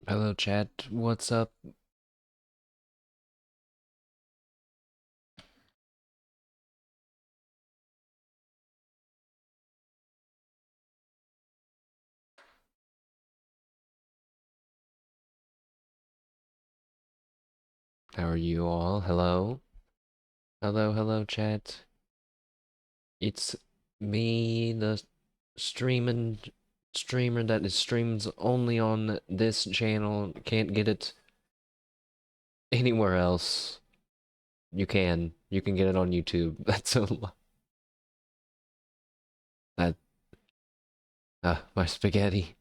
Hello, chat. What's up? How are you all? Hello? Hello, chat. It's me, the streaming streamer that is streams only on this channel. Can't get it anywhere else. You can. You can get it on YouTube. That's a that my spaghetti.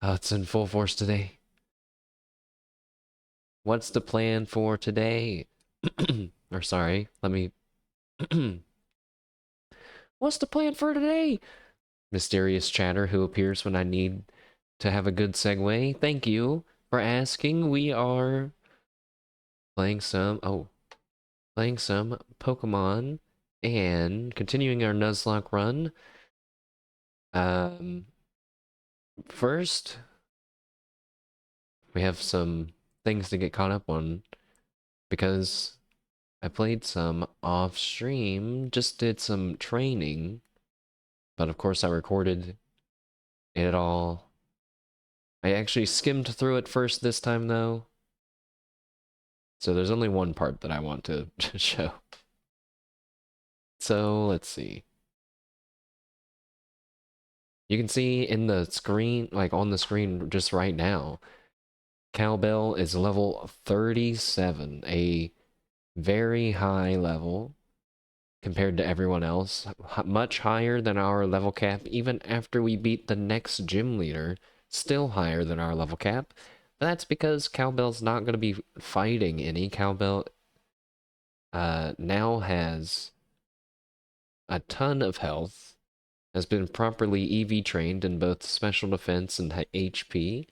It's in full force today. What's the plan for today? Or sorry, let me What's the plan for today? Mysterious chatter who appears when I need to have a good segue. Thank you for asking. We are playing some playing some Pokemon and continuing our Nuzlocke run. Um First, we have some things to get caught up on because I played some off stream, just did some training, but of course I recorded it all. I actually skimmed through it first this time though. So there's only one part that I want to show. So let's see. You can see in the screen, like on the screen just right now, Cowbell is level 37, a very high level compared to everyone else. Much higher than our level cap, even after we beat the next gym leader, still higher than our level cap. But that's because Cowbell's not going to be fighting any. Cowbell now has a ton of health, has been properly EV trained in both special defense and HP.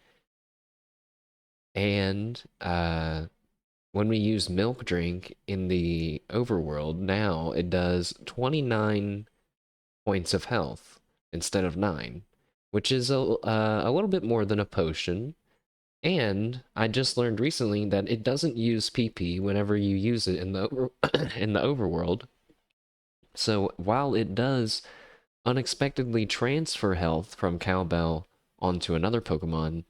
And when we use Milk Drink in the overworld, now it does 29 points of health instead of 9, which is a little bit more than a potion. And I just learned recently that it doesn't use PP whenever you use it in the in the overworld. So while it does unexpectedly transfer health from Cowbell onto another Pokemon,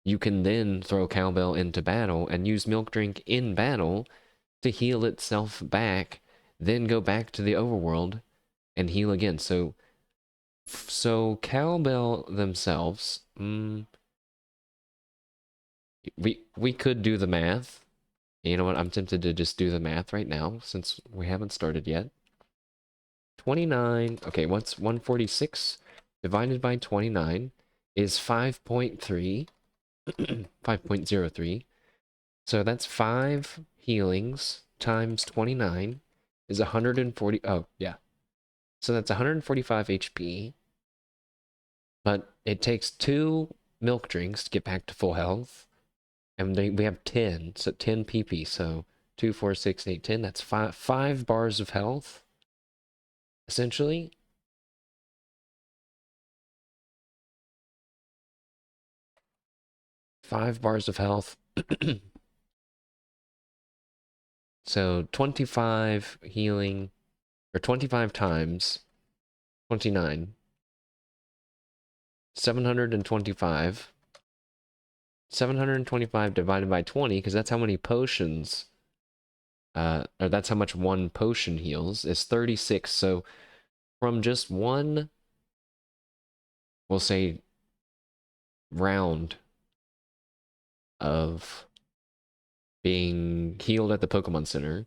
you can then throw Cowbell into battle and use Milk Drink in battle to heal itself back, then go back to the overworld and heal again. So Cowbell themselves, we could do the math. You know what? I'm tempted to just do the math right now since we haven't started yet. 29, okay, what's 146 divided by 29 is 5.3, 5.03. So that's 5 healings times 29 is 140. Oh, yeah. So that's 145 HP. But it takes 2 milk drinks to get back to full health. And we have 10, so 10 PP. So 2, 4, 6, 8, 10. That's 5 bars of health, essentially. 5 bars of health. So 25 healing, or 25 times 29, 725. 725 divided by 20, because that's how many potions, or that's how much one potion heals, is 36. So from just one, we'll say, round of being healed at the Pokemon Center,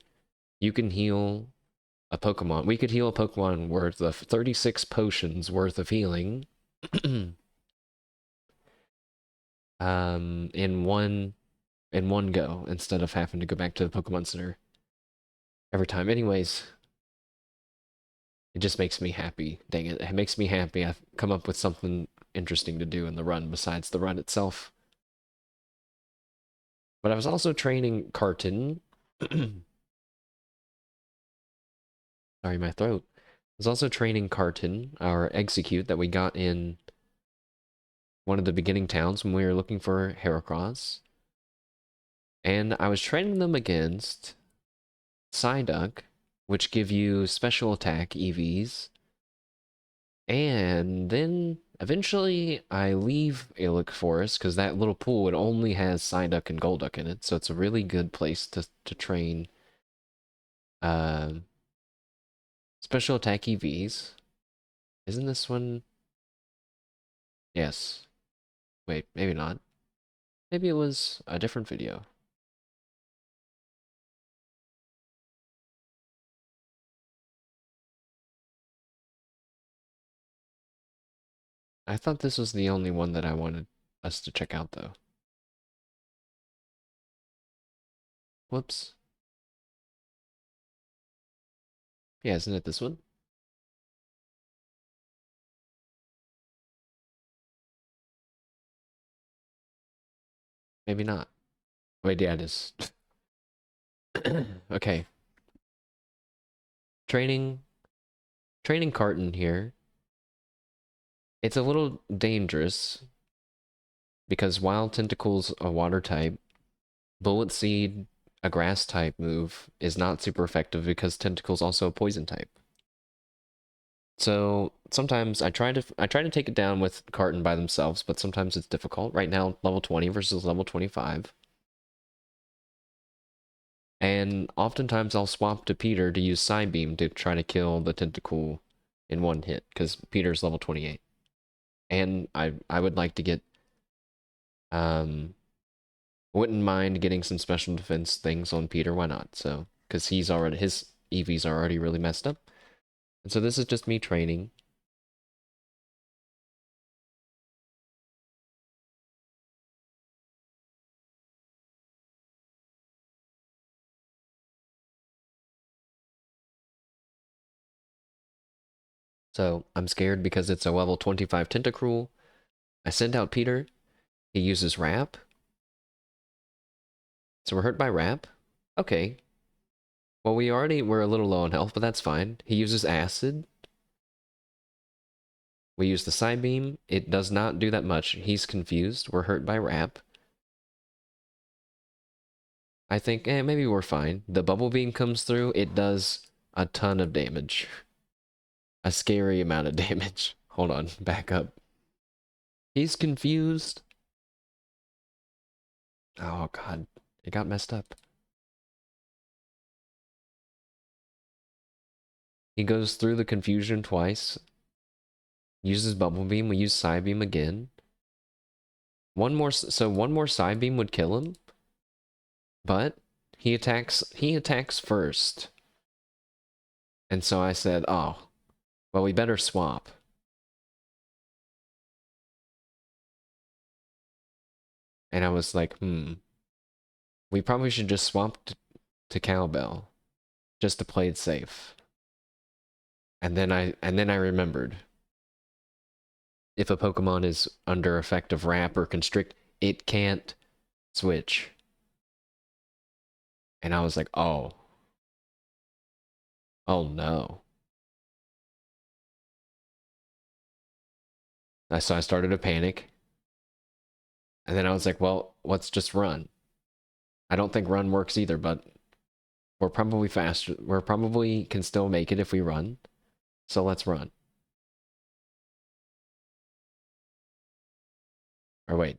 you can heal a Pokemon. We could heal a Pokemon worth of 36 potions worth of healing in one go instead of having to go back to the Pokemon Center every time. Anyways, it just makes me happy. Dang it. It makes me happy. I've come up with something interesting to do in the run besides the run itself. But I was also training Carton. Sorry, my throat. I was also training Carton, our execute that we got in one of the beginning towns when we were looking for Heracross. And I was training them against Psyduck, which give you special attack EVs. And then eventually I leave Ailic Forest because that little pool, it only has Psyduck and Golduck in it. So it's a really good place to train special attack EVs. Isn't this one? Yes. Wait, maybe not. Maybe it was a different video. I thought this was the only one that I wanted us to check out, though. Whoops. Yeah, isn't it this one? Maybe not. Wait, yeah, it is. Okay. Training Carton here. It's a little dangerous because Wild Tentacle's a water type, Bullet Seed, a grass type move, is not super effective because Tentacle's also a poison type. So sometimes I try to take it down with Carton by themselves, but sometimes it's difficult. Right now, level 20 versus level 25. And oftentimes I'll swap to Peter to use Psybeam to try to kill the Tentacle in one hit, because Peter's level 28. And I would like to get wouldn't mind getting some special defense things on Peter, why not? So because his EVs are already really messed up. And so this is just me training. So I'm scared because it's a level 25 Tentacruel. I send out Peter. He uses Wrap. So we're hurt by Wrap. Okay. Well, we're a little low on health, but that's fine. He uses Acid. We use the Psybeam. It does not do that much. He's confused. We're hurt by Wrap. I think, maybe we're fine. The Bubble Beam comes through. It does a ton of damage. A scary amount of damage. Hold on, back up. He's confused. Oh, God. It got messed up. He goes through the confusion twice. Uses Bubble Beam. We use Psybeam again. One more Psybeam would kill him. But he attacks first. And so I said, oh, well, we better swap. And I was like, we probably should just swap to Cowbell, just to play it safe. And then I remembered, if a Pokemon is under effect of Wrap or Constrict, it can't switch. And I was like, oh no. So I started to panic. And then I was like, well, let's just run. I don't think run works either, but we're probably faster. We're probably can still make it if we run. So let's run. Or wait.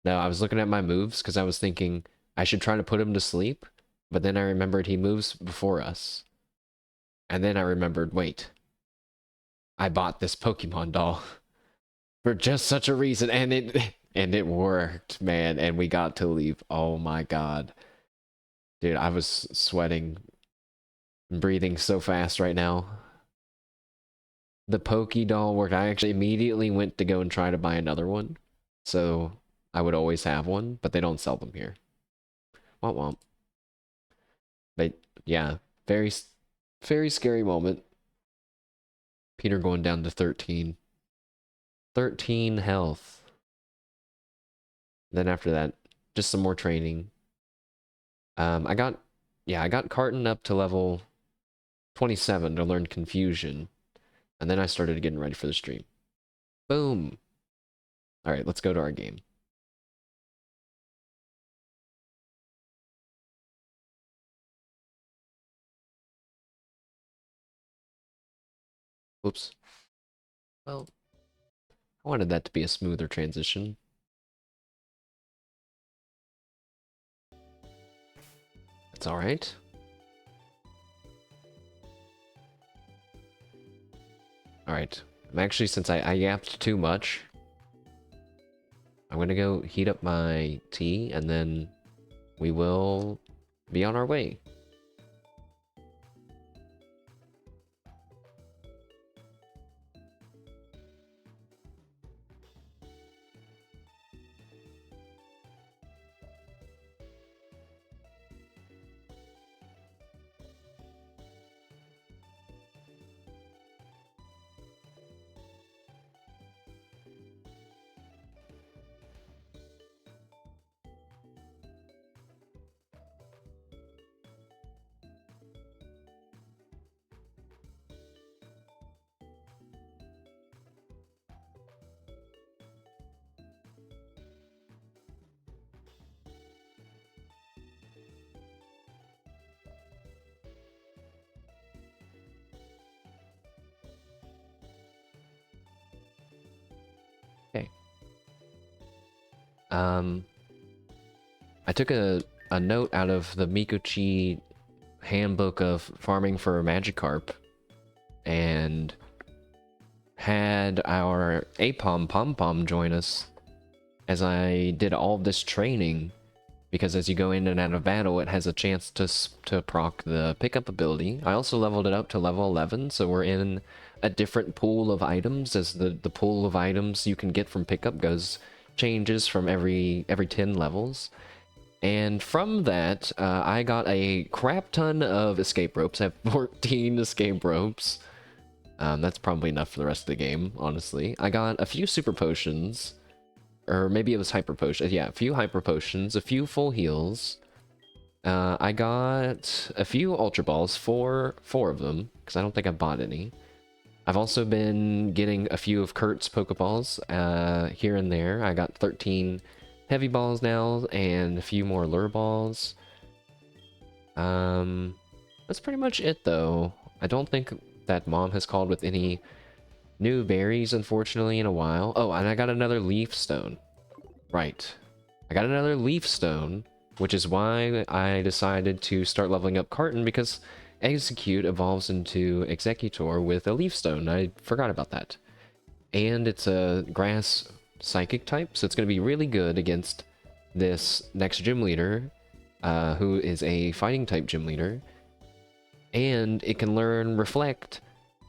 No, I was looking at my moves because I was thinking I should try to put him to sleep. But then I remembered he moves before us. And then I remembered, wait. I bought this Pokemon doll for just such a reason. And it worked, man. And we got to leave. Oh my God. Dude, I was sweating and breathing so fast right now. The Poké doll worked. I actually immediately went to go and try to buy another one. So I would always have one, but they don't sell them here. Womp womp. But yeah, very, very scary moment. Peter going down to 13. 13 health. Then after that, just some more training. I got Carton up to level 27 to learn Confusion. And then I started getting ready for the stream. Boom. Alright, let's go to our game. Whoops. Well, I wanted that to be a smoother transition. That's alright. Alright. I'm actually, since I yapped too much, I'm gonna go heat up my tea, and then we will be on our way. Okay. I took a note out of the Mikochi handbook of farming for Magikarp, and had our Apom Pom Pom join us as I did all of this training, because as you go in and out of battle, it has a chance to proc the pickup ability. I also leveled it up to level 11, so we're in a different pool of items, as the pool of items you can get from pickup changes from every 10 levels. And from that, I got a crap ton of escape ropes. I have 14 escape ropes. That's probably enough for the rest of the game, honestly. I got a few super potions, or maybe it was hyper potions. Yeah, a few hyper potions, a few full heals. I got a few ultra balls, four of them, because I don't think I bought any. I've also been getting a few of Kurt's Pokeballs here and there. I got 13 heavy balls now, and a few more lure balls. That's pretty much it, though. I don't think that Mom has called with any new berries, unfortunately, in a while. Oh, and I got another leaf stone. Right. I got another leaf stone, which is why I decided to start leveling up Carton, because Execute evolves into Executor with a leaf stone. I forgot about that. And it's a grass psychic type, so it's going to be really good against this next gym leader, who is a fighting type gym leader. And it can learn Reflect,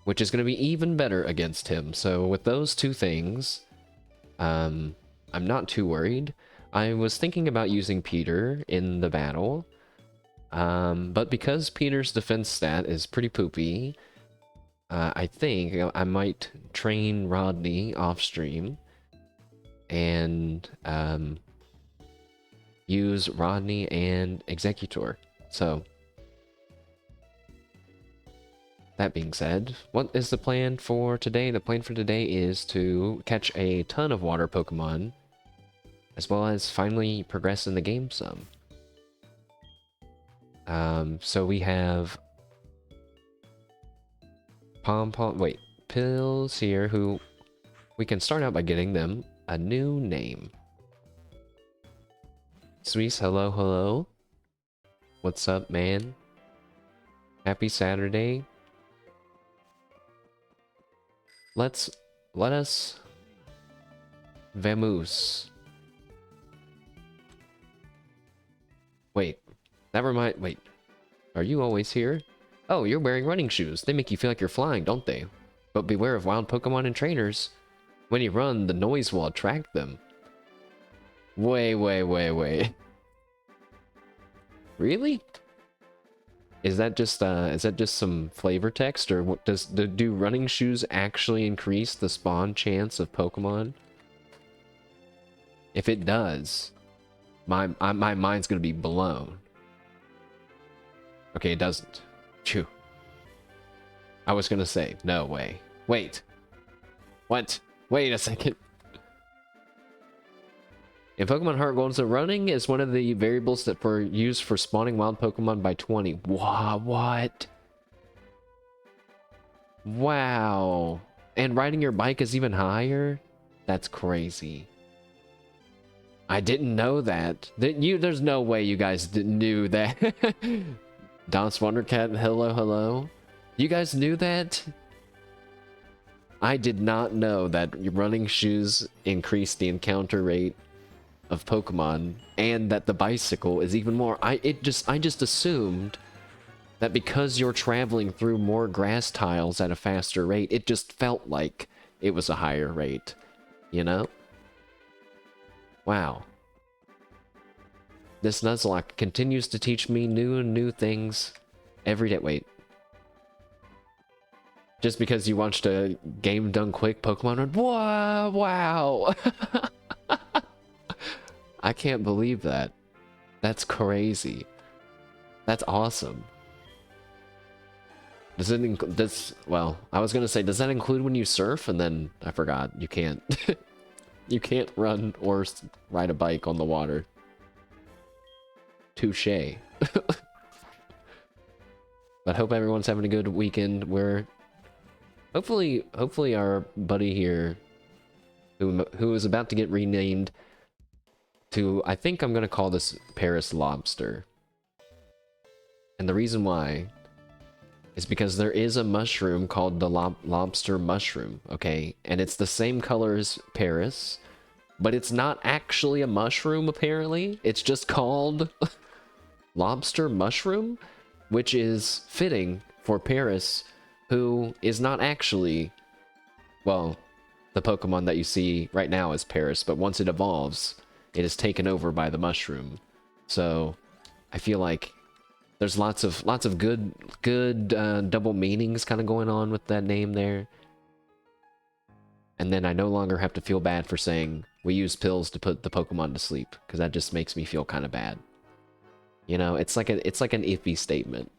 which is going to be even better against him. So with those two things, I'm not too worried. I was thinking about using Peter in the battle, but because Peter's defense stat is pretty poopy, I think I might train Rodney off stream and use Rodney and Executor. So, that being said, what is the plan for today? The plan for today is to catch a ton of water Pokemon, as well as finally progress in the game some. So we have Pills here, who we can start out by getting them a new name. Sweets, hello, hello. What's up, man? Happy Saturday. Let us vamoose. Wait, wait, are you always here? Oh, you're wearing running shoes. They make you feel like you're flying, don't they? But beware of wild Pokemon and trainers. When you run, the noise will attract them. Wait. Really? Is that just some flavor text, or what do running shoes actually increase the spawn chance of Pokemon? If it does, my mind's gonna be blown. Okay, it doesn't. Phew. I was gonna say, no way. Wait. What? Wait a second. In Pokemon Heartgold, so running is one of the variables that were used for spawning wild Pokemon by 20. Wow, what? Wow. And riding your bike is even higher? That's crazy. I didn't know that. There's no way you guys knew that. Dance Wondercat, hello, hello. You guys knew that? I did not know that running shoes increased the encounter rate of Pokemon, and that the bicycle is even more. I just assumed that because you're traveling through more grass tiles at a faster rate, it just felt like it was a higher rate, you know? Wow. This Nuzlocke continues to teach me new things every day. Wait. Just because you watched a game done quick Pokemon run? Whoa, wow. I can't believe that. That's crazy. That's awesome. Does it well, I was gonna say, does that include when you surf? And then I forgot. You can't. You can't run or ride a bike on the water. Touché. But hope everyone's having a good weekend. We're hopefully our buddy here, who is about to get renamed to, I think I'm gonna call this Paris Lobster. And the reason why is because there is a mushroom called the lobster mushroom, okay? And it's the same color as Paris, but it's not actually a mushroom, apparently. It's just called lobster mushroom, which is fitting for Paris, who is not actually, well, the Pokemon that you see right now is Paris, but once it evolves, it is taken over by the mushroom. So I feel like there's lots of good double meanings kind of going on with that name there. And then I no longer have to feel bad for saying we use pills to put the Pokemon to sleep, because that just makes me feel kind of bad. You know, it's like an iffy statement.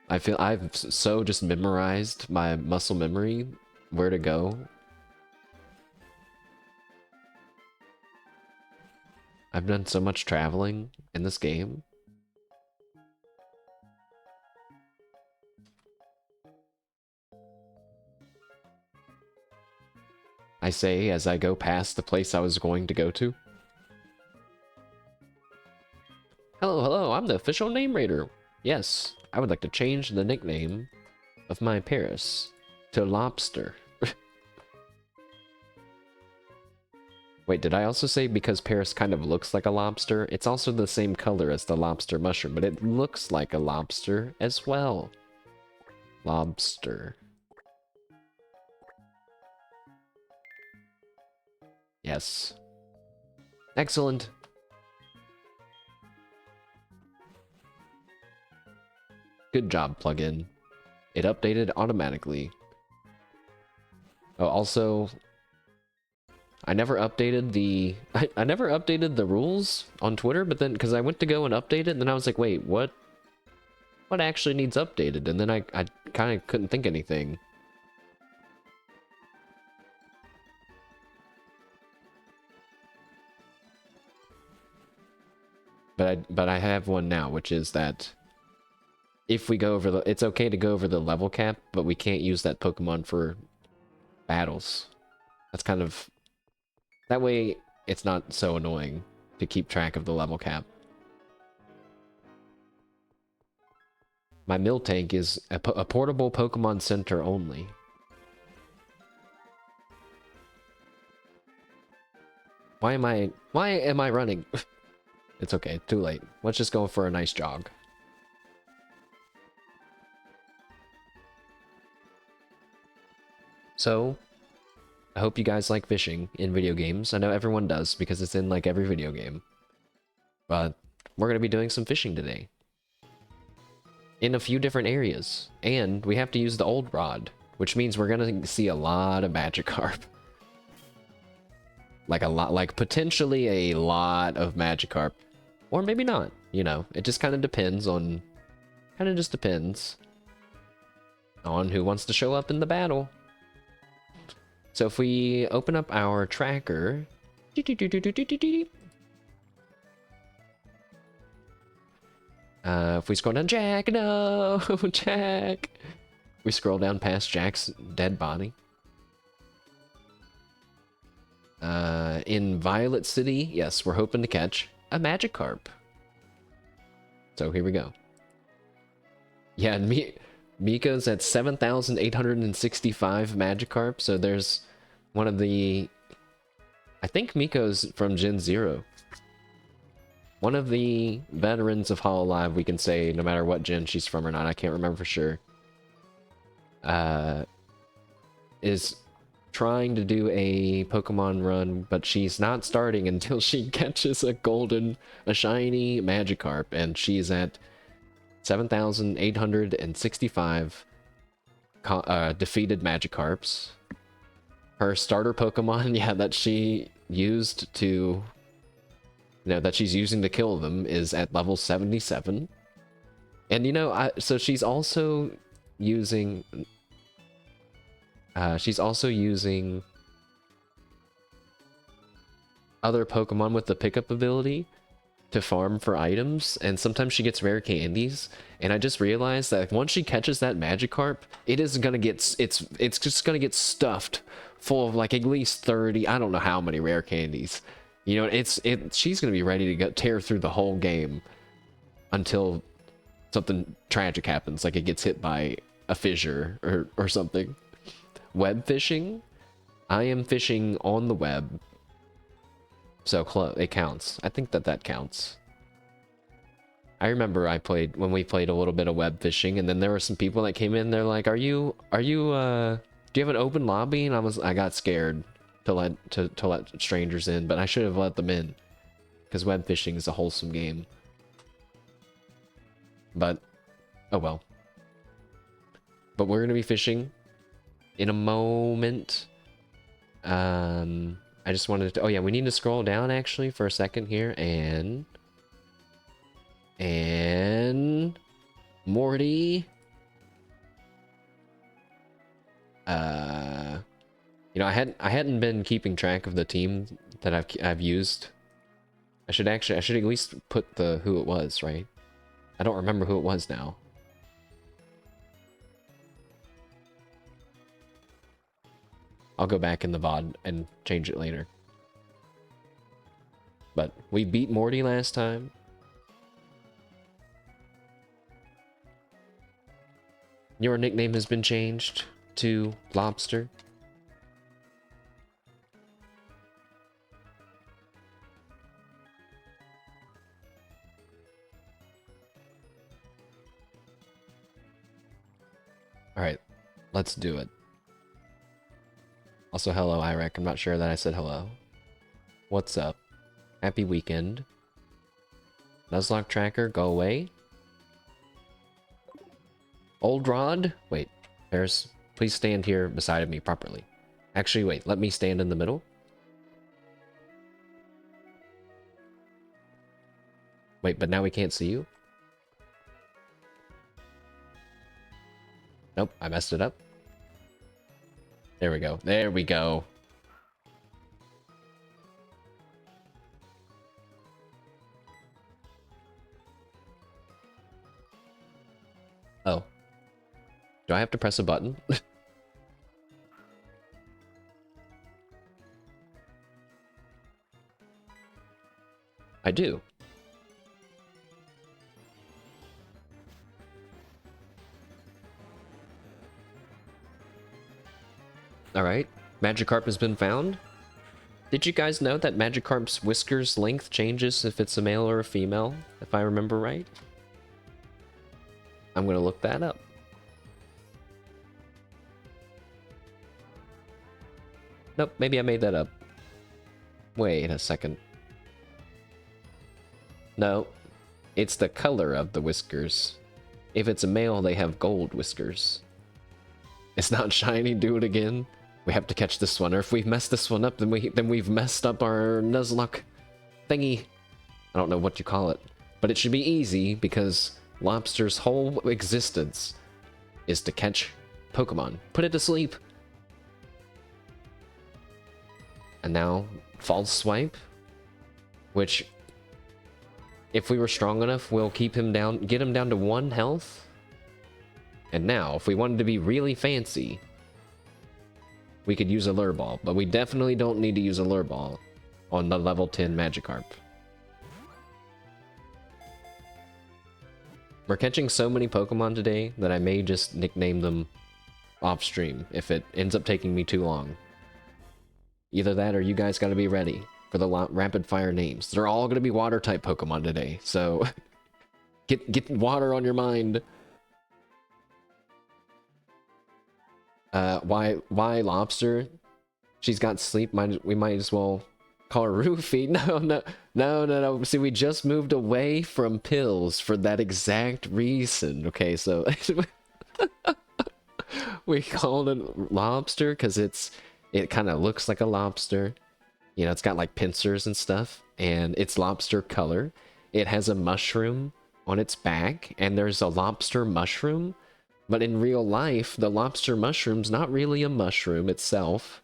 I feel I've so just memorized my muscle memory where to go. I've done so much traveling in this game. I say as I go past the place I was going to go to. Hello, hello, I'm the official name raider. Yes, I would like to change the nickname of my Paris to Lobster. Wait, did I also say because Paris kind of looks like a lobster? It's also the same color as the lobster mushroom, but it looks like a lobster as well. Lobster. Yes. Excellent. Good job, plugin. It updated automatically. Oh, also, I never updated the I never updated the rules on Twitter, but then because I went to go and update it, and then I was like, wait, what actually needs updated? And then I kind of couldn't think anything. But I have one now, which is that if we go over it's okay to go over the level cap, but we can't use that Pokemon for battles. That's kind of, that way it's not so annoying to keep track of the level cap. My Miltank is a portable Pokemon Center only. Why am I running? It's okay, too late. Let's just go for a nice jog. So, I hope you guys like fishing in video games. I know everyone does because it's in like every video game. But we're going to be doing some fishing today. In a few different areas. And we have to use the old rod, which means we're going to see a lot of Magikarp. Like potentially a lot of Magikarp. Or maybe not, you know. It just kind of depends on, just depends on who wants to show up in the battle. So if we open up our tracker, if we scroll down, Jack, no, Jack. We scroll down past Jack's dead body. In Violet City, yes, we're hoping to catch a Magikarp. So here we go. Yeah, and Miko's at 7,865 Magikarp, so there's one of the... I think Miko's from Gen 0. One of the veterans of Hololive, we can say, no matter what gen she's from or not, I can't remember for sure, is trying to do a Pokemon run, but she's not starting until she catches a shiny Magikarp, and she's at 7,865 defeated Magikarps. Her starter Pokemon, yeah, that she used to, that she's using to kill them is at level 77. And so she's also using other Pokemon with the pickup ability to farm for items, and sometimes she gets rare candies, and I just realized that once she catches that Magikarp, it is gonna get, it's just gonna get stuffed full of like at least 30, I don't know how many rare candies. She's gonna be ready to tear through the whole game until something tragic happens, like it gets hit by a fissure or something. Web fishing? I am fishing on the web. So it counts. I think that counts. I remember when we played a little bit of web fishing, and then there were some people that came in, they're like, do you have an open lobby? And I got scared to let strangers in, but I should have let them in, because web fishing is a wholesome game. But oh well. But we're gonna be fishing in a moment. I just wanted to... Oh yeah, we need to scroll down actually for a second here, and Morty. I hadn't been keeping track of the team that I've used. I should at least put who it was, right? I don't remember who it was now. I'll go back in the VOD and change it later. But we beat Morty last time. Your nickname has been changed to Lobster. Alright, let's do it. Also, hello, Irek. I'm not sure that I said hello. What's up? Happy weekend. Nuzlocke tracker, go away. Old Rod? Wait, Paris, please stand here beside of me properly. Actually, wait, let me stand in the middle. Wait, but now we can't see you? Nope, I messed it up. There we go. There we go. Oh. Do I have to press a button? I do. Alright, Magikarp has been found. Did you guys know that Magikarp's whiskers length changes if it's a male or a female, if I remember right? I'm gonna look that up. Nope, maybe I made that up. Wait a second. No, it's the color of the whiskers. If it's a male, they have gold whiskers. It's not shiny, do it again. We have to catch this one, or if we mess this one up, then we've messed up our Nuzlocke thingy. I don't know what you call it, but it should be easy because Lobster's whole existence is to catch Pokemon. Put it to sleep. And now false swipe, which if we were strong enough, we'll keep him down, get him down to 1 health. And now, if we wanted to be really fancy, we could use a lure ball, but we definitely don't need to use a lure ball on the level 10 Magikarp. We're catching so many Pokemon today that I may just nickname them off stream if it ends up taking me too long. Either that or you guys gotta be ready for the rapid fire names. They're all gonna be water type Pokemon today, so get water on your mind. Why lobster? She's got sleep. We might as well call her Roofie. No. See, we just moved away from pills for that exact reason. Okay, so we called it lobster because it kind of looks like a lobster. You know, it's got like pincers and stuff, and it's lobster color. It has a mushroom on its back, and there's a lobster mushroom. But in real life, the lobster mushroom's not really a mushroom itself.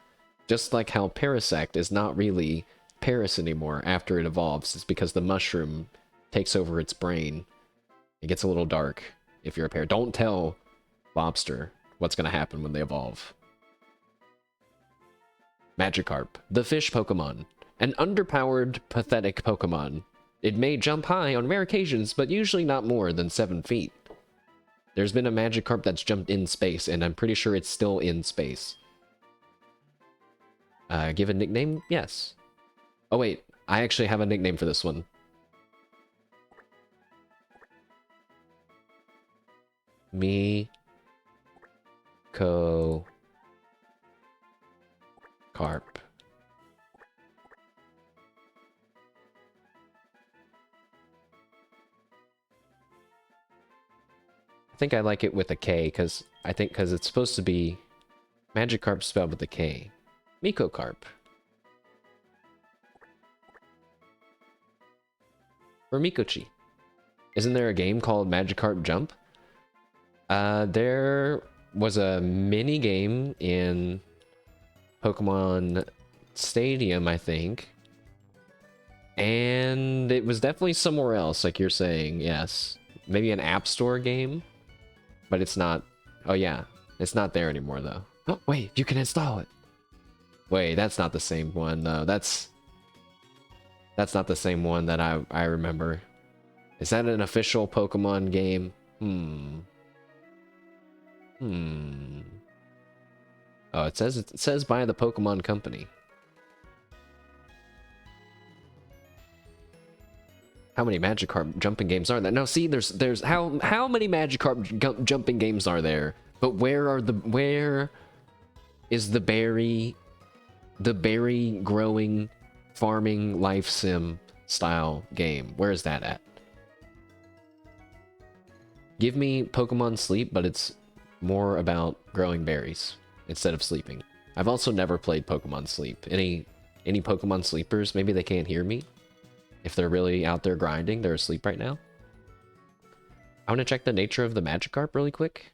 Just like how Parasect is not really Paris anymore after it evolves. It's because the mushroom takes over its brain. It gets a little dark if you're a pair. Don't tell lobster what's going to happen when they evolve. Magikarp, the fish Pokemon. An underpowered, pathetic Pokemon. It may jump high on rare occasions, but usually not more than 7 feet. There's been a Magikarp that's jumped in space, and I'm pretty sure it's still in space. Give a nickname? Yes. Oh wait, I actually have a nickname for this one. Carp. I think I like it with a K, because it's supposed to be Magikarp spelled with a K. Carp. Or Mikochi. Isn't there a game called Magikarp Jump? There was a mini game in Pokemon Stadium, I think. And it was definitely somewhere else, like you're saying, yes. Maybe an App Store game? But it's not... Oh yeah, it's not there anymore though. Oh, wait, you can install it! Wait, that's not the same one though. That's not the same one that I remember. Is that an official Pokemon game? Oh, it says by the Pokemon Company. How many Magikarp jumping games are there? No, see, there's how many Magikarp jumping games are there? But where is the berry growing farming life sim style game? Where is that at? Give me Pokemon Sleep, but it's more about growing berries instead of sleeping. I've also never played Pokemon Sleep. Any Pokemon Sleepers? Maybe they can't hear me. If they're really out there grinding, they're asleep right now. I want to check the nature of the Magikarp really quick.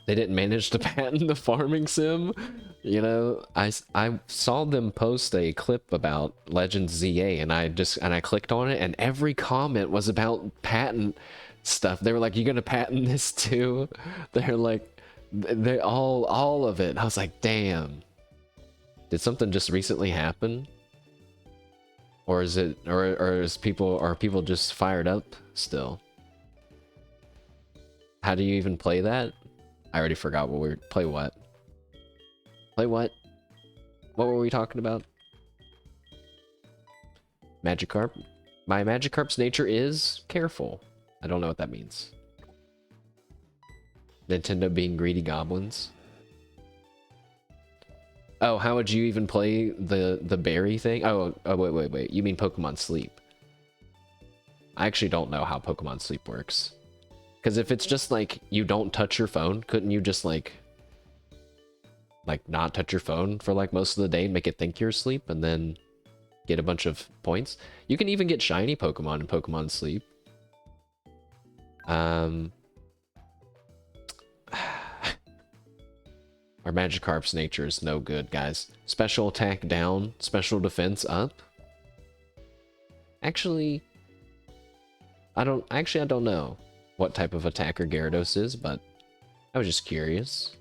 They didn't manage to patent the farming sim. You know, I saw them post a clip about Legends ZA, and I clicked on it, and every comment was about patent stuff. They were like, "You gonna patent this too?" They're like, they all of it. I was like, damn. Did something just recently happen? Or is it, or are people just fired up still? How do you even play that? I already forgot what play what? Play what? What were we talking about? Magikarp? My Magikarp's nature is careful. I don't know what that means. Nintendo being greedy goblins. Oh, how would you even play the berry thing? Oh, wait. You mean Pokemon Sleep. I actually don't know how Pokemon Sleep works. Because if it's just like, you don't touch your phone, couldn't you just like not touch your phone for like most of the day and make it think you're asleep and then get a bunch of points? You can even get shiny Pokemon in Pokemon Sleep. Our Magikarp's nature is no good, guys. Special attack down, special defense up. Actually, I don't know what type of attacker Gyarados is, but I was just curious.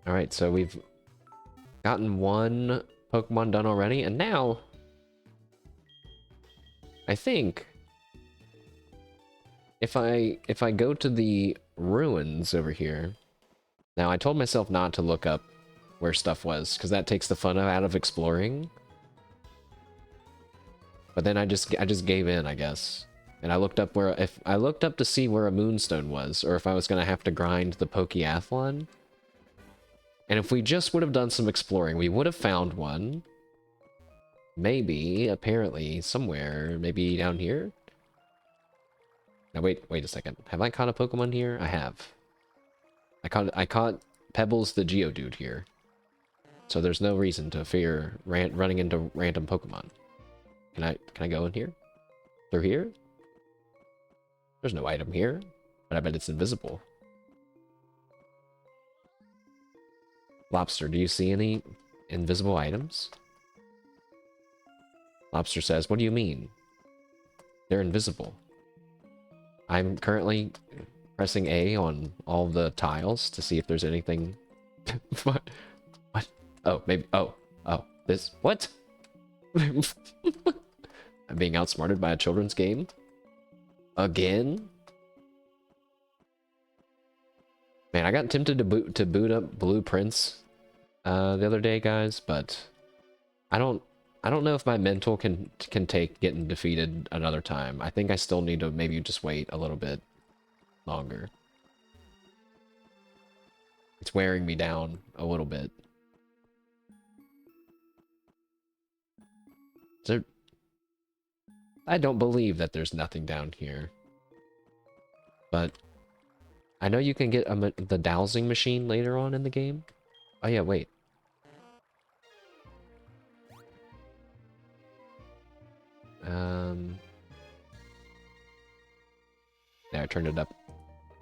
Alright, so we've gotten one Pokemon done already, and now I think if I go to the ruins over here. Now I told myself not to look up where stuff was, because that takes the fun out of exploring. But then I just gave in, I guess. And I looked up to see where a Moonstone was, or if I was gonna have to grind the Pokeathlon. And if we just would have done some exploring, we would have found one. Maybe, apparently, somewhere, maybe down here? Now wait a second. Have I caught a Pokemon here? I have. I caught Pebbles the Geodude here. So there's no reason to fear running into random Pokemon. Can I go in here? Through here? There's no item here, but I bet it's invisible. Lobster, do you see any invisible items? Lobster says, what do you mean? They're invisible. I'm currently pressing A on all the tiles to see if there's anything. What? Oh, maybe. Oh, this. What? I'm being outsmarted by a children's game? Again? Man, I got tempted to boot up Blueprints the other day, guys, but I don't know if my mental can take getting defeated another time. I think I still need to maybe just wait a little bit longer. It's wearing me down a little bit. I don't believe that there's nothing down here. But I know you can get the dowsing machine later on in the game. Oh yeah, wait. Yeah, I turned it up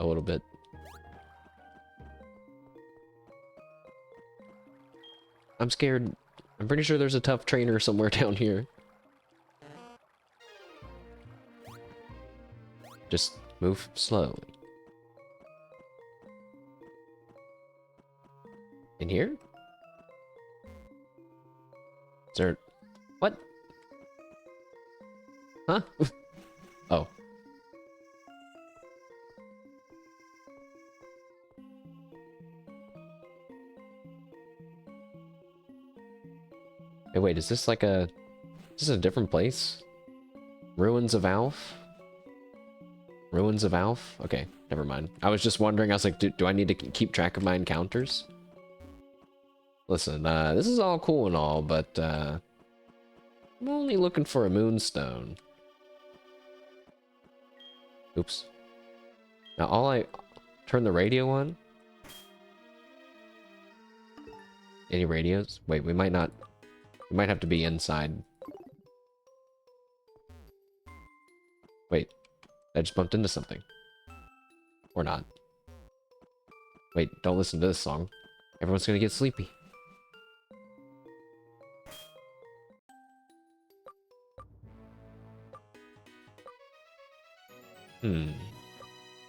a little bit. I'm scared. I'm pretty sure there's a tough trainer somewhere down here. Just move slowly. In here? Is there... What? Huh? Oh. Hey, wait, is this like a... Is this a different place? Ruins of Alph? Ruins of Alph? Okay, never mind. I was just wondering, I was like, do I need to keep track of my encounters? Listen, this is all cool and all, but, I'm only looking for a Moonstone. Oops. Now, turn the radio on? Any radios? Wait, we might have to be inside. Wait, I just bumped into something. Or not. Wait, don't listen to this song. Everyone's gonna get sleepy.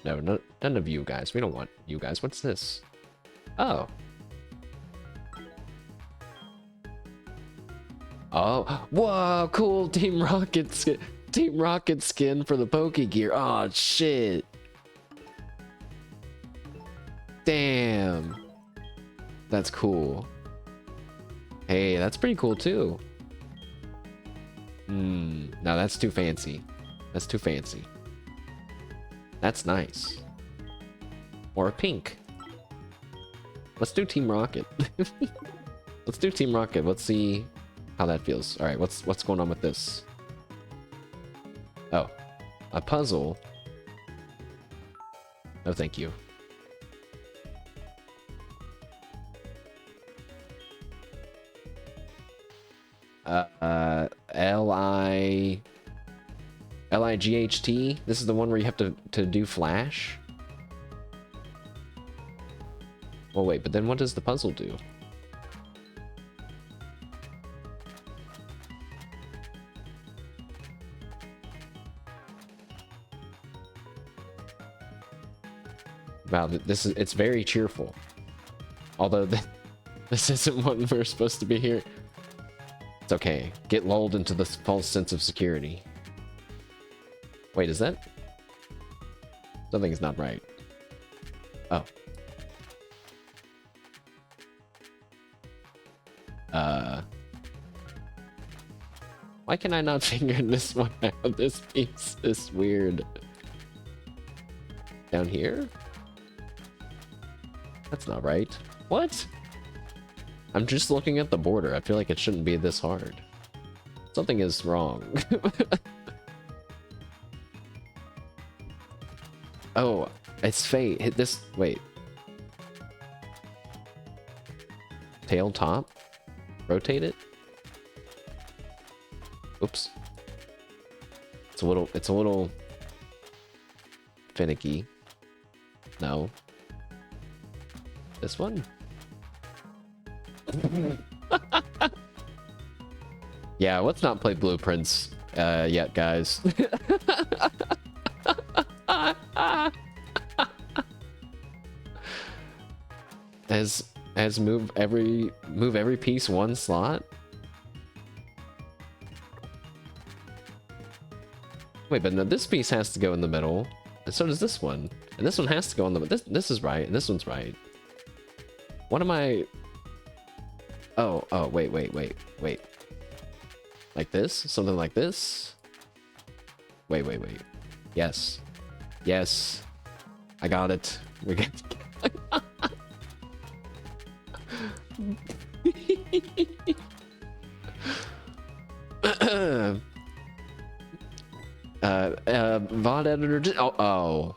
No, none of you guys. We don't want you guys. What's this? Oh. Oh. Whoa, cool Team Rocket skin. Team Rocket skin for the Pokegear. Oh, shit. Damn. That's cool. Hey, that's pretty cool too. No, that's too fancy. That's too fancy. That's nice. Or a pink. Let's do Team Rocket. Let's do Team Rocket. Let's see how that feels. All right, what's going on with this? Oh, a puzzle. No, thank you. Light. This is the one where you have to do flash. Well, wait, but then what does the puzzle do? Wow, it's very cheerful. Although this isn't what we're supposed to be here. It's okay. Get lulled into this false sense of security. Wait, is that? Something's not right. Oh. Why can I not figure this one out? This piece is weird. Down here? That's not right. What? I'm just looking at the border. I feel like it shouldn't be this hard. Something is wrong. Oh, it's fate. Hit this. Wait. Tail top? Rotate it? Oops. It's a little finicky. No. This one? Yeah, let's not play Blueprints yet, guys. As move every piece one slot. Wait, but no, this piece has to go in the middle, and so does this one, and this one has to go in the. This is right, and this one's right. What am I? Oh, wait. Like this? Something like this? Wait. Yes. Yes. I got it. We're good. VOD editor. Oh.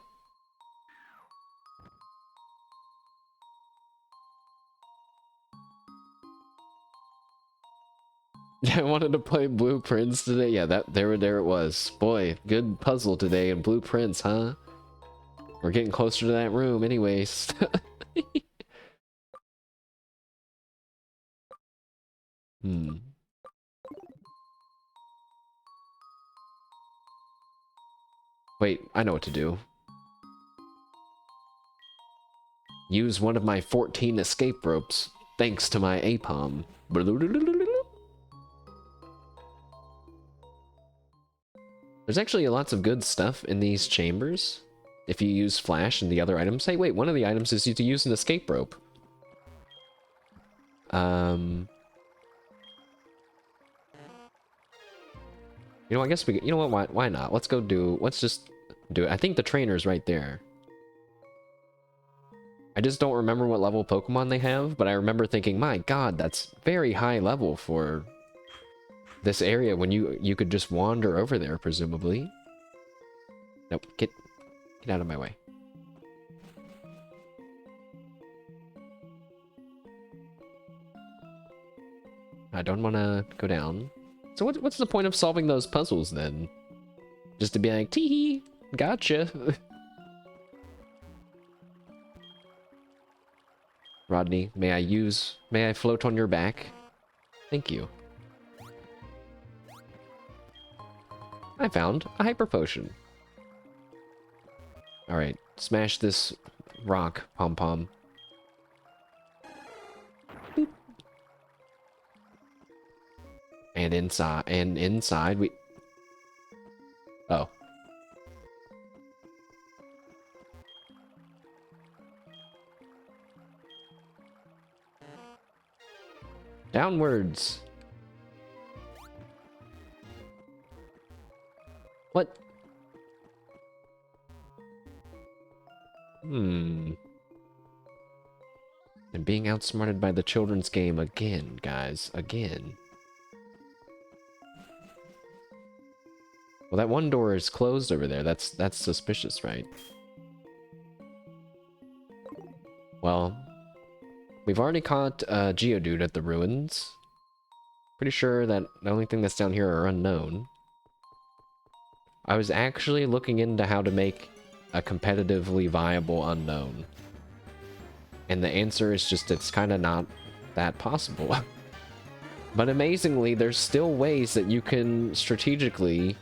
I wanted to play Blueprints today. Yeah, there it was. Boy, good puzzle today in Blueprints, huh? We're getting closer to that room anyways. Wait, I know what to do. Use one of my 14 escape ropes, thanks to my APOM. There's actually lots of good stuff in these chambers. If you use flash and the other items. Hey, wait, one of the items is to use an escape rope. You know, I guess you know what, why not? Let's just do it. I think the trainer's right there. I just don't remember what level Pokemon they have, but I remember thinking, my god, that's very high level for this area when you could just wander over there, presumably. Nope, get out of my way. I don't want to go down. So what's the point of solving those puzzles then? Just to be like, tee-hee, gotcha. Rodney, may I float on your back? Thank you. I found a hyper potion. Alright, smash this rock, pom-pom. And inside we... Oh. Downwards. What? I'm being outsmarted by the children's game again, guys. Again. Well, that one door is closed over there. That's suspicious, right? Well, we've already caught Geodude at the ruins. Pretty sure that the only thing that's down here are unknown. I was actually looking into how to make a competitively viable unknown. And the answer is just it's kind of not that possible. But amazingly, there's still ways that you can strategically,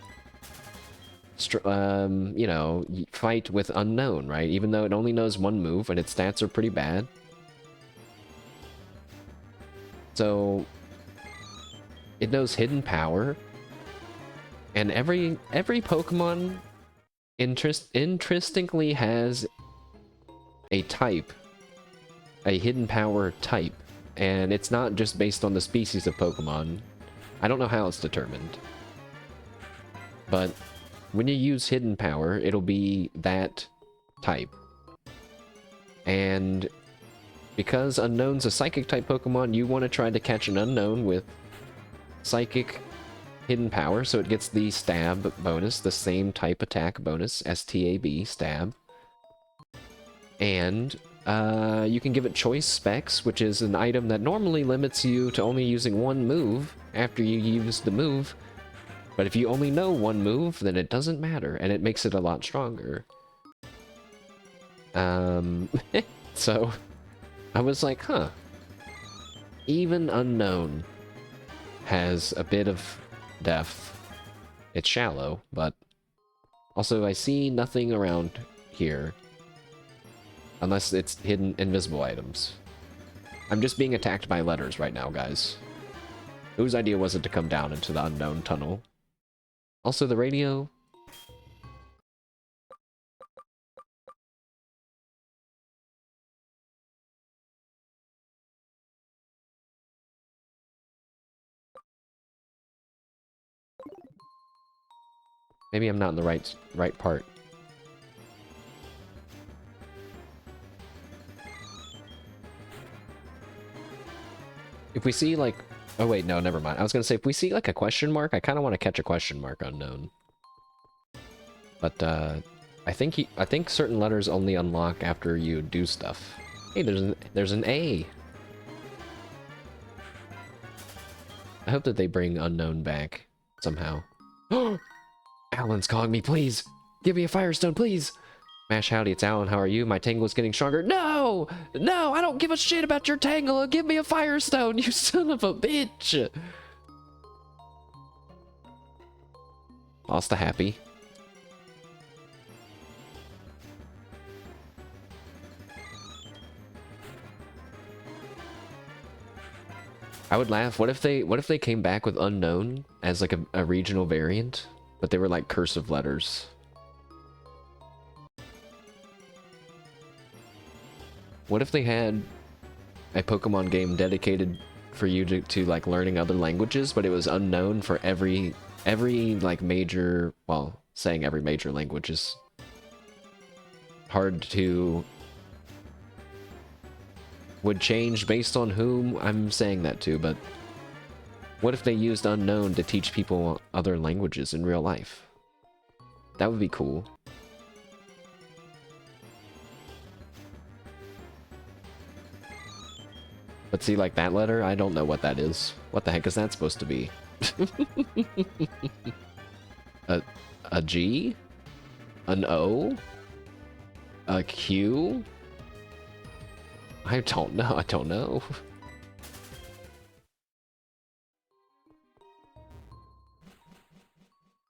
you know, fight with unknown, right? Even though it only knows one move and its stats are pretty bad. So it knows hidden power, and every Pokemon interestingly has a type, a hidden power type, and it's not just based on the species of Pokemon. I don't know how it's determined, but when you use hidden power, it'll be that type. And because Unknown's a Psychic type Pokemon, you want to try to catch an Unknown with Psychic hidden power, so it gets the stab bonus, the same type attack bonus, STAB, stab. And you can give it choice specs, which is an item that normally limits you to only using one move after you use the move. But if you only know one move, then it doesn't matter, and it makes it a lot stronger. So I was like, huh. Even Unknown has a bit of depth. It's shallow, but also I see nothing around here. Unless it's hidden invisible items. I'm just being attacked by letters right now, guys. Whose idea was it to come down into the unknown tunnel? Also, the radio. Maybe I'm not in the right part. If we see, like... Oh, wait, no, never mind. I was gonna say, if we see, like, a question mark, I kind of want to catch a question mark unknown. But, I think certain letters only unlock after you do stuff. Hey, there's an A! I hope that they bring Unknown back, somehow. Alan's calling me, please! Give me a Firestone, please! Mash, howdy, it's Alan, how are you? My Tangle is getting stronger. No! No, I don't give a shit about your Tangle! Give me a Firestone, you son of a bitch! Lost the happy. I would laugh. What if they came back with Unknown as like a regional variant, but they were like cursive letters? What if they had a Pokemon game dedicated for you to like learning other languages, but it was Unknown for every like major, well, saying every major language is hard to, would change based on whom I'm saying that to, but what if they used Unknown to teach people other languages in real life? That would be cool. But see, like that letter, I don't know what that is. What the heck is that supposed to be? a G? An O? A Q? I don't know, I don't know.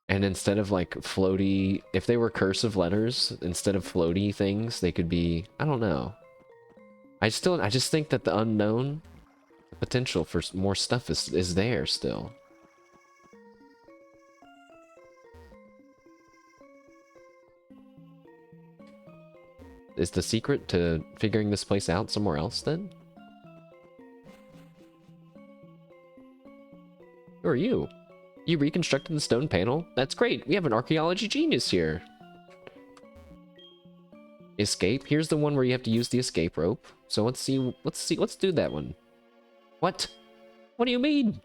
And instead of like floaty, if they were cursive letters, instead of floaty things, they could be, I don't know. I just think that the unknown, the potential for more stuff is there still. Is the secret to figuring this place out somewhere else then? Who are you? You reconstructed the stone panel? That's great. We have an archaeology genius here. Escape. Here's the one where you have to use the escape rope. So let's do that one. What? What do you mean?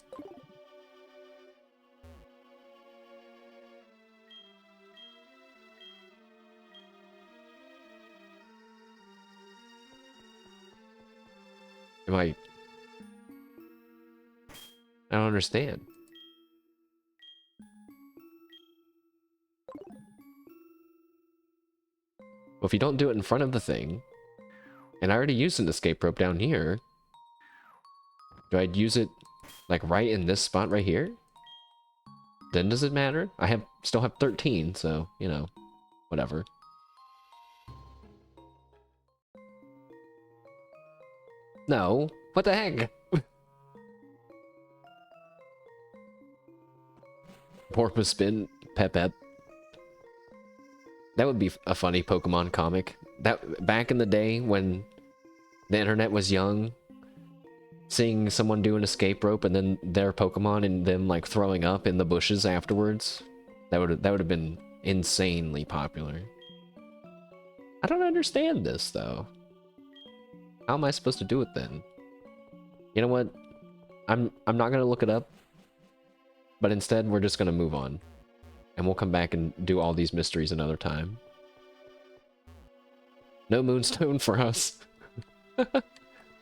I don't understand. Well, if you don't do it in front of the thing, and I already used an escape rope down here, do I use it like right in this spot right here? Then does it matter? I still have 13, so, you know, whatever. No, what the heck? Porpoise spin, pep pep. That would be a funny Pokemon comic. That back in the day when the internet was young, seeing someone do an escape rope and then their Pokemon and them like throwing up in the bushes afterwards, that would have been insanely popular. I don't understand this though. How am I supposed to do it then? You know what? I'm not gonna look it up, but instead we're just gonna move on. And we'll come back and do all these mysteries another time. No moonstone for us.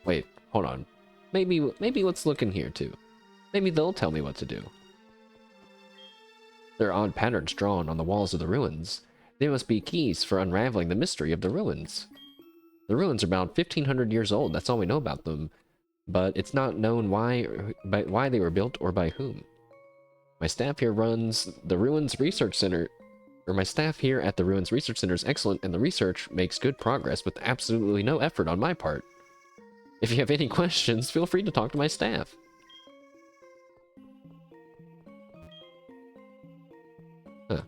Wait, hold on. Maybe let's look in here too. Maybe they'll tell me what to do. There are odd patterns drawn on the walls of the ruins. They must be keys for unraveling the mystery of the ruins. The ruins are about 1,500 years old, that's all we know about them. But it's not known why they were built or by whom. My staff here runs the Ruins Research Center, or my staff here at the Ruins Research Center is excellent, and the research makes good progress with absolutely no effort on my part. If you have any questions, feel free to talk to my staff. Huh.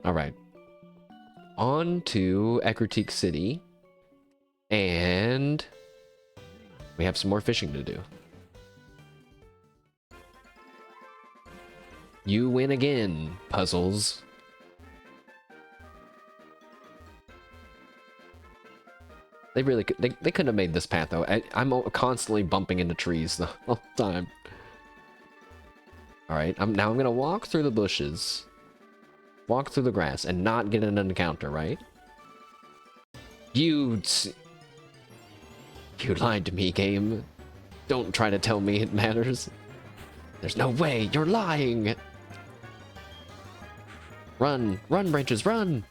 Alright. On to Ecruteak City, and we have some more fishing to do. You win again, puzzles. They really could, they couldn't have made this path though. I'm constantly bumping into trees the whole time. Alright, now I'm gonna walk through the bushes. Walk through the grass and not get an encounter, right? You lied to me, game. Don't try to tell me it matters. There's no way, you're lying! Run! Run, branches, run!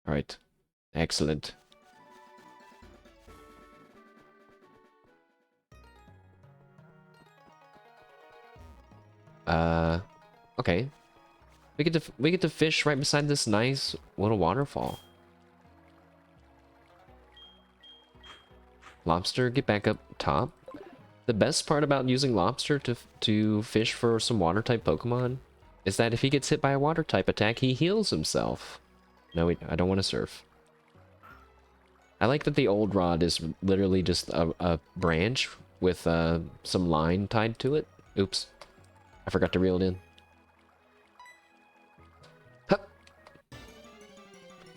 Alright. Excellent. Okay. We get to fish right beside this nice little waterfall. Lobster, get back up top. The best part about using Lobster to fish for some water type Pokemon is that if he gets hit by a water type attack, he heals himself. No, I don't want to surf. I like that the old rod is literally just a branch with some line tied to it. Oops. I forgot to reel it in.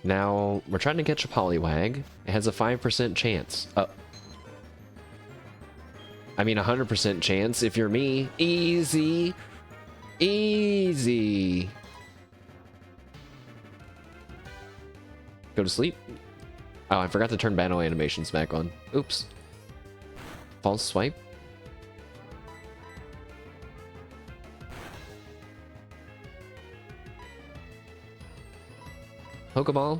Now, we're trying to catch a Poliwag. It has a 5% chance. I mean, 100% chance if you're me. Easy. Easy. Go to sleep. Oh, I forgot to turn battle animations back on. Oops. False swipe. Pokeball.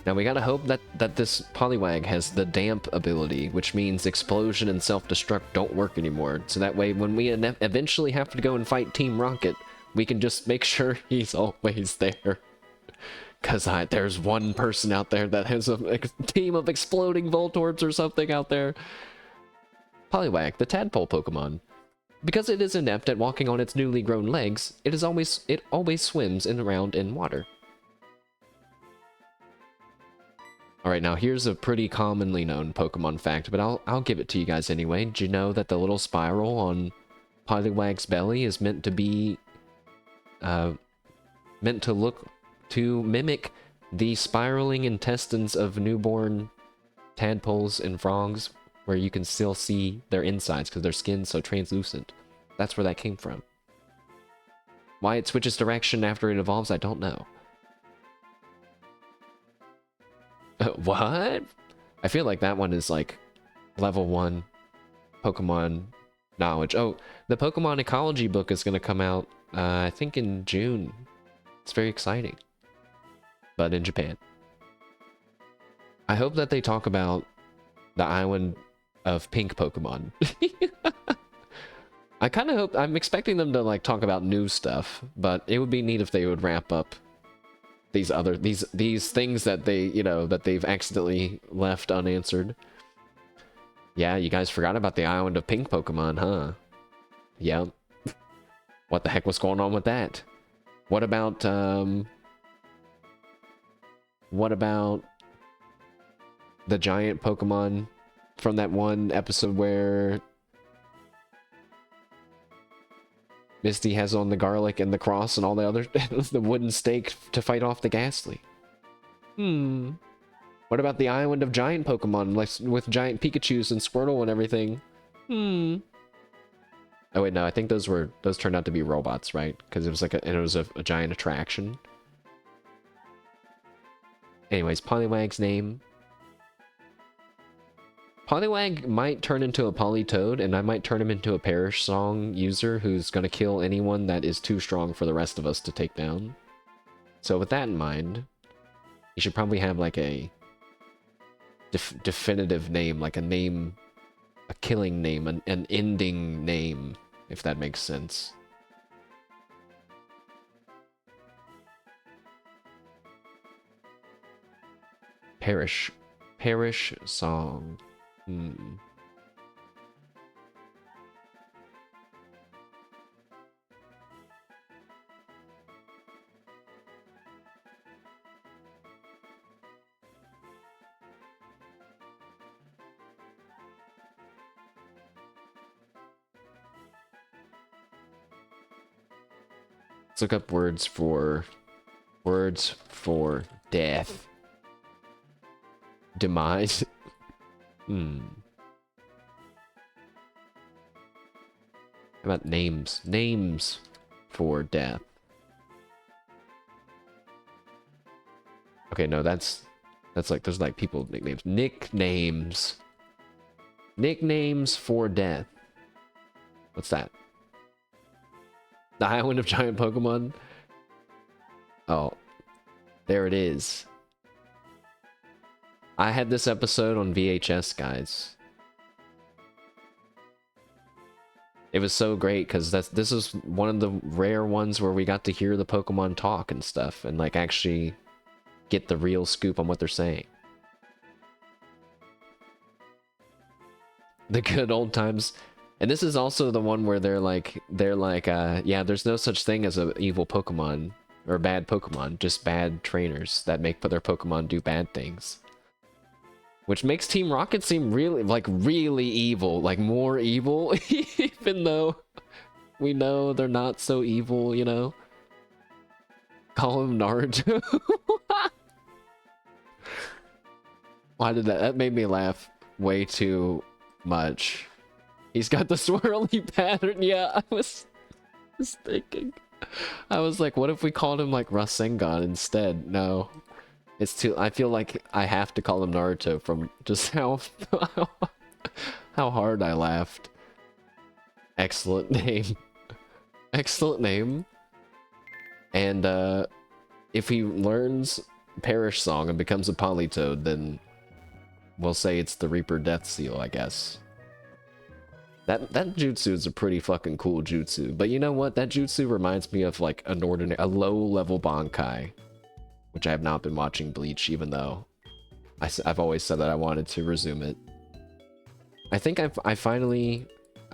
Now we gotta hope that this Poliwag has the damp ability, which means explosion and self-destruct don't work anymore. So that way when we eventually have to go and fight Team Rocket, we can just make sure he's always there. Cause there's one person out there that has a team of exploding Voltorbs or something out there. Poliwag, the tadpole Pokemon. Because it is inept at walking on its newly grown legs, it always swims around in water. Alright, now here's a pretty commonly known Pokemon fact, but I'll give it to you guys anyway. Did you know that the little spiral on Poliwag's belly is meant to be meant to mimic the spiraling intestines of newborn tadpoles and frogs, where you can still see their insides because their skin's so translucent. That's where that came from. Why it switches direction after it evolves, I don't know. What? I feel like that one is like level 1 Pokemon knowledge. Oh, the Pokemon ecology book is going to come out, I think in June. It's very exciting. But in Japan. I hope that they talk about the island of pink Pokemon. I kind of hope, I'm expecting them to like talk about new stuff, but it would be neat if they would wrap up these other, these things that they, you know, that they've accidentally left unanswered. Yeah, you guys forgot about the island of pink Pokemon, huh? Yep. What the heck was going on with that? What about the giant Pokemon from that one episode where Misty has on the garlic and the cross and all the other the wooden stake to fight off the Ghastly? What about the island of giant Pokemon, like with giant Pikachus and Squirtle and everything? Oh wait, no, I think those turned out to be robots, right? Because it was like a giant attraction. Anyways, Poliwag's name. Poliwag might turn into a Politoed, and I might turn him into a Perish Song user who's going to kill anyone that is too strong for the rest of us to take down. So with that in mind, you should probably have like a definitive name, like a name, a killing name, an ending name, if that makes sense. Perish Song. Let's look up words for death. Demise. How about names? Names for death. Okay, no, that's like, there's like people nicknames. Nicknames. Nicknames for death. What's that? The Island of Giant Pokemon? Oh, there it is. I had this episode on VHS, guys. It was so great because this is one of the rare ones where we got to hear the Pokemon talk and stuff and like actually get the real scoop on what they're saying. The good old times. And this is also the one where they're like, yeah, there's no such thing as an evil Pokemon or bad Pokemon, just bad trainers that make their Pokemon do bad things. Which makes Team Rocket seem really, like, really evil. Like, more evil, even though we know they're not so evil, you know? Call him Naruto. Why did that made me laugh way too much. He's got the swirly pattern. Yeah, I was thinking. I was like, what if we called him, like, Rasengan instead? No. It's too. I feel like I have to call him Naruto from just how hard I laughed. Excellent name. Excellent name. And if he learns Perish Song and becomes a Politoed, then we'll say it's the Reaper Death Seal, I guess. That jutsu is a pretty fucking cool jutsu. But you know what? That jutsu reminds me of like a low-level Bankai. Which I have not been watching Bleach, even though I've always said that I wanted to resume it. I think I finally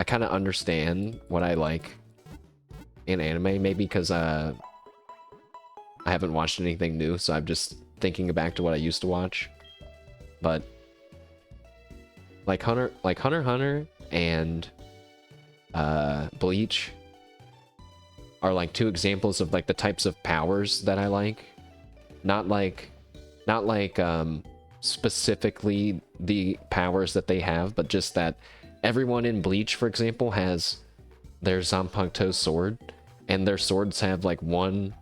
kind of understand what I like in anime, maybe because I haven't watched anything new, so I'm just thinking back to what I used to watch. But like Hunter x Hunter and Bleach are like two examples of like the types of powers that I like. Not like specifically the powers that they have, but just that everyone in Bleach, for example, has their Zanpakuto sword, and their swords have like one.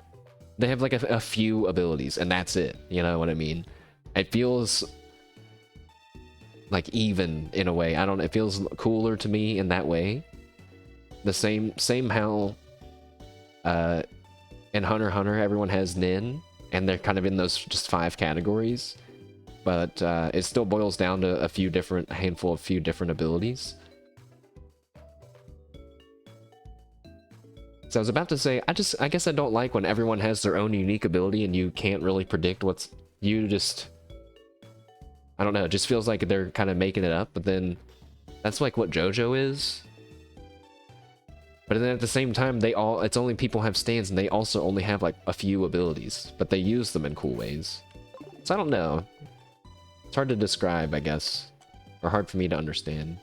They have like a few abilities, and that's it. You know what I mean? It feels like even in a way. I don't know. It feels cooler to me in that way. The same how in Hunter x Hunter everyone has Nin, and they're kind of in those just 5 categories. But it still boils down to a few different abilities. So I was about to say, I guess I don't like when everyone has their own unique ability and you can't really predict what's, I don't know, it just feels like they're kind of making it up, but then that's like what JoJo is. But then at the same time, it's only people have stands and they also only have like a few abilities, but they use them in cool ways. So I don't know. It's hard to describe, I guess, or hard for me to understand.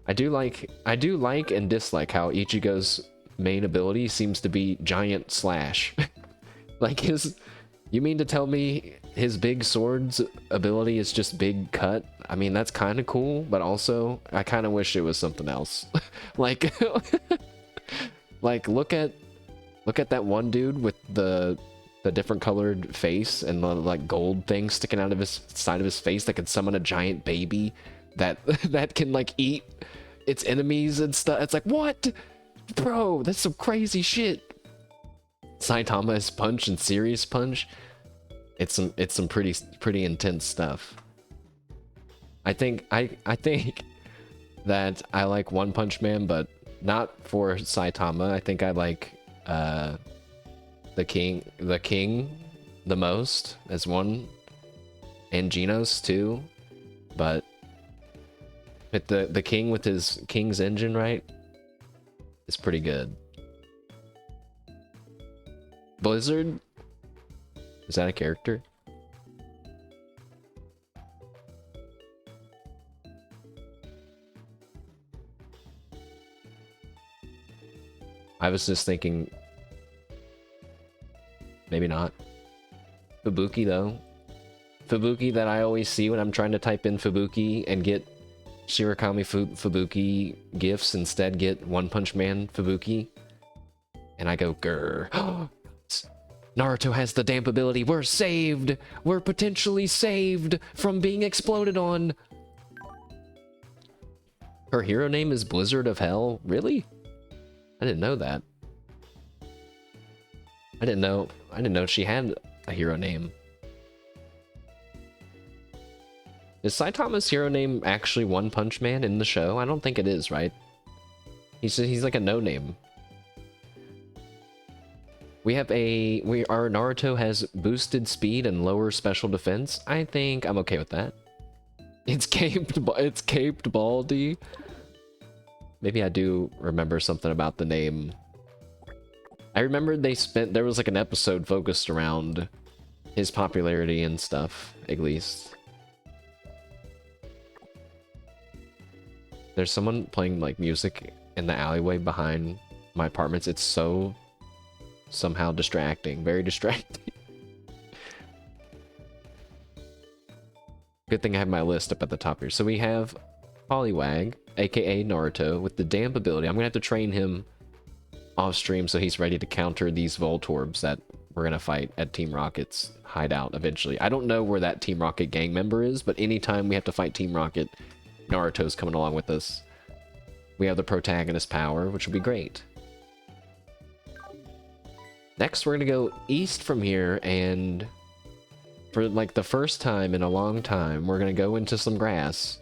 I do like and dislike how Ichigo's main ability seems to be giant slash. Like you mean to tell me his big sword's ability is just big cut? I mean, that's kind of cool, but also I kind of wish it was something else. Like like look at that one dude with the different colored face and the like gold thing sticking out of his side of his face that can summon a giant baby that can like eat its enemies and stuff. It's like, what? Bro, that's some crazy shit. Saitama's punch and Serious punch. It's some pretty intense stuff. I think that I like One Punch Man, but not for Saitama. I think I like the king the most as one, and Genos too, but the king with his king's engine, right, is pretty good. Blizzard, is that a character? I was just thinking, maybe not. Fubuki though. Fubuki that I always see when I'm trying to type in Fubuki and get Shirakami Fubuki gifts, instead get One Punch Man Fubuki. And I go, grr. Naruto has the damp ability. We're saved. We're potentially saved from being exploded on. Her hero name is Blizzard of Hell? Really? I didn't know that. I didn't know she had a hero name. Is Saitama's hero name actually One Punch Man in the show? I don't think it is, right? He's like a no-name. Our Naruto has boosted speed and lower special defense. I think I'm okay with that. It's caped Baldy. Maybe I do remember something about the name. I remember there was like an episode focused around his popularity and stuff, at least. There's someone playing like music in the alleyway behind my apartments. It's so somehow distracting, very distracting. Good thing I have my list up at the top here. So we have Poliwag, aka Naruto, with the damp ability. I'm gonna have to train him off stream so he's ready to counter these Voltorbs that we're gonna fight at Team Rocket's hideout eventually. I don't know where that Team Rocket gang member is, but anytime we have to fight Team Rocket, Naruto's coming along with us. We have the protagonist power, which will be great. Next, we're gonna go east from here, and for like the first time in a long time, we're gonna go into some grass,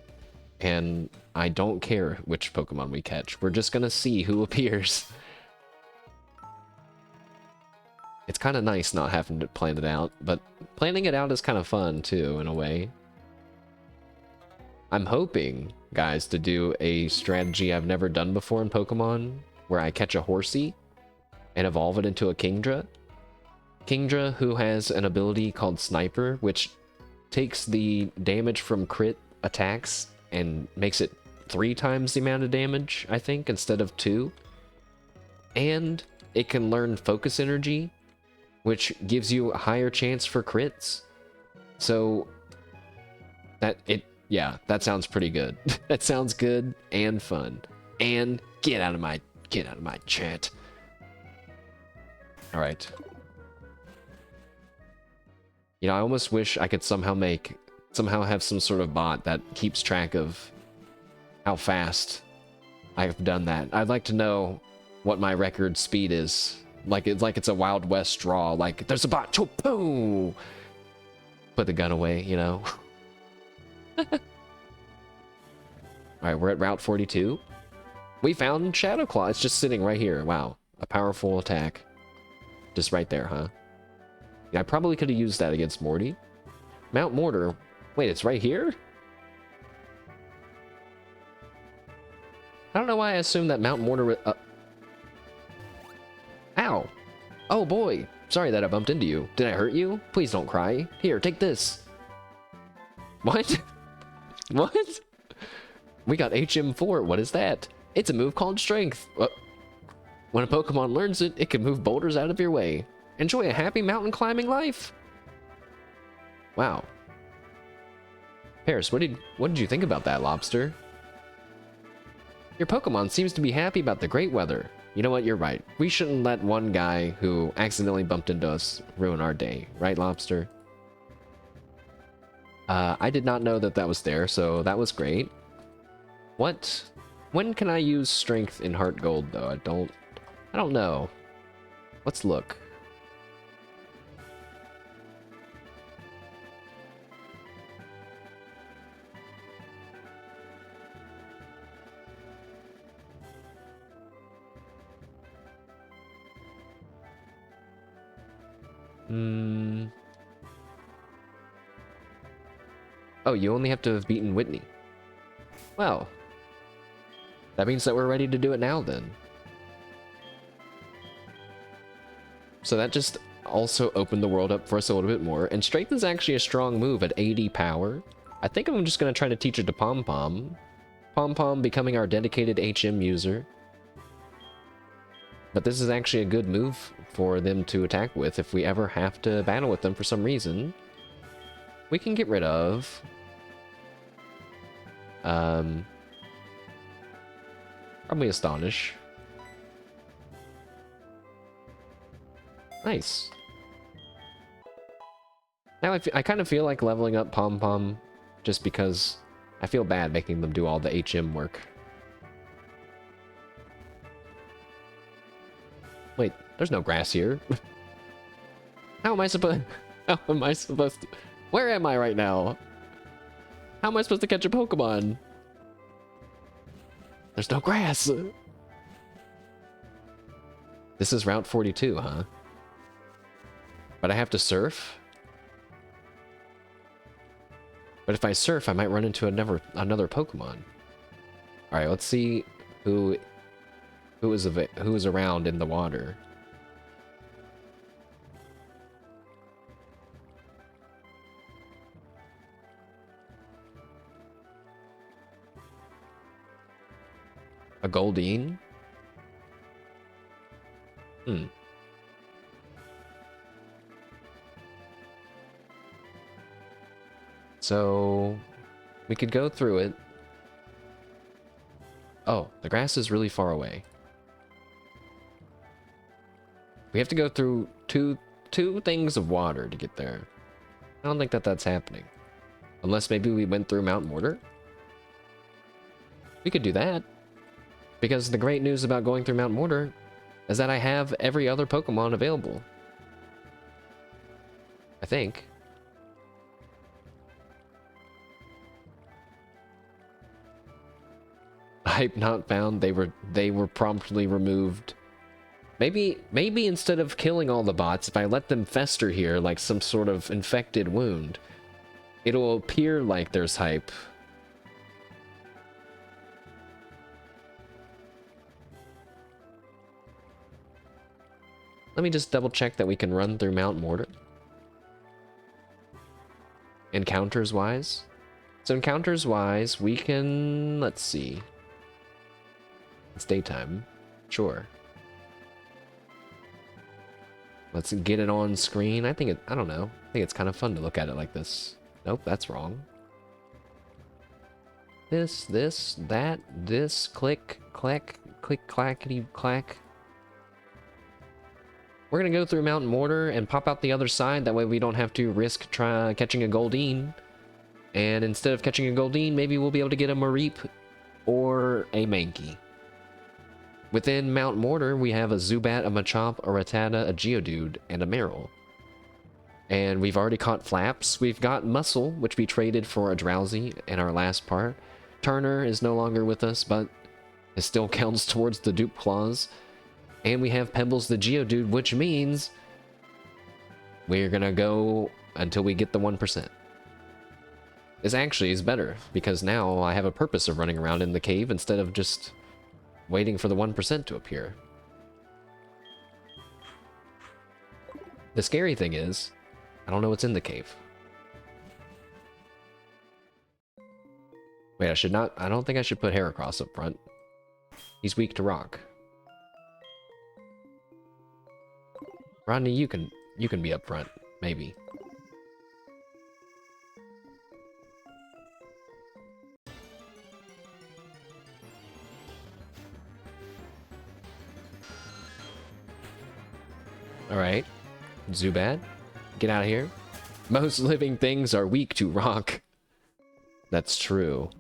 and I don't care which Pokemon we catch. We're just gonna see who appears. It's kind of nice not having to plan it out, but planning it out is kind of fun too, in a way. I'm hoping, guys, to do a strategy I've never done before in Pokemon, where I catch a Horsey and evolve it into a Kingdra. Kingdra, who has an ability called Sniper, which takes the damage from crit attacks and makes it 3 times the amount of damage, I think, instead of 2. And it can learn Focus Energy, which gives you a higher chance for crits. So Yeah, that sounds pretty good. That sounds good and fun. And get out of my chat. All right. You know, I almost wish I could somehow have some sort of bot that keeps track of how fast I've done that. I'd like to know what my record speed is. Like it's a Wild West draw. Like there's a bot. Boom! Put the gun away, you know. Alright, we're at Route 42. We found Shadow Claw. It's just sitting right here. Wow. A powerful attack. Just right there, huh? Yeah, I probably could have used that against Morty. Mount Mortar. Wait, it's right here? I don't know why I assumed that Mount Mortar... Ow! Oh boy! Sorry that I bumped into you. Did I hurt you? Please don't cry. Here, take this. What? What? We got HM4. What is that? It's a move called Strength. When a Pokemon learns it, it can move boulders out of your way. Enjoy a happy mountain climbing life. Wow. Paris, what did you think about that, Lobster? Your Pokemon seems to be happy about the great weather. You know what? You're right. We shouldn't let one guy who accidentally bumped into us ruin our day. Right, Lobster? I did not know that was there, so that was great. What? When can I use Strength in Heartgold, though? I don't know. Let's look. Oh, you only have to have beaten Whitney. Well, that means that we're ready to do it now, then. So that just also opened the world up for us a little bit more. And Strength is actually a strong move at 80 power. I think I'm just going to try to teach it to Pom Pom. Pom Pom becoming our dedicated HM user. But this is actually a good move for them to attack with if we ever have to battle with them for some reason. We can get rid of... probably Astonish. Nice. Now I kind of feel like leveling up Pom Pom just because I feel bad making them do all the HM work. Wait, there's no grass here. How am I supposed to... Where am I right now? How am I supposed to catch a Pokemon? There's no grass. This is Route 42, huh? But I have to surf? But if I surf, I might run into another Pokemon. Alright, let's see who is around in the water. A Goldeen? So, we could go through it. Oh, the grass is really far away. We have to go through two things of water to get there. I don't think that's happening. Unless maybe we went through Mount Mortar? We could do that. Because the great news about going through Mount Mortar is that I have every other Pokemon available. I think. Hype not found. They were promptly removed. Maybe instead of killing all the bots, if I let them fester here like some sort of infected wound, it'll appear like there's hype. Let me just double check that we can run through Mount Mortar. Encounters wise. So encounters wise, we can, let's see. It's daytime. Sure. Let's get it on screen. I don't know. I think it's kind of fun to look at it like this. Nope, that's wrong. this, that, this, click, clack, click, clackety, clack. We're gonna go through Mountain Mortar and pop out the other side. That way we don't have to risk catching a Goldeen. And instead of catching a Goldeen, maybe we'll be able to get a Mareep or a Mankey. Within Mount Mortar, we have a Zubat, a Machop, a Rattata, a Geodude, and a Marill. And we've already caught Flaps. We've got Muscle, which we traded for a Drowsy in our last part. Turner is no longer with us, but it still counts towards the Dupe Claws. And we have Pebbles the Geodude, which means we're gonna go until we get the 1%. This actually is better, because now I have a purpose of running around in the cave instead of just waiting for the 1% to appear. The scary thing is, I don't know what's in the cave. Wait, I don't think I should put Heracross up front. He's weak to rock. Rodney, you can be up front, maybe. Alright. Zubat, get out of here. Most living things are weak to rock. That's true.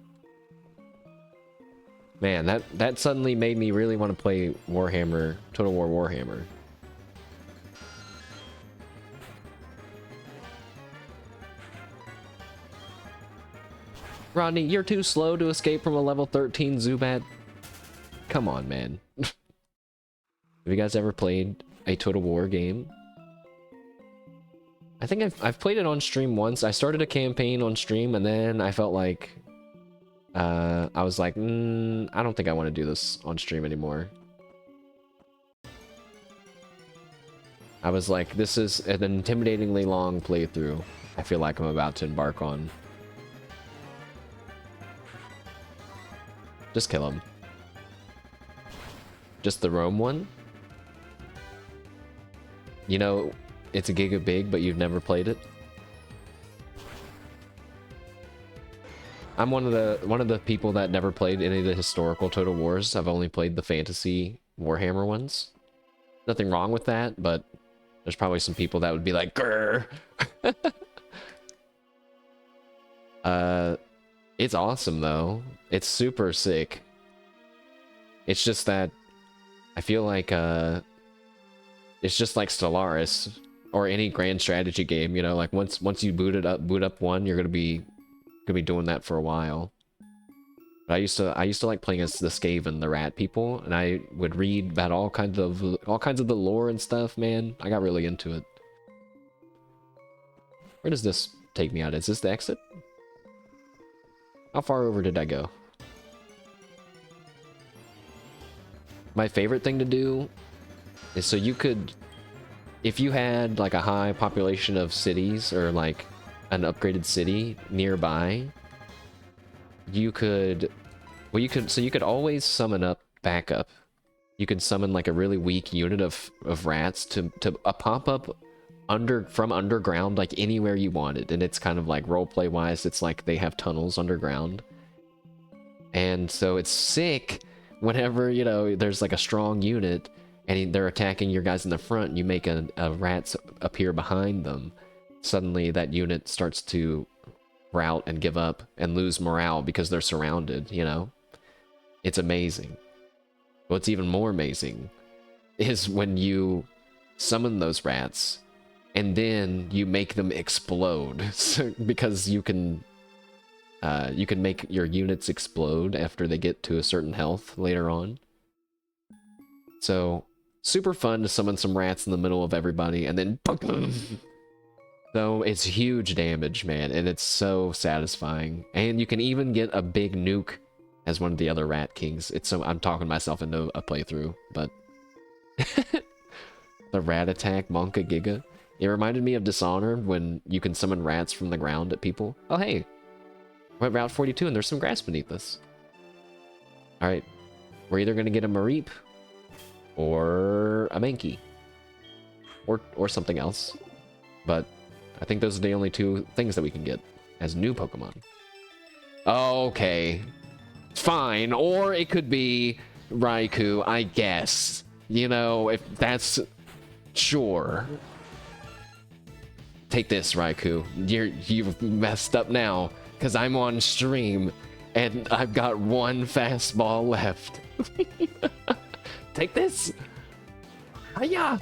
Man, that suddenly made me really want to play Warhammer, Total War Warhammer. Rodney, you're too slow to escape from a level 13 Zubat. Come on, man. Have you guys ever played a Total War game? I think I've played it on stream once. I started a campaign on stream and then I felt like I was like, I don't think I want to do this on stream anymore. I was like, this is an intimidatingly long playthrough I feel like I'm about to embark on. Just kill him. Just the roam one? You know, it's a giga big, but you've never played it? I'm one of the people that never played any of the historical Total Wars. I've only played the fantasy Warhammer ones. Nothing wrong with that, but there's probably some people that would be like, grrr. It's awesome though. It's super sick. It's just that I feel like it's just like Stellaris or any grand strategy game, you know, like once you boot up one, you're gonna be doing that for a while. But I used to like playing as the Skaven, the rat people, and I would read about all kinds of the lore and stuff, man. I got really into it. Where does this take me out? Is this the exit? How far over did I go? My favorite thing to do is so you could, if you had like a high population of cities or like an upgraded city nearby, you could always summon up backup. You could summon like a really weak unit of rats to pop up from underground, like anywhere you wanted. And it's kind of like roleplay wise, it's like they have tunnels underground. And so it's sick whenever, you know, there's like a strong unit and they're attacking your guys in the front, and you make a rat appear behind them. Suddenly that unit starts to rout and give up and lose morale because they're surrounded, you know? It's amazing. What's even more amazing is when you summon those rats and then you make them explode. Because you can make your units explode after they get to a certain health later on. So, super fun to summon some rats in the middle of everybody and then so it's huge damage, man, and it's so satisfying. And you can even get a big nuke as one of the other rat kings. I'm talking myself into a playthrough, but the rat attack, Monka Giga. It reminded me of Dishonored when you can summon rats from the ground at people. Oh hey, we're at Route 42 and there's some grass beneath us. Alright, we're either gonna get a Mareep or a Mankey. Or something else. But I think those are the only two things that we can get as new Pokemon. Oh, okay. fine. Or it could be Raikou, I guess. You know, if that's... Sure. Take this, Raikou. You've messed up now, because I'm on stream, and I've got one fastball left. Take this! Hiya!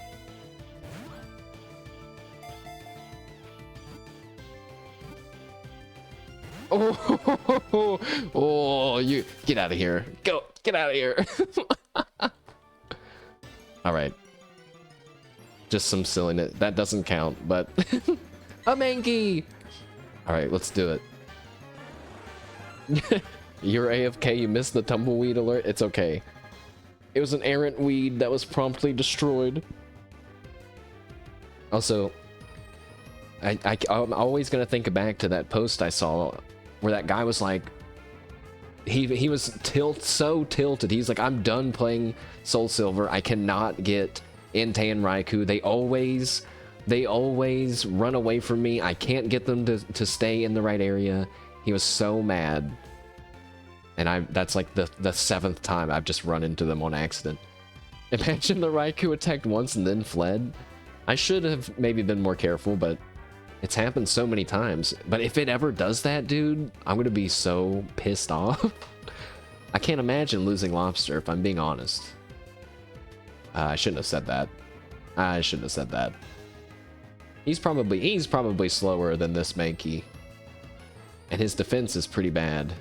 Oh, you get out of here. Go, get out of here. All right. Just some silliness. That doesn't count, but a Mankey. All right, let's do it. You're AFK, you missed the tumbleweed alert. It's okay. It was an errant weed that was promptly destroyed. Also, I'm always gonna think back to that post I saw where that guy was like, he was so tilted. He's like, I'm done playing Soul Silver. I cannot get Entei and Raikou. They always run away from me. I can't get them to stay in the right area. He was so mad. And that's like the 7th time I've just run into them on accident. Imagine the Raikou attacked once and then fled. I should have maybe been more careful, but it's happened so many times. But if it ever does that, dude, I'm gonna be so pissed off. I can't imagine losing Lobster, if I'm being honest. I shouldn't have said that. I shouldn't have said that. He's probably slower than this Mankey. And his defense is pretty bad.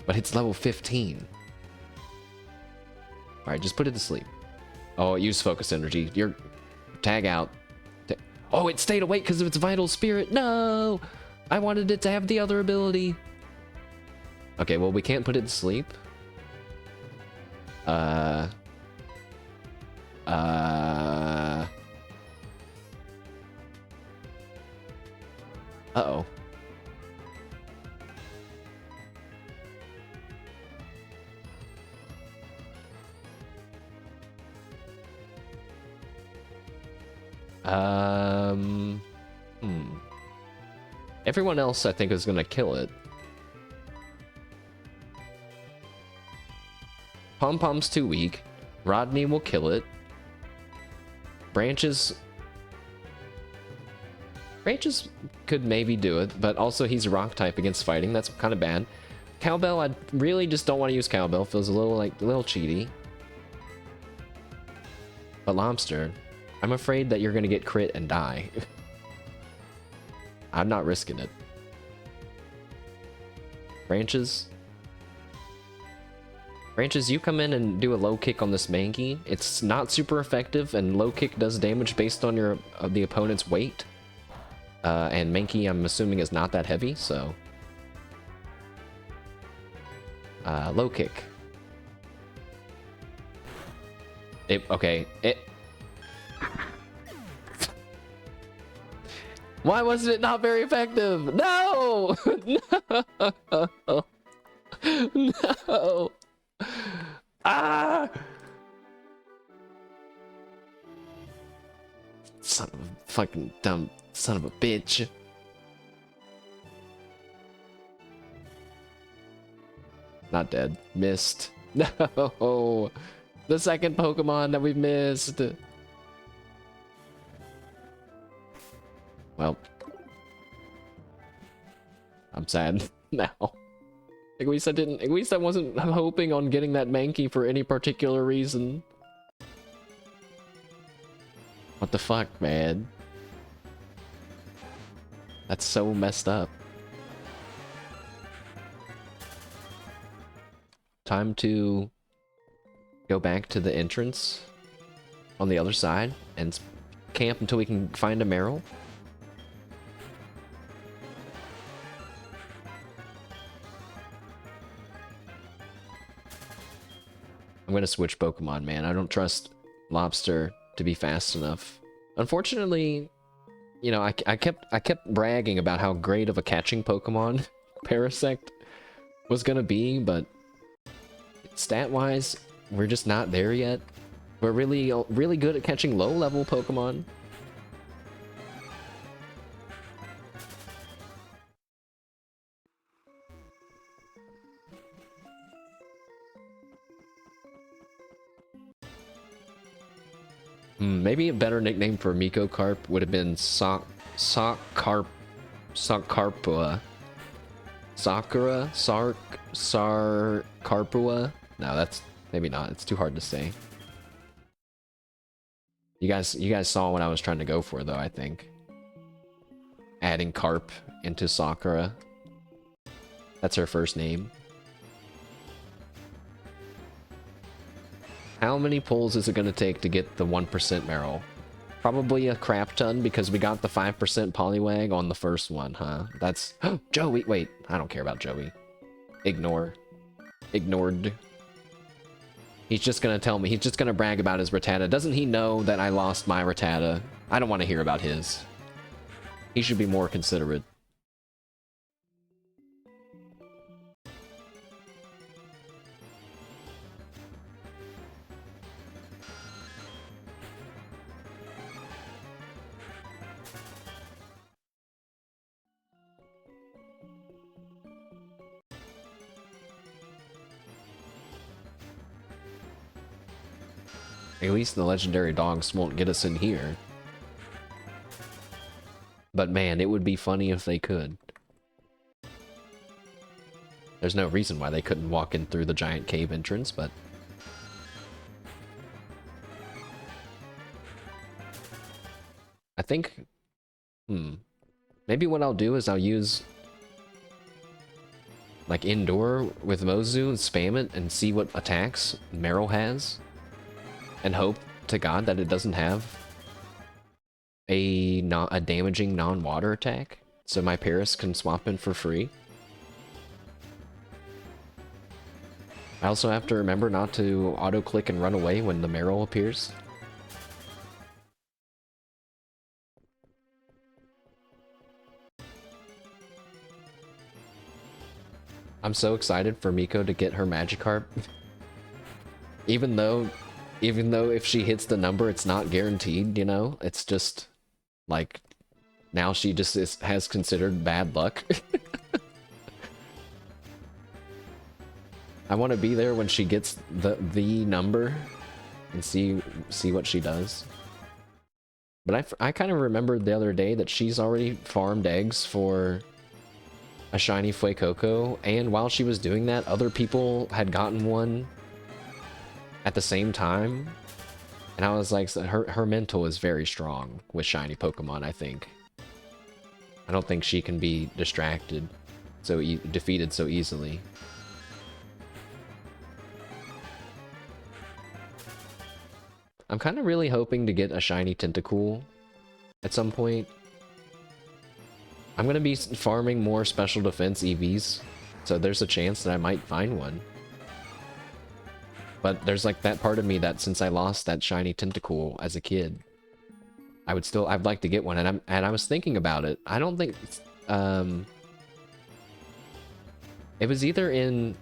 But it's level 15. Alright, just put it to sleep. Oh, use focus energy. You're... Tag out. Oh, it stayed awake because of its vital spirit. No! I wanted it to have the other ability. Okay, well, we can't put it to sleep. Uh-oh. Everyone else, I think, is gonna kill it. Pom-Pom's too weak. Rodney will kill it. Branches could maybe do it, but also he's rock type against fighting. That's kind of bad. Cowbell, I really just don't want to use Cowbell. Feels a little cheaty. But Lobster, I'm afraid that you're gonna get crit and die. I'm not risking it. Branches, you come in and do a low kick on this Mankey. It's not super effective, and low kick does damage based on the opponent's weight. And Mankey, I'm assuming, is not that heavy, so... low kick. Okay. Why wasn't it not very effective? No! No! No! Ah! Son of a fucking dumb son of a bitch. Not dead. Missed. No! The second Pokemon that we've missed. Well, I'm sad now. At least I wasn't hoping on getting that Mankey for any particular reason. What the fuck, man? That's so messed up. Time to go back to the entrance on the other side and camp until we can find a Meryl. I'm gonna switch Pokemon, man. I don't trust Lobster to be fast enough. Unfortunately, you know, I kept bragging about how great of a catching Pokemon Parasect was gonna be, but stat-wise, we're just not there yet. We're really good at catching low-level Pokemon. Maybe a better nickname for Miko Carp would have been Sockcarpua. Sarkarpua? No, that's maybe not. It's too hard to say. You guys saw what I was trying to go for though, I think. Adding carp into Sakura. That's her first name. How many pulls is it going to take to get the 1% Meryl? Probably a crap ton because we got the 5% Poliwag on the first one, huh? That's... Joey! Wait, I don't care about Joey. Ignore. Ignored. He's just going to tell me. He's just going to brag about his Rattata. Doesn't he know that I lost my Rattata? I don't want to hear about his. He should be more considerate. At least the legendary dogs won't get us in here. But man, it would be funny if they could. There's no reason why they couldn't walk in through the giant cave entrance, but... I think... Maybe what I'll do is I'll use... like indoor with Mozu and spam it and see what attacks Meryl has. And hope to God that it doesn't have a damaging non-water attack, so my Paris can swap in for free. I also have to remember not to auto-click and run away when the Meryl appears. I'm so excited for Miko to get her Magikarp. Even though if she hits the number, it's not guaranteed, you know? It's just, like, now she just has considered bad luck. I want to be there when she gets the number and see what she does. But I kind of remembered the other day that she's already farmed eggs for a shiny Fuecoco, and while she was doing that, other people had gotten one at the same time, and I was like, her mental is very strong with shiny Pokemon, I think. I don't think she can be distracted, defeated so easily. I'm kind of really hoping to get a shiny Tentacool at some point. I'm going to be farming more special defense EVs, so there's a chance that I might find one. But there's like that part of me that since I lost that shiny Tentacool as a kid, I'd like to get one, and I was thinking about it. I don't think it was either in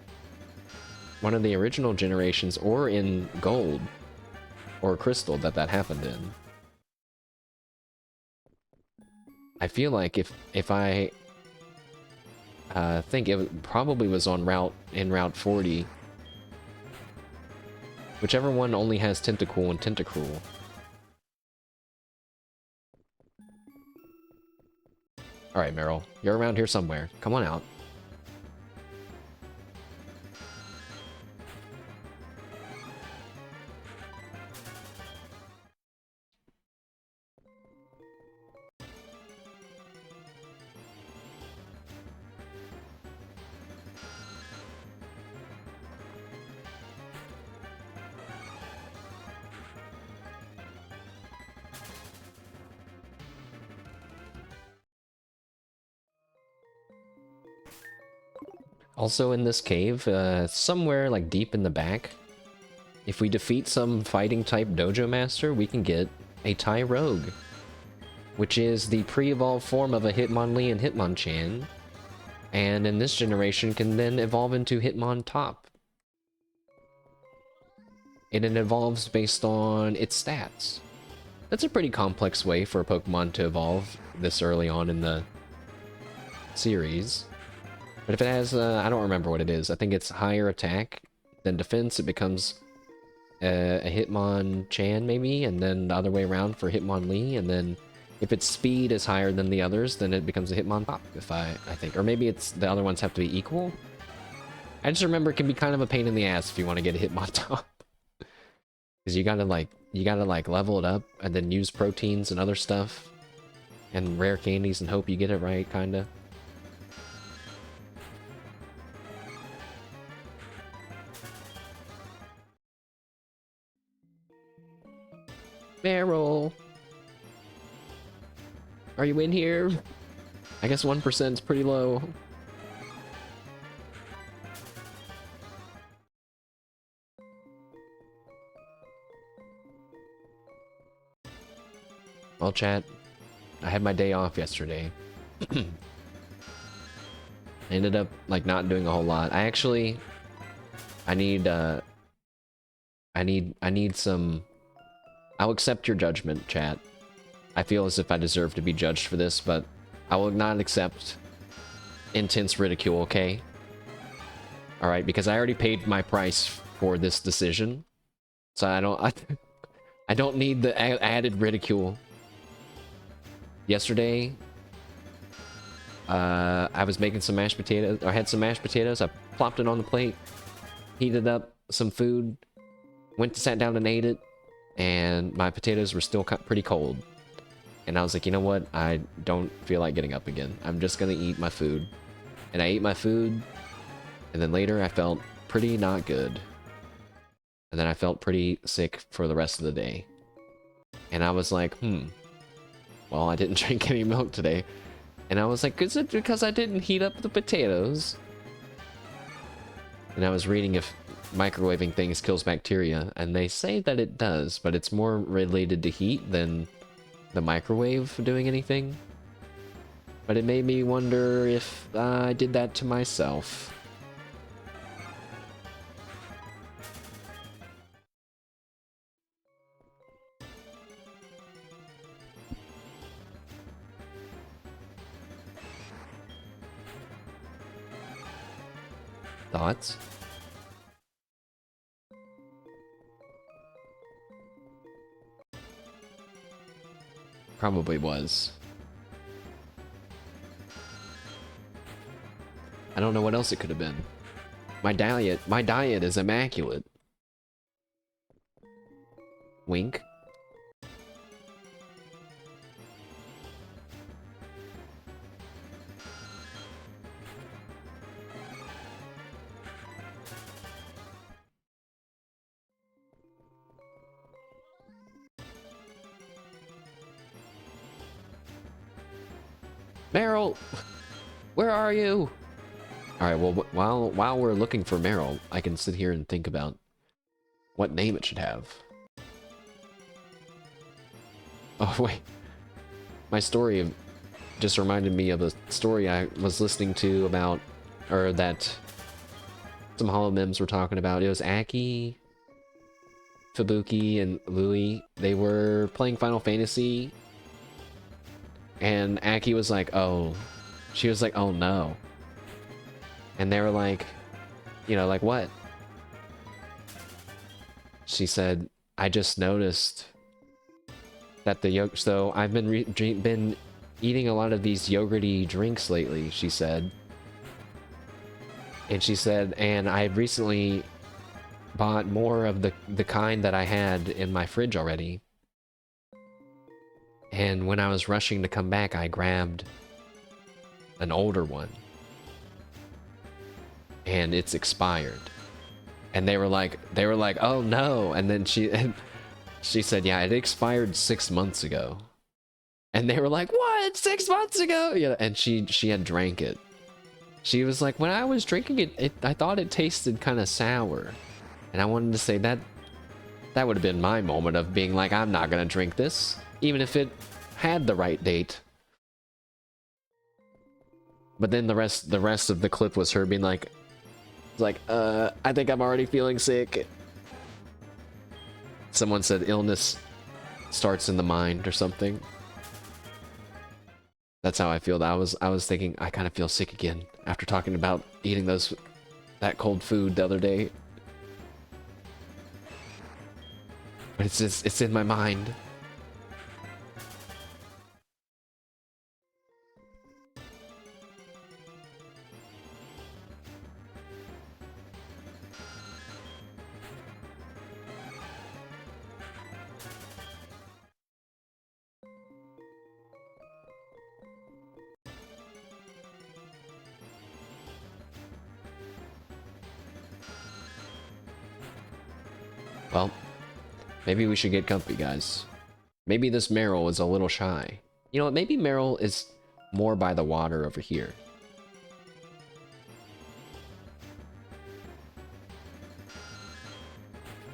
one of the original generations or in Gold or Crystal that happened in. I feel like if I think it probably was on Route 40. Whichever one only has Tentacool and Tentacruel. Alright, Meryl. You're around here somewhere. Come on out. Also in this cave, somewhere like deep in the back, if we defeat some fighting type dojo master, we can get a Tyrogue, which is the pre-evolved form of a Hitmonlee and Hitmonchan, and in this generation can then evolve into Hitmontop. And it evolves based on its stats. That's a pretty complex way for a Pokemon to evolve this early on in the series. But if it has, I don't remember what it is. I think it's higher attack than defense. It becomes a Hitmonchan maybe, and then the other way around for Hitmonlee, and then if its speed is higher than the others, then it becomes a Hitmonpop, if I think. Or maybe it's the other ones have to be equal. I just remember it can be kind of a pain in the ass if you want to get a Hitmontop. Because you gotta like level it up and then use proteins and other stuff and rare candies and hope you get it right, kinda. Meryl! Are you in here? I guess 1% is pretty low. Well, chat, I had my day off yesterday. I ended up, like, not doing a whole lot. I need some... I'll accept your judgment, chat. I feel as if I deserve to be judged for this, but I will not accept intense ridicule, okay? Alright, because I already paid my price for this decision. So I don't need the added ridicule. Yesterday, I was making some mashed potatoes, or I had some mashed potatoes, I plopped it on the plate, heated up some food, sat down and ate it, and my potatoes were still pretty cold. And I was like, you know what, I don't feel like getting up again. I'm just gonna eat my food. And I ate my food, and then later I felt pretty not good. And then I felt pretty sick for the rest of the day. And I was like, well, I didn't drink any milk today. And I was like, is it because I didn't heat up the potatoes? And I was reading if microwaving things kills bacteria, and they say that it does, but it's more related to heat than the microwave doing anything. But it made me wonder if I did that to myself. Thoughts? Probably was. I don't know what else it could have been. My diet is immaculate. Wink. Meryl, where are you? All right, well, while we're looking for Meryl, I can sit here and think about what name it should have. Oh wait, my story just reminded me of a story I was listening to about, or that some Hollow Mims were talking about. It was Aki, Fubuki, and Louie. They were playing Final Fantasy, and Aki was like, oh, she was like, oh no. And they were like, you know, like what? She said, I just noticed that the yogurt, so I've been eating a lot of these yogurty drinks lately, she said. And she said, and I recently bought more of the kind that I had in my fridge already. And when I was rushing to come back, I grabbed an older one. And it's expired. And they were like, oh no. And then she said, yeah, it expired 6 months ago. And they were like, what? 6 months ago? Yeah, and she had drank it. She was like, when I was drinking it, I thought it tasted kind of sour. And I wanted to say that would have been my moment of being like, I'm not gonna drink this, even if it had the right date. But then the rest of the clip was her being like, I think I'm already feeling sick. Someone said illness starts in the mind or something. That's how I feel. I was thinking I kind of feel sick again after talking about eating that cold food the other day. But it's just, it's in my mind. Well, maybe we should get comfy, guys. Maybe this Meryl is a little shy. You know what? Maybe Meryl is more by the water over here.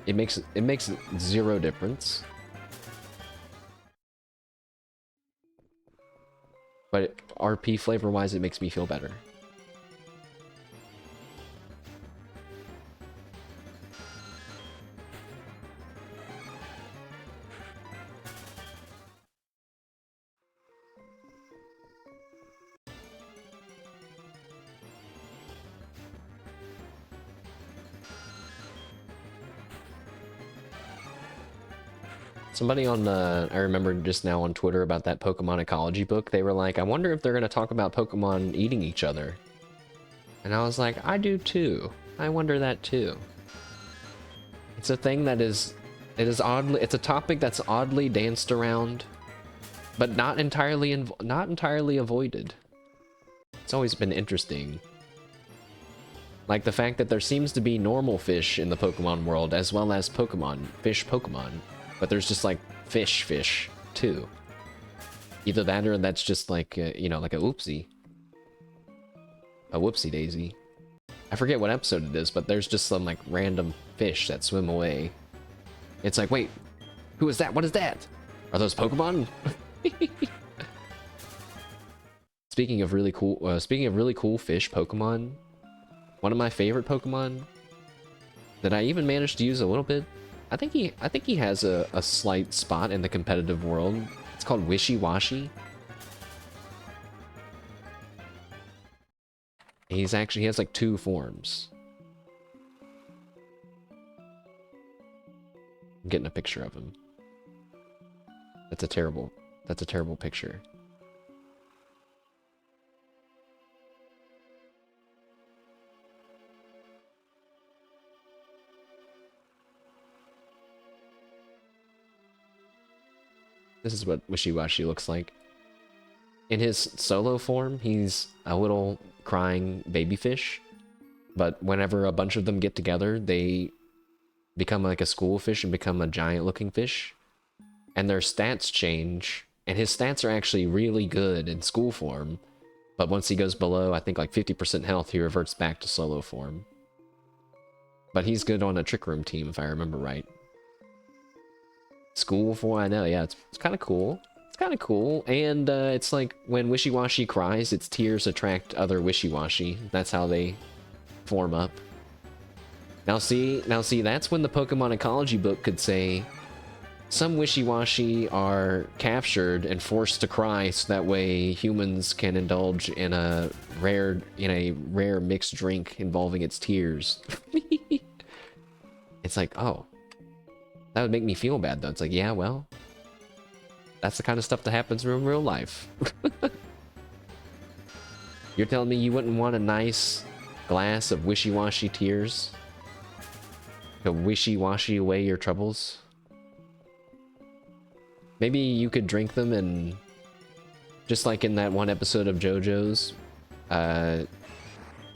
It makes zero difference. But RP flavor-wise, it makes me feel better. Somebody on, I remember just now on Twitter about that Pokemon ecology book, they were like, I wonder if they're going to talk about Pokemon eating each other. And I was like, I do too. I wonder that too. It's a thing that is, it's a topic that's oddly danced around, but not entirely avoided. It's always been interesting. Like the fact that there seems to be normal fish in the Pokemon world, as well as fish Pokemon. But there's just like fish too. Either that or that's just like, you know, like a whoopsie daisy. I forget what episode it is, but there's just some like random fish that swim away. It's like, wait, who is that? What is that? Are those Pokemon? Speaking of really cool fish Pokemon, one of my favorite Pokemon that I even managed to use a little bit. I think he has a slight spot in the competitive world. It's called Wishy-Washy. He has like 2 forms. I'm getting a picture of him. That's a terrible picture. This is what Wishy-Washy looks like. In his solo form, he's a little crying baby fish, but whenever a bunch of them get together, they become like a school fish and become a giant looking fish, and their stats change, and his stats are actually really good in school form, but once he goes below, I think like 50% health, he reverts back to solo form. But he's good on a Trick Room team, if I remember right. School form, I know, yeah, it's kind of cool. It's kind of cool, and it's like when Wishy-Washy cries, its tears attract other Wishy-Washy. That's how they form up. Now see, that's when the Pokemon ecology book could say, some Wishy-Washy are captured and forced to cry so that way humans can indulge in a rare mixed drink involving its tears. It's like, oh, that would make me feel bad though. It's like, yeah, well, that's the kind of stuff that happens in real life. You're telling me you wouldn't want a nice glass of Wishy-Washy tears to Wishy-Washy away your troubles? Maybe you could drink them and, just like in that one episode of JoJo's,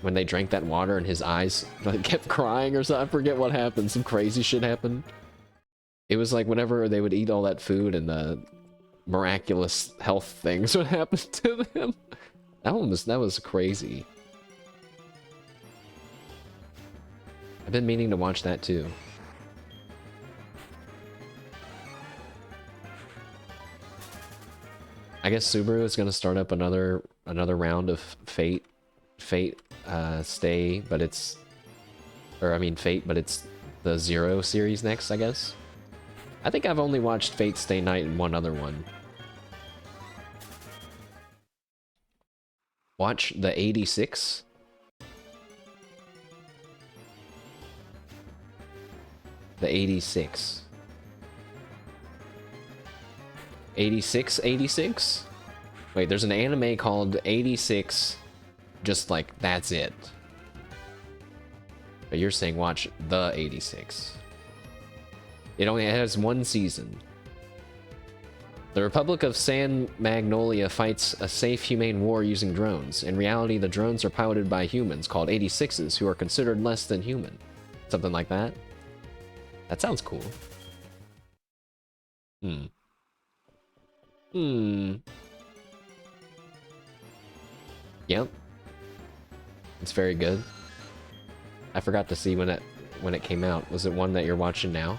when they drank that water and his eyes like, kept crying or something. I forget what happened. Some crazy shit happened. It was like whenever they would eat all that food and the miraculous health things would happen to them. That was crazy. I've been meaning to watch that too. I guess Subaru is gonna start up another round of Fate Stay, but it's, or I mean Fate, but it's the Zero series next, I guess. I think I've only watched Fate Stay Night and one other one. Watch the 86. The 86. 86, 86? Wait, there's an anime called 86, just like, that's it. But you're saying watch the 86. It only has one season. The Republic of San Magnolia fights a safe, humane war using drones. In reality, the drones are piloted by humans called 86s, who are considered less than human. Something like that. That sounds cool. Yep. It's very good. I forgot to see when it came out. Was it one that you're watching now?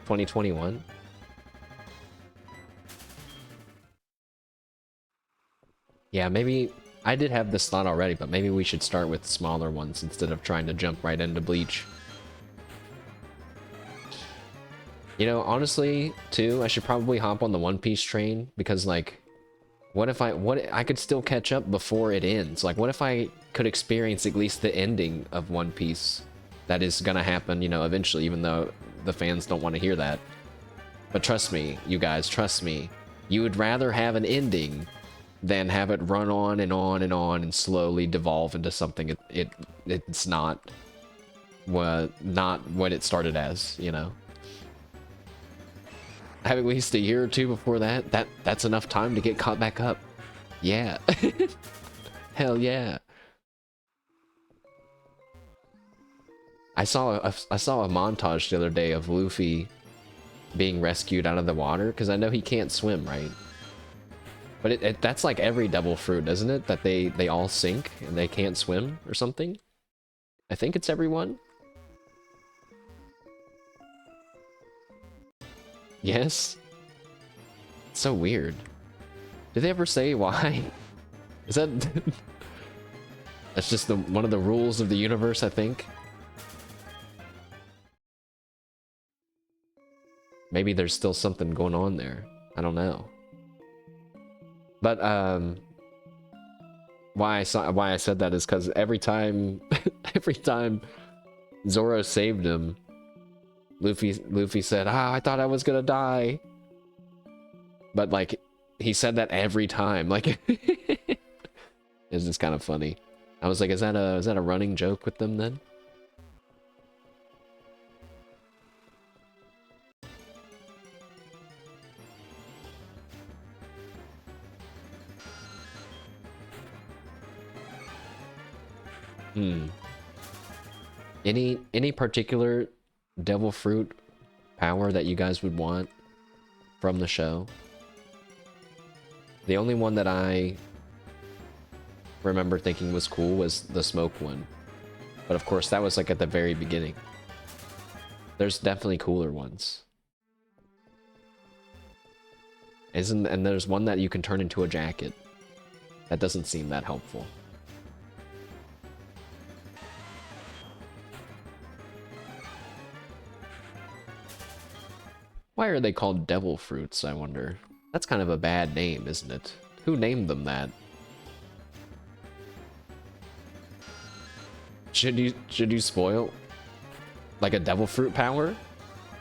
2021? Yeah, maybe I did have this thought already, but maybe we should start with smaller ones instead of trying to jump right into Bleach. You know, honestly, too, I should probably hop on the One Piece train because, like, what if I could still catch up before it ends? Like, what if I could experience at least the ending of One Piece? That is gonna happen, you know, eventually, even though the fans don't want to hear that. But trust me, you guys, trust me. You would rather have an ending than have it run on and on and on and slowly devolve into something it's not what it started as, you know. Have at least a year or two before that's enough time to get caught back up. Yeah. Hell yeah. I saw a montage the other day of Luffy being rescued out of the water because I know he can't swim, right? But that's like every devil fruit, isn't it? That they all sink and they can't swim or something? I think it's everyone. Yes? It's so weird. Did they ever say why? Is that... That's just one of the rules of the universe, I think. Maybe there's still something going on there. I don't know. But why I said that is because every time Zoro saved him, Luffy said, "Ah, I thought I was gonna die." But like he said that every time. Like it's just kind of funny. I was like, is that a running joke with them then? Any particular devil fruit power that you guys would want from the show? The only one that I remember thinking was cool was the smoke one. But of course that was like at the very beginning. There's definitely cooler ones. And there's one that you can turn into a jacket. That doesn't seem that helpful. Why are they called devil fruits, I wonder? That's kind of a bad name, isn't it? Who named them that? Should you spoil like a devil fruit power?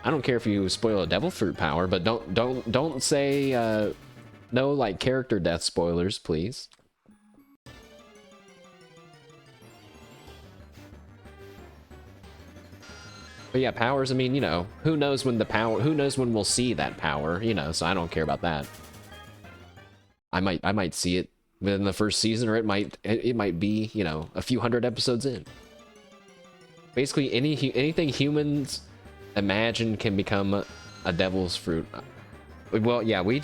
I don't care if you spoil a devil fruit power, but don't say no like character death spoilers, please. But yeah, powers, I mean, you know, who knows when we'll see that power, you know, so I don't care about that. I might see it within the first season, or it might be, you know, a few hundred episodes in. Basically anything humans imagine can become a devil's fruit. Well, yeah, we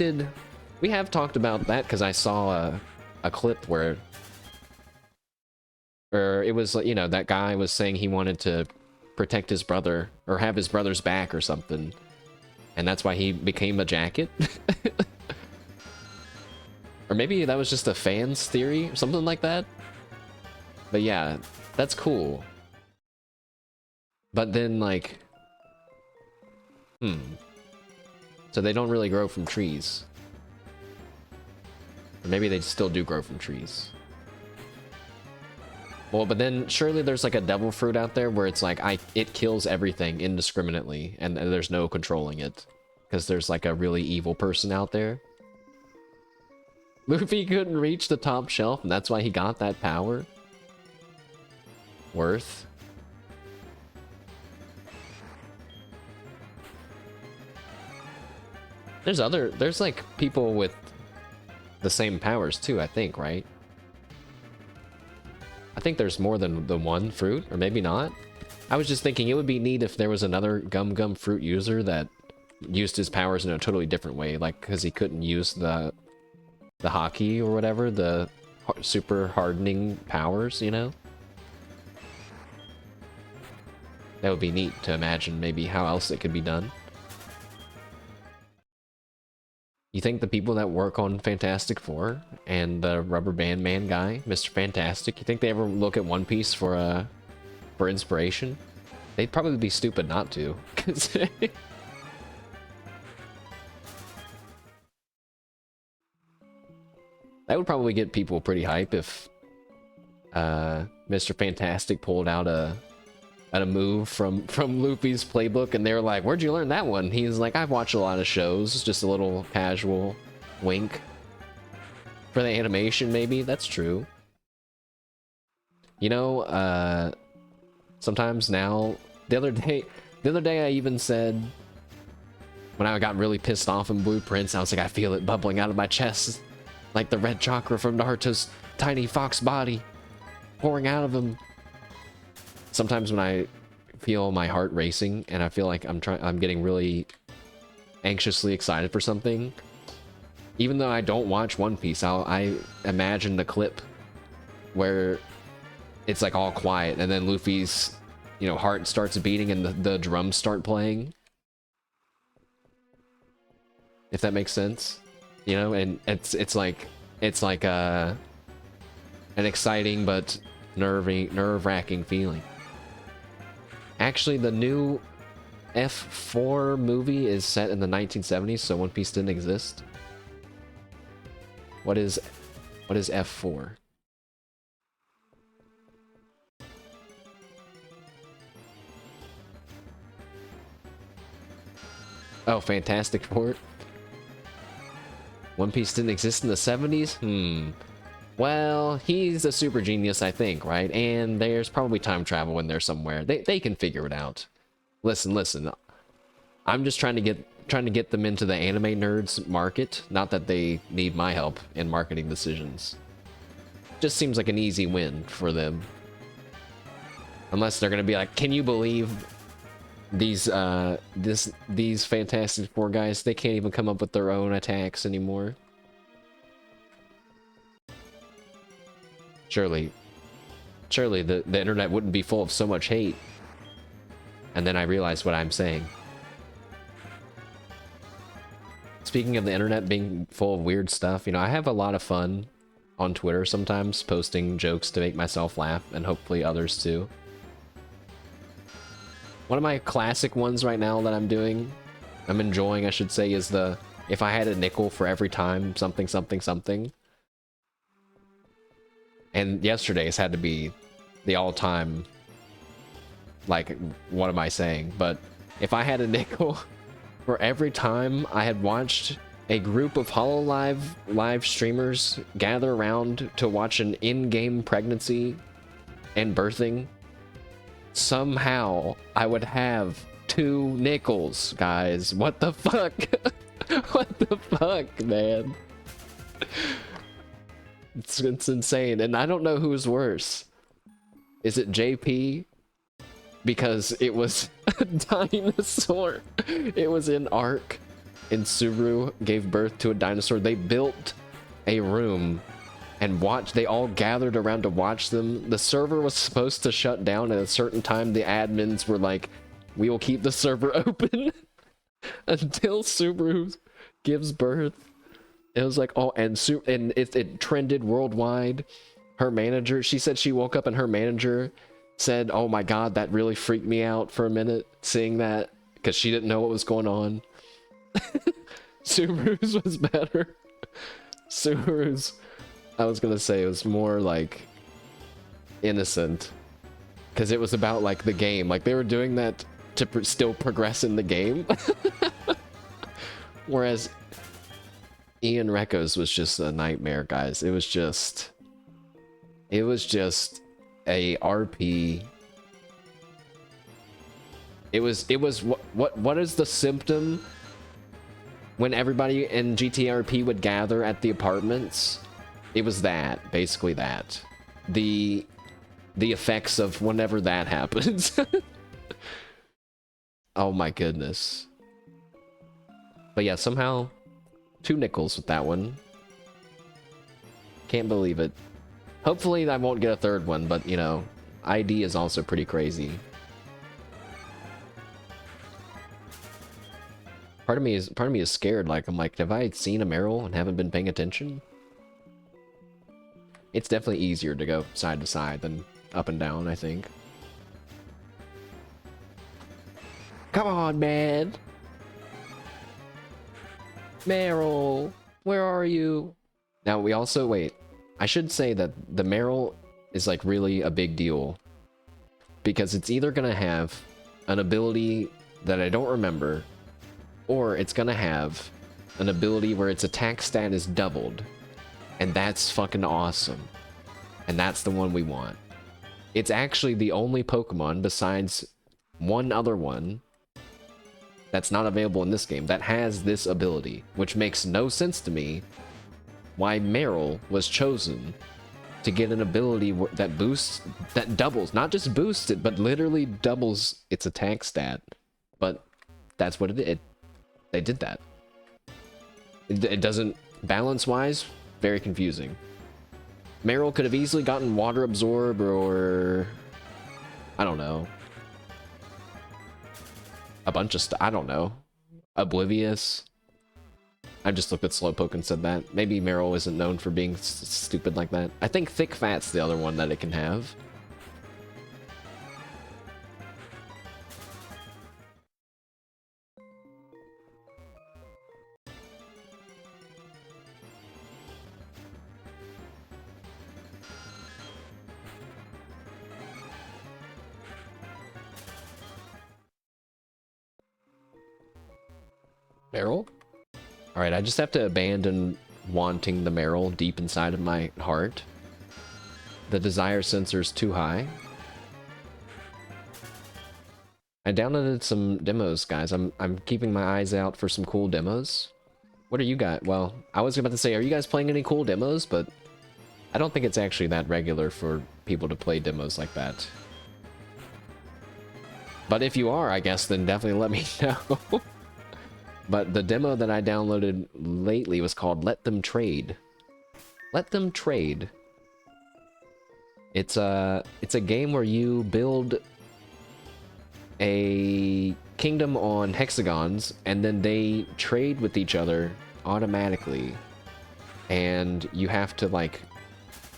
have talked about that because I saw a clip where it was, you know, that guy was saying he wanted to protect his brother or have his brother's back or something, and that's why he became a jacket. Or maybe that was just a fan's theory or something like that. But yeah, that's cool. But then like so they don't really grow from trees, or maybe they still do grow from trees. Well, but then surely there's like a devil fruit out there where it's like it kills everything indiscriminately and there's no controlling it. because there's like a really evil person out there. Luffy couldn't reach the top shelf, and that's why he got that power. Worth. There's like people with the same powers too, I think, right? I think there's more than the one fruit, or maybe not. I was just thinking it would be neat if there was another Gum fruit user that used his powers in a totally different way, like because he couldn't use the hockey or whatever, the super hardening powers, you know? That would be neat to imagine maybe how else it could be done. You think the people that work on Fantastic Four and the Rubber Band Man guy, Mr. Fantastic, you think they ever look at One Piece for inspiration? They'd probably be stupid not to. 'Cause that would probably get people pretty hype if Mr. Fantastic pulled out a move from Luffy's playbook, and they were like, "Where'd you learn that one?" He's like, "I've watched a lot of shows." Just a little casual wink for the animation, maybe. That's true. You know, sometimes now, the other day I even said, when I got really pissed off in Blueprints, I was like, I feel it bubbling out of my chest, like the red chakra from Naruto's tiny fox body pouring out of him. Sometimes when I feel my heart racing and I feel like I'm getting really anxiously excited for something, even though I don't watch One Piece, I imagine the clip where it's like all quiet and then Luffy's, you know, heart starts beating and the drums start playing. If that makes sense, you know, and it's like an exciting but nerve-wracking feeling. Actually, the new F4 movie is set in the 1970s, so One Piece didn't exist. What is F4? Oh, Fantastic Four. One Piece didn't exist in the 70s? Well, he's a super genius, I think, right? And there's probably time travel in there somewhere. They can figure it out. Listen. I'm just trying to get them into the anime nerds market. Not that they need my help in marketing decisions. Just seems like an easy win for them. Unless they're gonna be like, can you believe these Fantastic Four guys? They can't even come up with their own attacks anymore. Surely the internet wouldn't be full of so much hate. And then I realized what I'm saying. Speaking of the internet being full of weird stuff, you know, I have a lot of fun on Twitter sometimes, posting jokes to make myself laugh, and hopefully others too. One of my classic ones right now that I'm enjoying, I should say, is the, if I had a nickel for every time something something something. And yesterday's had to be the all-time, like, what am I saying? But if I had a nickel for every time I had watched a group of HoloLive live streamers gather around to watch an in-game pregnancy and birthing, somehow I would have 2 nickels, guys. What the fuck? What the fuck, man? It's insane, and I don't know who's worse. Is it JP? Because it was a dinosaur. It was in Ark, and Subaru gave birth to a dinosaur. They built a room and they all gathered around to watch them. The server was supposed to shut down at a certain time. The admins were like, we will keep the server open until Subaru gives birth. It was like, oh, and it trended worldwide. Her manager, she said she woke up and her manager said, oh my god, that really freaked me out for a minute, seeing that, because she didn't know what was going on. Subaru's was better. Subaru's, I was gonna say, it was more like innocent, because it was about like the game. Like they were doing that to still progress in the game. Whereas Ian Recco's was just a nightmare, guys. It was just a RP. It was what is the symptom when everybody in GTRP would gather at the apartments? It was that, basically that. The effects of whenever that happens. Oh my goodness. But yeah, somehow 2 nickels with that one. Can't believe it. Hopefully I won't get a 3rd one, but you know, ID is also pretty crazy. Part of me is scared. Like, I'm like, have I seen a Meryl and haven't been paying attention? It's definitely easier to go side to side than up and down, I think. Come on, man. Meryl, where are you? Now, we also, wait. I should say that the Meryl is, like, really a big deal. Because it's either gonna have an ability that I don't remember, or it's gonna have an ability where its attack stat is doubled. And that's fucking awesome. And that's the one we want. It's actually the only Pokemon besides one other one that's not available in this game that has this ability, which makes no sense to me why Meryl was chosen to get an ability that doubles, not just boosts it, but literally doubles its attack stat. But that's what it did. They did that. It doesn't, balance-wise, very confusing. Meryl could have easily gotten Water Absorb or, I don't know, a bunch of stuff. I don't know. Oblivious. I just looked at Slowpoke and said that. Maybe Meryl isn't known for being stupid like that. I think Thick Fat's the other one that it can have. Meryl? Alright, I just have to abandon wanting the Meryl deep inside of my heart. The desire sensor's too high. I downloaded some demos, guys. I'm keeping my eyes out for some cool demos. What are you guys? Well, I was about to say, are you guys playing any cool demos? But I don't think it's actually that regular for people to play demos like that. But if you are, I guess, then definitely let me know. But the demo that I downloaded lately was called Let Them Trade. Let Them Trade. It's a game where you build a kingdom on hexagons, and then they trade with each other automatically. And you have to, like,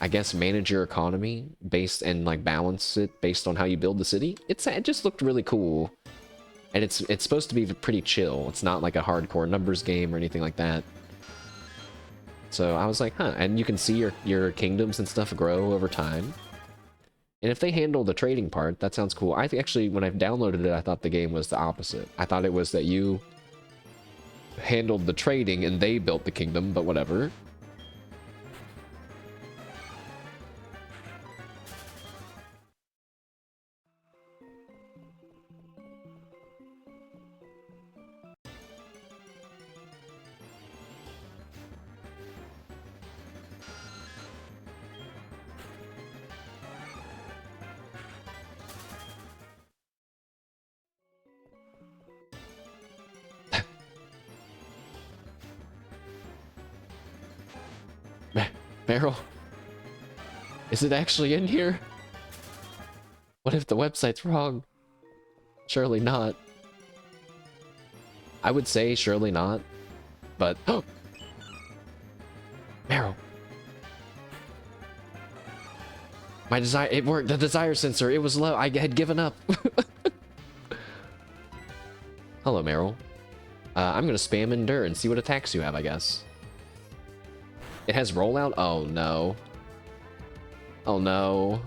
I guess, manage your economy based and, like, balance it based on how you build the city. It just looked really cool. And it's supposed to be pretty chill. It's not like a hardcore numbers game or anything like that. So I was like, huh. And you can see your kingdoms and stuff grow over time. And if they handle the trading part, that sounds cool. I actually, when I downloaded it, I thought the game was the opposite. I thought it was that you handled the trading and they built the kingdom, but whatever. Meryl, is it actually in here? What if the website's wrong? Surely not. I would say surely not, but oh, Meryl. My desire, it worked. The desire sensor, it was low. I had given up. Hello, Meryl. I'm gonna spam Endure and see what attacks you have, I guess. It has rollout? Oh no. Oh no.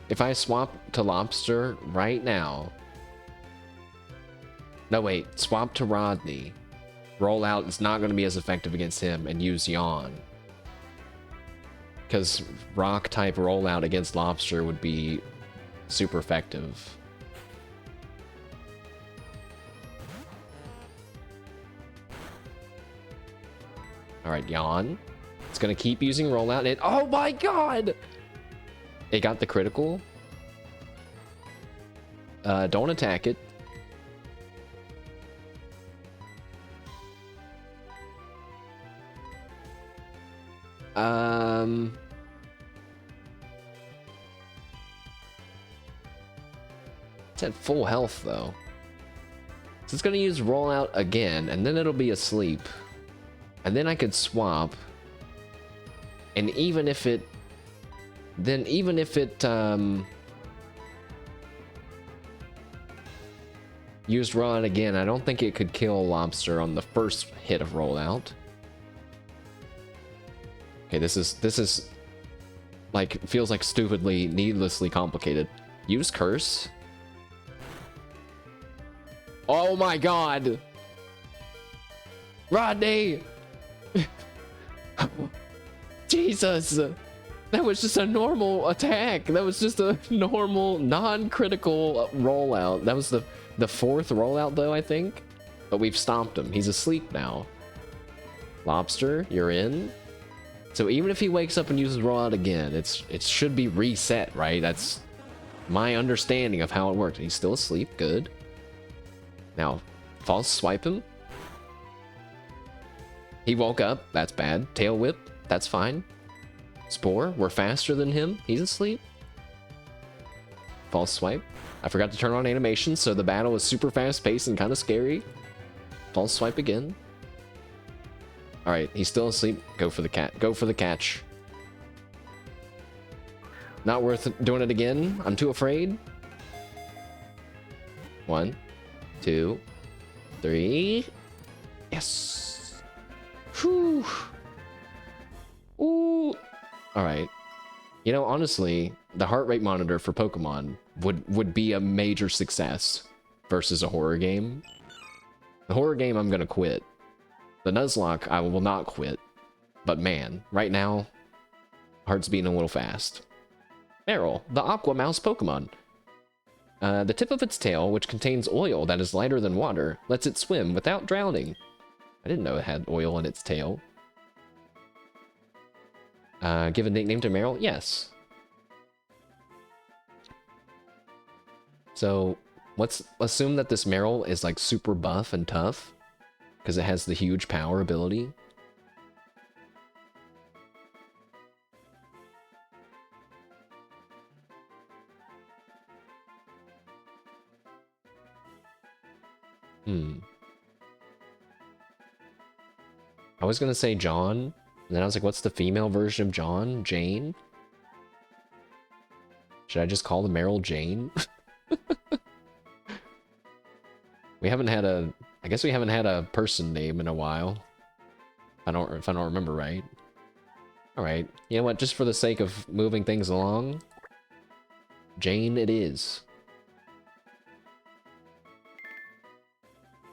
If I swap to Lobster right now... No, wait. Swap to Rodney. Rollout is not going to be as effective against him, and use Yawn. Because Rock-type rollout against Lobster would be super effective. Alright, Yawn. It's going to keep using rollout, and oh my god! It got the critical. Don't attack it. It's at full health though. So it's gonna use rollout again, and then it'll be asleep. And then I could swap. And even if it used rollout again, I don't think it could kill Lobster on the first hit of rollout. Okay, this is like, feels like stupidly, needlessly complicated. Use curse. Oh my god! Rodney! Jesus! That was just a normal attack. That was just a normal, non-critical rollout. That was the fourth rollout though, I think. But we've stopped him. He's asleep now. Lobster, you're in. So even if he wakes up and uses rollout again, it should be reset, right? That's my understanding of how it works. He's still asleep, good. Now, false swipe him. He woke up, that's bad. Tail whip, that's fine. Spore, we're faster than him, he's asleep. False swipe. I forgot to turn on animation, so the battle is super fast paced and kind of scary. False swipe again. Alright, he's still asleep. Go for the cat. Go for the catch. Not worth doing it again. I'm too afraid. 1, 2, 3. Yes. Whew. Ooh. Alright. You know, honestly, the heart rate monitor for Pokemon would be a major success versus a horror game. The horror game, I'm gonna quit. The Nuzlocke, I will not quit. But man, right now, heart's beating a little fast. Meryl, the Aqua Mouse Pokemon. The tip of its tail, which contains oil that is lighter than water, lets it swim without drowning. I didn't know it had oil in its tail. Give a nickname to Meryl? Yes. So, let's assume that this Meryl is like super buff and tough, because it has the huge power ability. I was gonna say John, and then I was like, what's the female version of John? Jane? Should I just call the Meryl Jane? We haven't had a... I guess we haven't had a person name in a while. If I don't remember right. Alright, you know what, just for the sake of moving things along, Jane it is.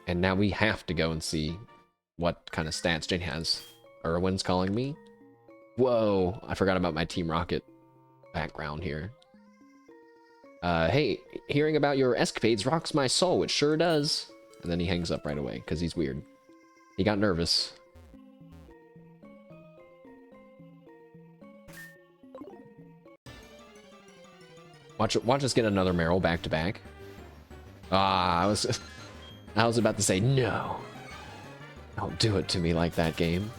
And now we have to go and see what kind of stats Jane has. Erwin's calling me. Whoa, I forgot about my Team Rocket background here. Hey, hearing about your escapades rocks my soul, it sure does. And then he hangs up right away, because he's weird. He got nervous. Watch us get another Meryl back to back. Ah, I was about to say no. Don't do it to me like that, game.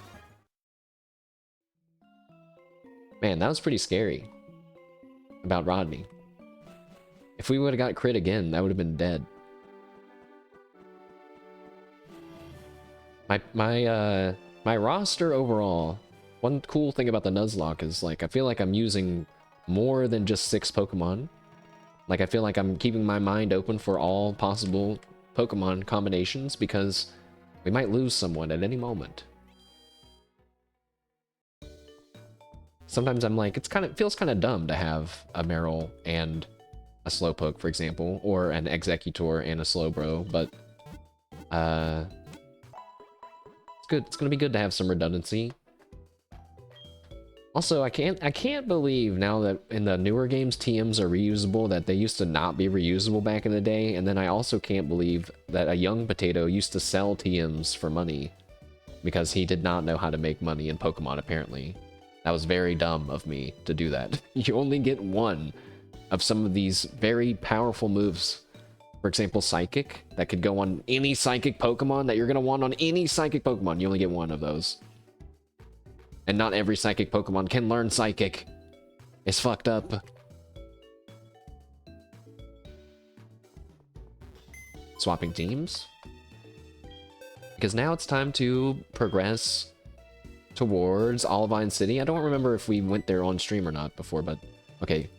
Man, that was pretty scary. About Rodney. If we would have got crit again, that would have been dead. My roster overall, one cool thing about the Nuzlocke is, like, I feel like I'm using more than just 6 Pokemon. Like, I feel like I'm keeping my mind open for all possible Pokemon combinations, because we might lose someone at any moment. sometimes I'm like, it feels kind of dumb to have a Meryl and a Slowpoke, for example, or an Executor and a Slowbro, but it's good. It's gonna be good to have some redundancy. Also, I can't believe now that in the newer games TMs are reusable, that they used to not be reusable back in the day, and then I also can't believe that a young potato used to sell TMs for money because he did not know how to make money in Pokemon, apparently. That was very dumb of me to do that. You only get one of some of these very powerful moves. For example, Psychic, that could go on any Psychic Pokemon that you're going to want on any Psychic Pokemon. You only get one of those. And not every Psychic Pokemon can learn Psychic. It's fucked up. Swapping teams. Because now it's time to progress towards Olivine City. I don't remember if we went there on stream or not before, but... Okay.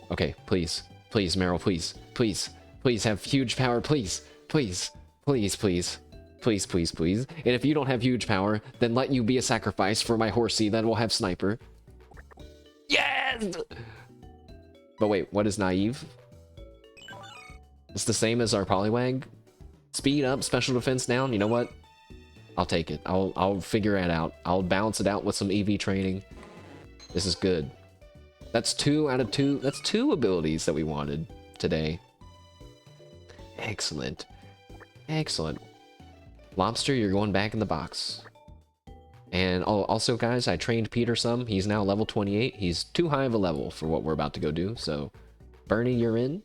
Okay, please. Please, Meryl, please. Please. Please have huge power, please. Please. Please, please. Please, please, please. And if you don't have huge power, then let you be a sacrifice for my horsey that will have Sniper. Yes! But wait, what is Naive? It's the same as our Poliwag. Speed up, special defense down. You know what? I'll take it. I'll figure it out. I'll balance it out with some EV training. This is good. That's 2 out of 2. That's 2 abilities that we wanted today. Excellent. Excellent. Lobster, you're going back in the box. And oh, also, guys, I trained Peter some. He's now level 28. He's too high of a level for what we're about to go do. So, Bernie, you're in.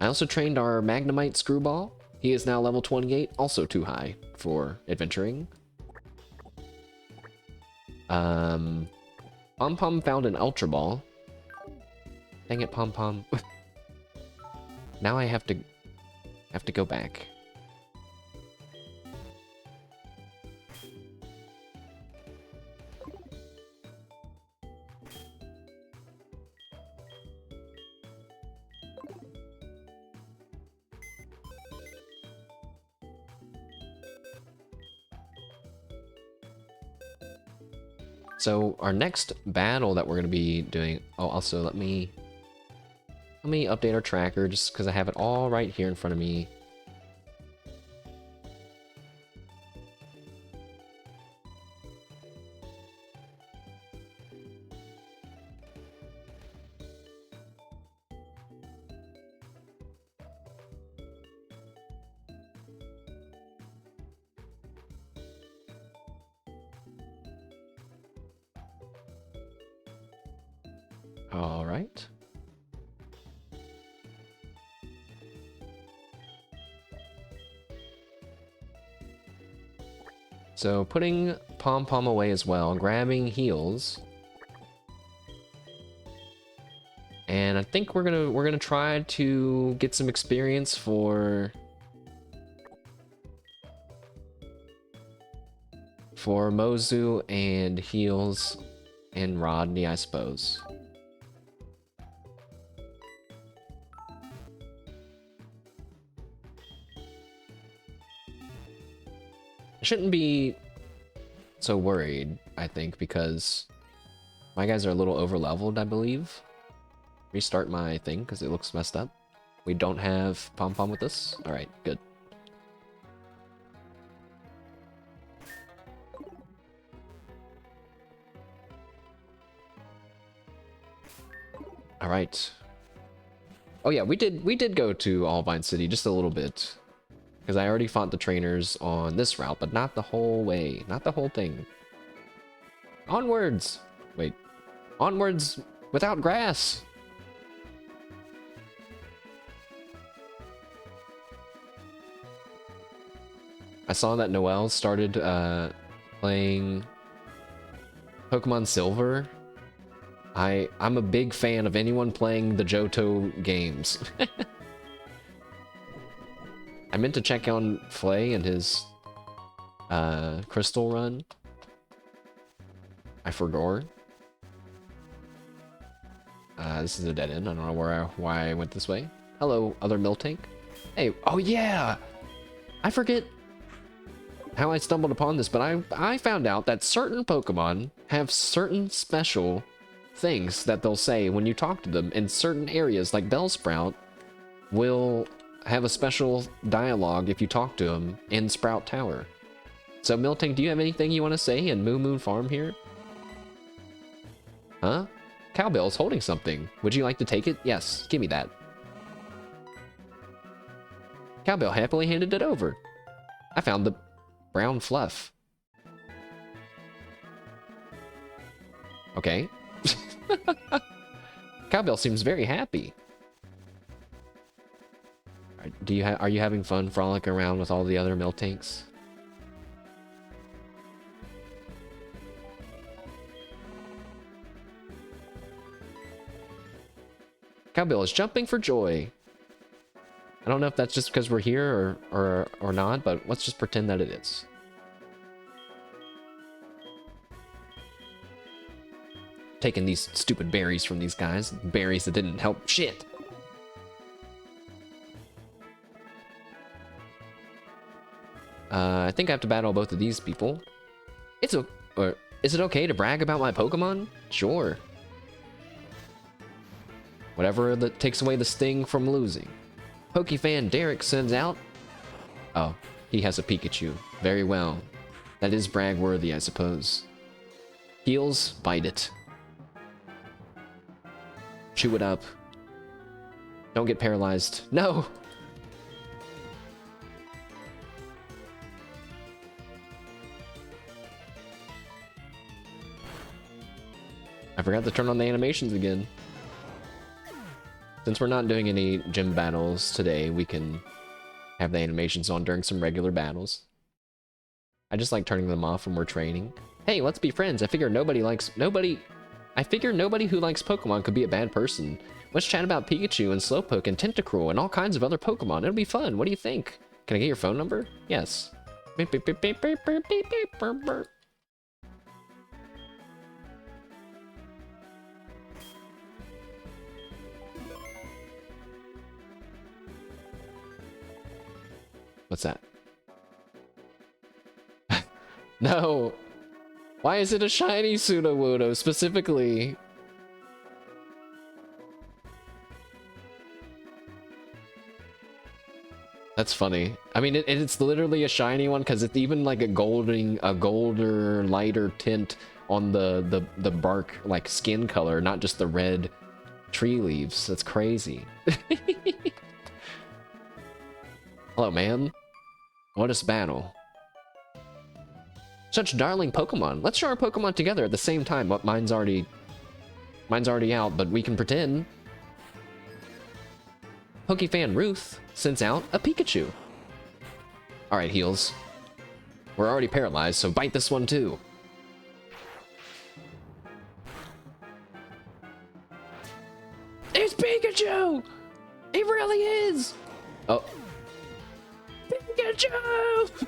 I also trained our Magnemite Screwball. He is now level 28. Also too high for adventuring. Pom Pom found an Ultra Ball. Dang it, Pom Pom. Now I have to go back. So our next battle that we're going to be doing... Oh, also let me update our tracker just because I have it all right here in front of me. All right. So putting Pom Pom away as well, grabbing heals. And I think we're gonna try to get some experience for Mozu and heals and Rodney, I suppose. I shouldn't be so worried, I think, because my guys are a little over-leveled, I believe. Restart my thing, because it looks messed up. We don't have Pom Pom with us? Alright, good. Alright. Oh yeah, we did go to Olivine City just a little bit. Because I already fought the trainers on this route, but not the whole way. Not the whole thing. Onwards! Wait. Onwards without grass! I saw that Noelle started playing Pokemon Silver. I'm a big fan of anyone playing the Johto games. I meant to check on Flay and his crystal run. I forgot. This is a dead end. I don't know why I went this way. Hello, other Miltank. Hey, oh yeah! I forget. how I stumbled upon this, but I found out that certain Pokemon have certain special things that they'll say when you talk to them in certain areas, like Bellsprout will have a special dialogue if you talk to him in Sprout Tower. So Miltank, do you have anything you want to say in Moo Moon Farm here? Huh? Cowbell's holding something. Would you like to take it? Yes, give me that. Cowbell happily handed it over. I found the brown fluff. Okay. Cowbell seems very happy. Are you having fun frolicking around with all the other Miltanks? Cowbell is jumping for joy. I don't know if that's just because we're here or not, but let's just pretend that it is. Taking these stupid berries from these guys. Berries that didn't help shit. I think I have to battle both of these people. Is it okay to brag about my Pokemon? Sure. Whatever that takes away the sting from losing. Pokefan Derek sends out... Oh, he has a Pikachu. Very well. That is brag-worthy, I suppose. Heals, bite it. Chew it up. Don't get paralyzed. No! I forgot to turn on the animations again. Since we're not doing any gym battles today, we can have the animations on during some regular battles. I just like turning them off when we're training. Hey, let's be friends. I figure nobody who likes Pokemon could be a bad person. Let's chat about Pikachu and Slowpoke and Tentacruel and all kinds of other Pokemon. It'll be fun. What do you think? Can I get your phone number? Yes. What's that? No! Why is it a shiny Sudowoodo specifically? That's funny. I mean, it's literally a shiny one because it's even like a golder, lighter tint on the bark, like skin color, not just the red tree leaves. That's crazy. Hello, man. What is battle? Such darling Pokemon. Let's show our Pokemon together at the same time. But mine's already out, but we can pretend. Pokefan Ruth sends out a Pikachu. Alright, Heels. We're already paralyzed, so bite this one too. It's Pikachu! It really is! Oh. Pikachu!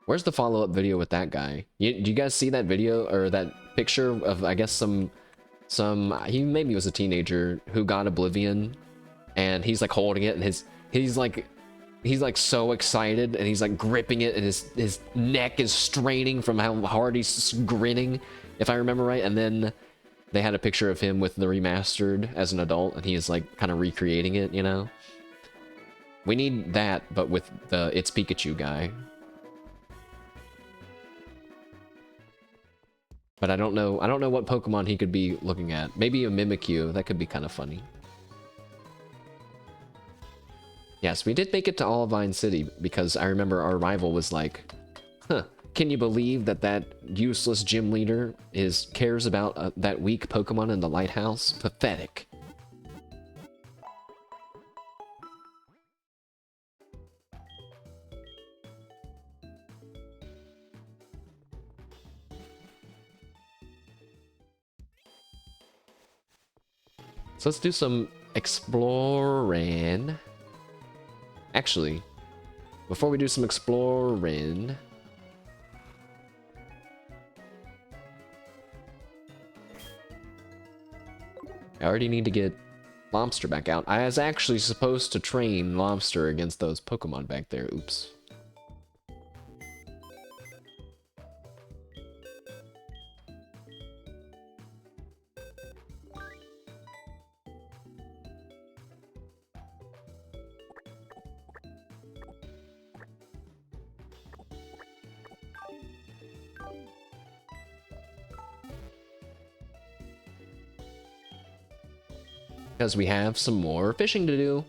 Where's the follow-up video with that guy? Do you guys see that video or that picture of, I guess, he maybe was a teenager who got Oblivion, and he's like holding it, and he's like so excited, and he's like gripping it, and his neck is straining from how hard he's grinning, if I remember right. And then they had a picture of him with the remastered as an adult, and he is like kind of recreating it, you know? We need that, but with the It's Pikachu guy. But I don't know what Pokemon he could be looking at. Maybe a Mimikyu. That could be kind of funny. Yes, we did make it to Olivine City because I remember our rival was like, huh, can you believe that useless gym leader cares about that weak Pokemon in the Lighthouse? Pathetic. So let's do some exploring. Actually, before we do some exploring, I already need to get Lobster back out. I was actually supposed to train Lobster against those Pokemon back there. Oops. Because we have some more fishing to do.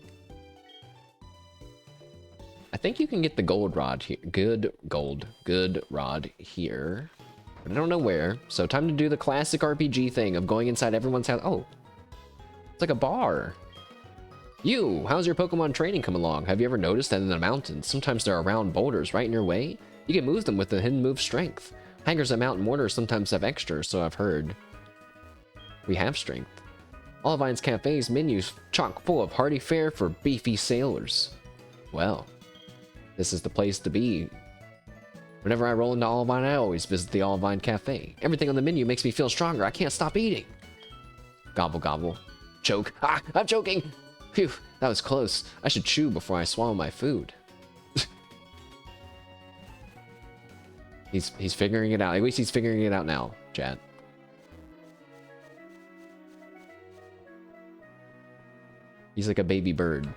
I think you can get the gold rod here. Good rod here. But I don't know where. So time to do the classic RPG thing of going inside everyone's house. Oh, it's like a bar. How's your Pokemon training come along? Have you ever noticed that in the mountains, sometimes there are round boulders right in your way? You can move them with the hidden move strength. Hangers at Mountain Mortars sometimes have extras, so I've heard. We have strength. Olivine's Cafe's menus chock full of hearty fare for beefy sailors. Well, this is the place to be. Whenever I roll into Olivine, I always visit the Olivine Cafe. Everything on the menu makes me feel stronger. I can't stop eating. Gobble gobble. Choke. Ah, I'm choking! Phew, that was close. I should chew before I swallow my food. He's figuring it out. At least he's figuring it out now, chat. He's like a baby bird.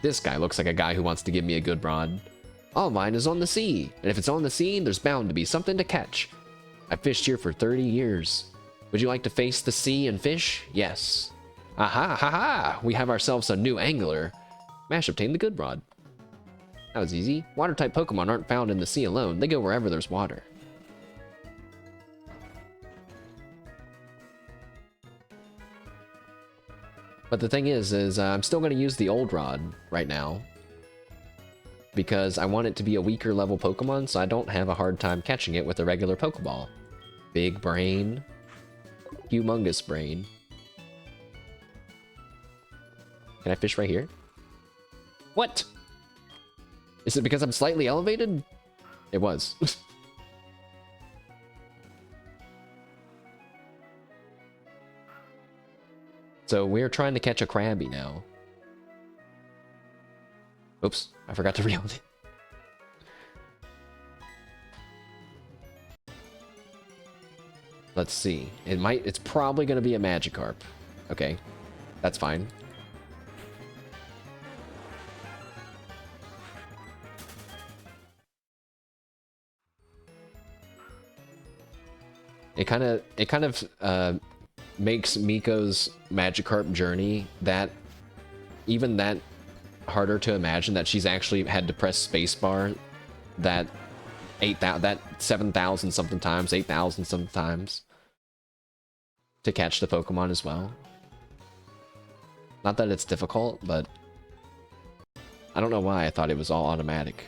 This guy looks like a guy who wants to give me a good rod. All mine is on the sea, and if it's on the sea, there's bound to be something to catch. I've fished here for 30 years. Would you like to face the sea and fish? Yes. Aha, ha ha! We have ourselves a new angler. Mash obtained the good rod. That was easy. Water-type Pokemon aren't found in the sea alone. They go wherever there's water. But the thing is I'm still going to use the old rod right now. Because I want it to be a weaker level Pokemon, so I don't have a hard time catching it with a regular Pokeball. Big brain. Humongous brain. Can I fish right here? What? Is it because I'm slightly elevated? It was. So we're trying to catch a Krabby now. Oops, I forgot to reload it. Let's see. It's probably gonna be a Magikarp. Okay, that's fine. It kind of makes Miko's Magikarp journey that harder to imagine that she's actually had to press spacebar that 7,000 something times, 8,000 something times to catch the Pokemon as well. Not that it's difficult, but I don't know why I thought it was all automatic.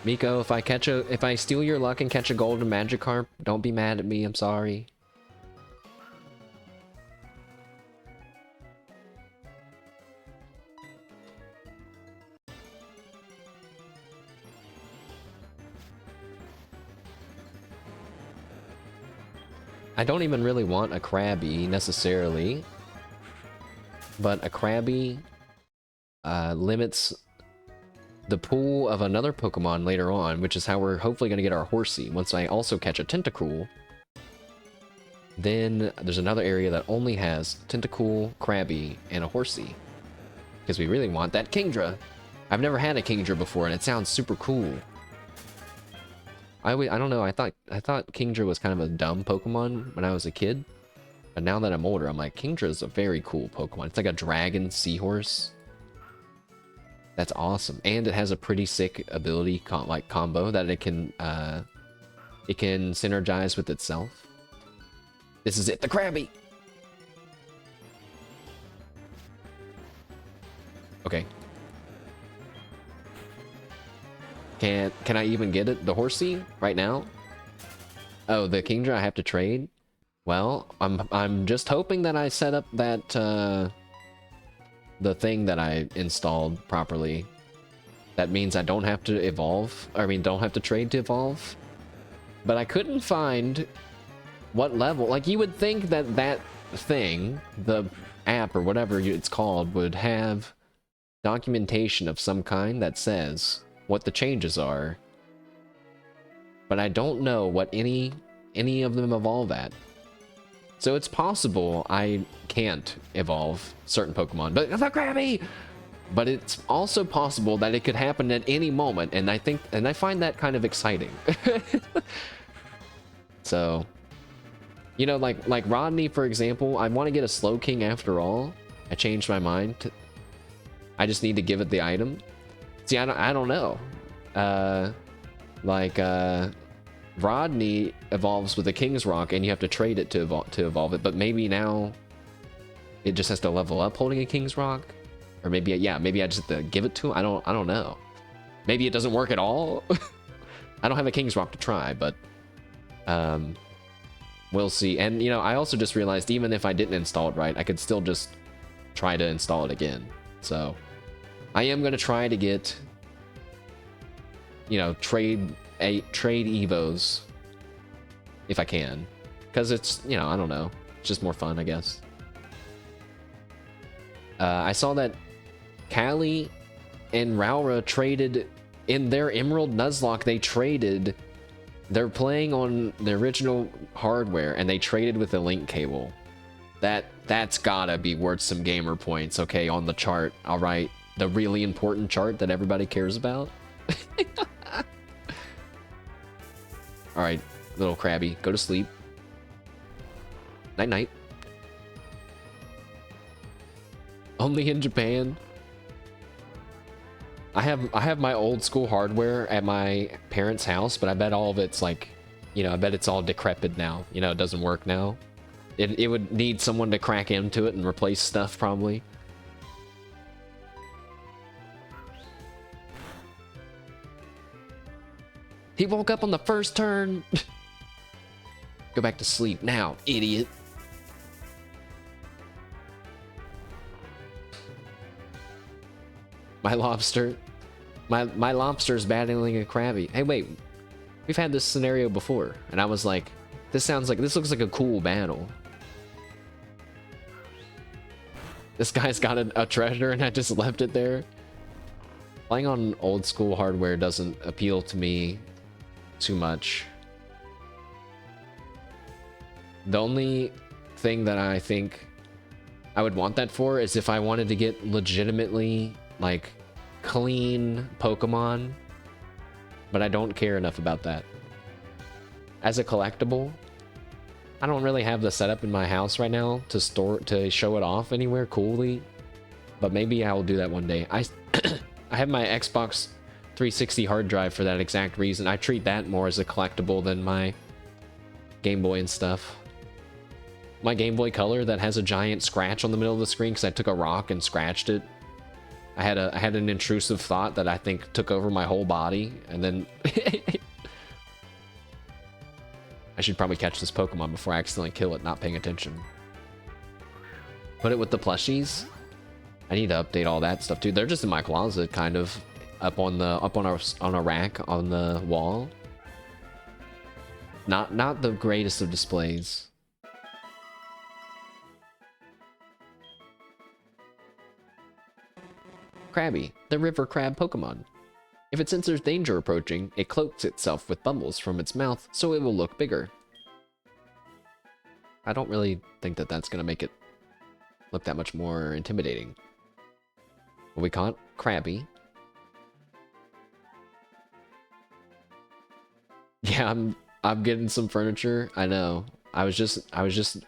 Miko, if I steal your luck and catch a golden Magikarp, don't be mad at me, I'm sorry. I don't even really want a Krabby, necessarily. But a Krabby limits the pool of another Pokemon later on, which is how we're hopefully going to get our Horsey. Once I also catch a Tentacool, then there's another area that only has Tentacool, Krabby, and a Horsey. Because we really want that Kingdra. I've never had a Kingdra before, and it sounds super cool. I don't know, I thought Kingdra was kind of a dumb Pokemon when I was a kid. But now that I'm older, I'm like, Kingdra is a very cool Pokemon. It's like a dragon seahorse. That's awesome. And it has a pretty sick ability combo that it can synergize with itself. This is it, the Krabby! Okay. Can I even get it? The Horsey right now? Oh, the Kingdra I have to trade? Well, I'm just hoping that I set up that the thing that I installed properly. That means I don't have to evolve. I mean, don't have to trade to evolve. But I couldn't find what level. Like, you would think that that thing, the app or whatever it's called, would have documentation of some kind that says what the changes are. But I don't know what any of them evolve at. So it's possible I can't evolve certain Pokemon, but the Krabby! But it's also possible that it could happen at any moment, and I find that kind of exciting. So, you know, like Rodney, for example, I want to get a Slowking after all. I changed my mind. I just need to give it the item. See, I don't know. Rodney evolves with a King's Rock, and you have to trade it to evolve it. But maybe now it just has to level up holding a King's Rock, or maybe maybe I just have to give it to him. I don't know. Maybe it doesn't work at all. I don't have a King's Rock to try, but we'll see. And you know, I also just realized even if I didn't install it right, I could still just try to install it again. So I am gonna try to get, you know, trade Evos if I can, because it's, you know, I don't know, it's just more fun, I guess. I saw that Callie and Raura traded in their Emerald Nuzlocke. They traded. They're playing on the original hardware, and they traded with a link cable. That's gotta be worth some gamer points, okay, on the chart. All right, the really important chart that everybody cares about. All right, little Krabby, go to sleep. Night night. Only in Japan. I have my old school hardware at my parents' house, but I bet all of it's like, you know, I bet it's all decrepit now. You know, it doesn't work now. It would need someone to crack into it and replace stuff, probably. He woke up on the first turn. Go back to sleep now, idiot. My lobster. My lobster's battling a Krabby. Hey, wait. We've had this scenario before, and I was like, this looks like a cool battle. This guy's got a treasure, and I just left it there. Playing on old school hardware doesn't appeal to me too much. The only thing that I think I would want that for is if I wanted to get legitimately, like, clean Pokemon, but I don't care enough about that. As a collectible, I don't really have the setup in my house right now to show it off anywhere coolly, but maybe I will do that one day. I have my Xbox 360 hard drive for that exact reason. I treat that more as a collectible than my Game Boy and stuff. My Game Boy Color that has a giant scratch on the middle of the screen because I took a rock and scratched it. I had an intrusive thought that I think took over my whole body, and then I should probably catch this Pokemon before I accidentally kill it, not paying attention. Put it with the plushies. I need to update all that stuff too. They're just in my closet, kind of up on a rack on the wall. Not the greatest of displays. Krabby, the river crab Pokemon. If it senses danger approaching, it cloaks itself with bubbles from its mouth so it will look bigger. I don't really think that that's going to make it look that much more intimidating. Well, we caught Krabby. Yeah, I'm getting some furniture. I know. I was just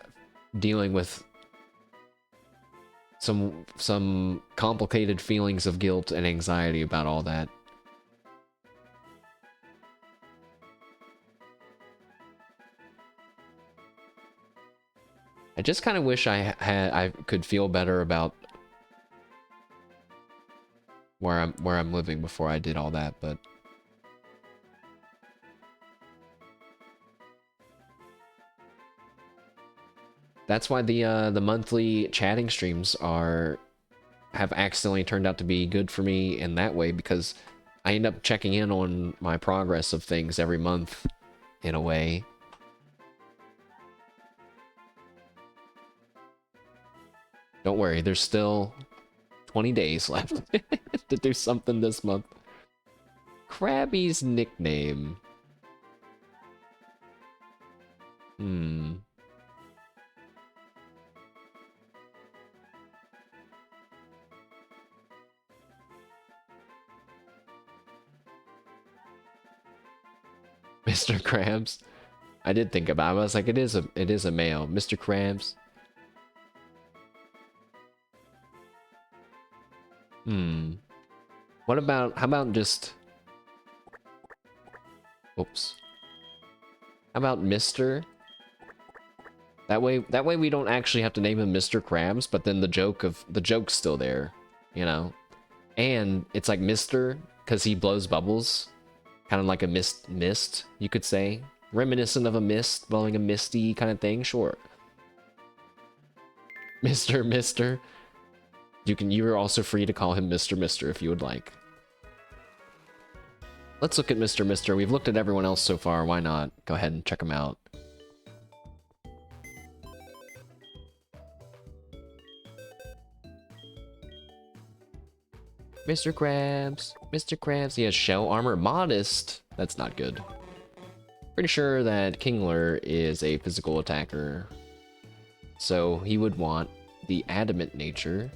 dealing with some complicated feelings of guilt and anxiety about all that. I just kind of wish I could feel better about where I'm living before I did all that, but that's why the monthly chatting streams have accidentally turned out to be good for me in that way, because I end up checking in on my progress of things every month, in a way. Don't worry, there's still 20 days left to do something this month. Krabby's nickname. Mr. Krabs. I did think about it. I was like, it is a male. Mr. Krabs. What about, how about just... Oops. How about Mr.? That way we don't actually have to name him Mr. Krabs, but then the joke's still there, you know? And it's like Mr. because he blows bubbles. Kind of like a mist, you could say. Reminiscent of a mist, blowing a misty kind of thing, sure. Mr. You're also free to call him Mr. if you would like. Let's look at Mr. We've looked at everyone else so far, why not? Go ahead and check him out. Mr. Krabs, he has shell armor, modest. That's not good. Pretty sure that Kingler is a physical attacker. So he would want the adamant nature.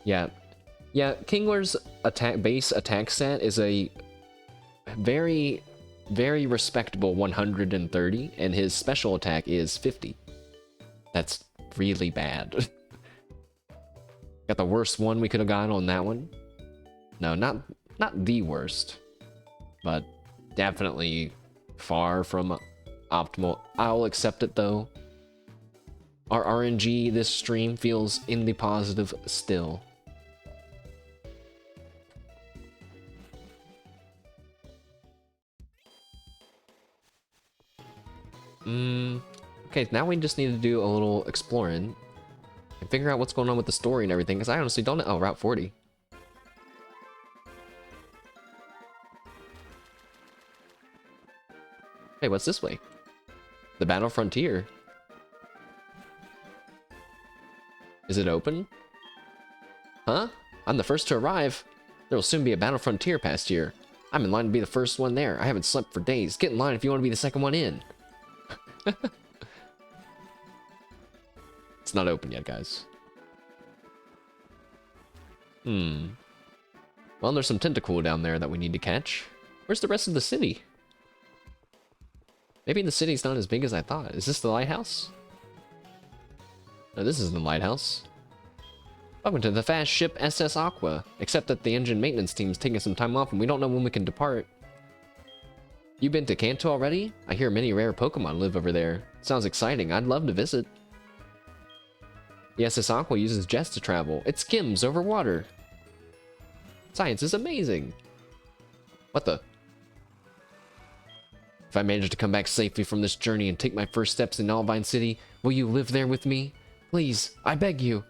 Yeah, Kingler's base attack stat is a very, very respectable 130, and his special attack is 50. That's really bad. Got the worst one we could have gotten on that one. No, not the worst, but definitely far from optimal. I'll accept it though. Our RNG this stream feels in the positive still. Okay, now we just need to do a little exploring and figure out what's going on with the story and everything, because I honestly don't know. Oh, Route 40. Hey, what's this way? The Battle Frontier. Is it open? Huh? I'm the first to arrive. There will soon be a Battle Frontier past here. I'm in line to be the first one there. I haven't slept for days. Get in line if you want to be the second one in. It's not open yet, guys. Well, there's some tentacle down there that we need to catch. Where's the rest of the city? Maybe the city's not as big as I thought. Is this the lighthouse? No, this isn't the lighthouse. Welcome to the fast ship SS Aqua. Except that the engine maintenance team's taking some time off and we don't know when we can depart. You been to Kanto already? I hear many rare Pokemon live over there. Sounds exciting. I'd love to visit. The SS Aqua uses jets to travel. It skims over water. Science is amazing. What the? If I manage to come back safely from this journey and take my first steps in Olivine City, will you live there with me? Please, I beg you.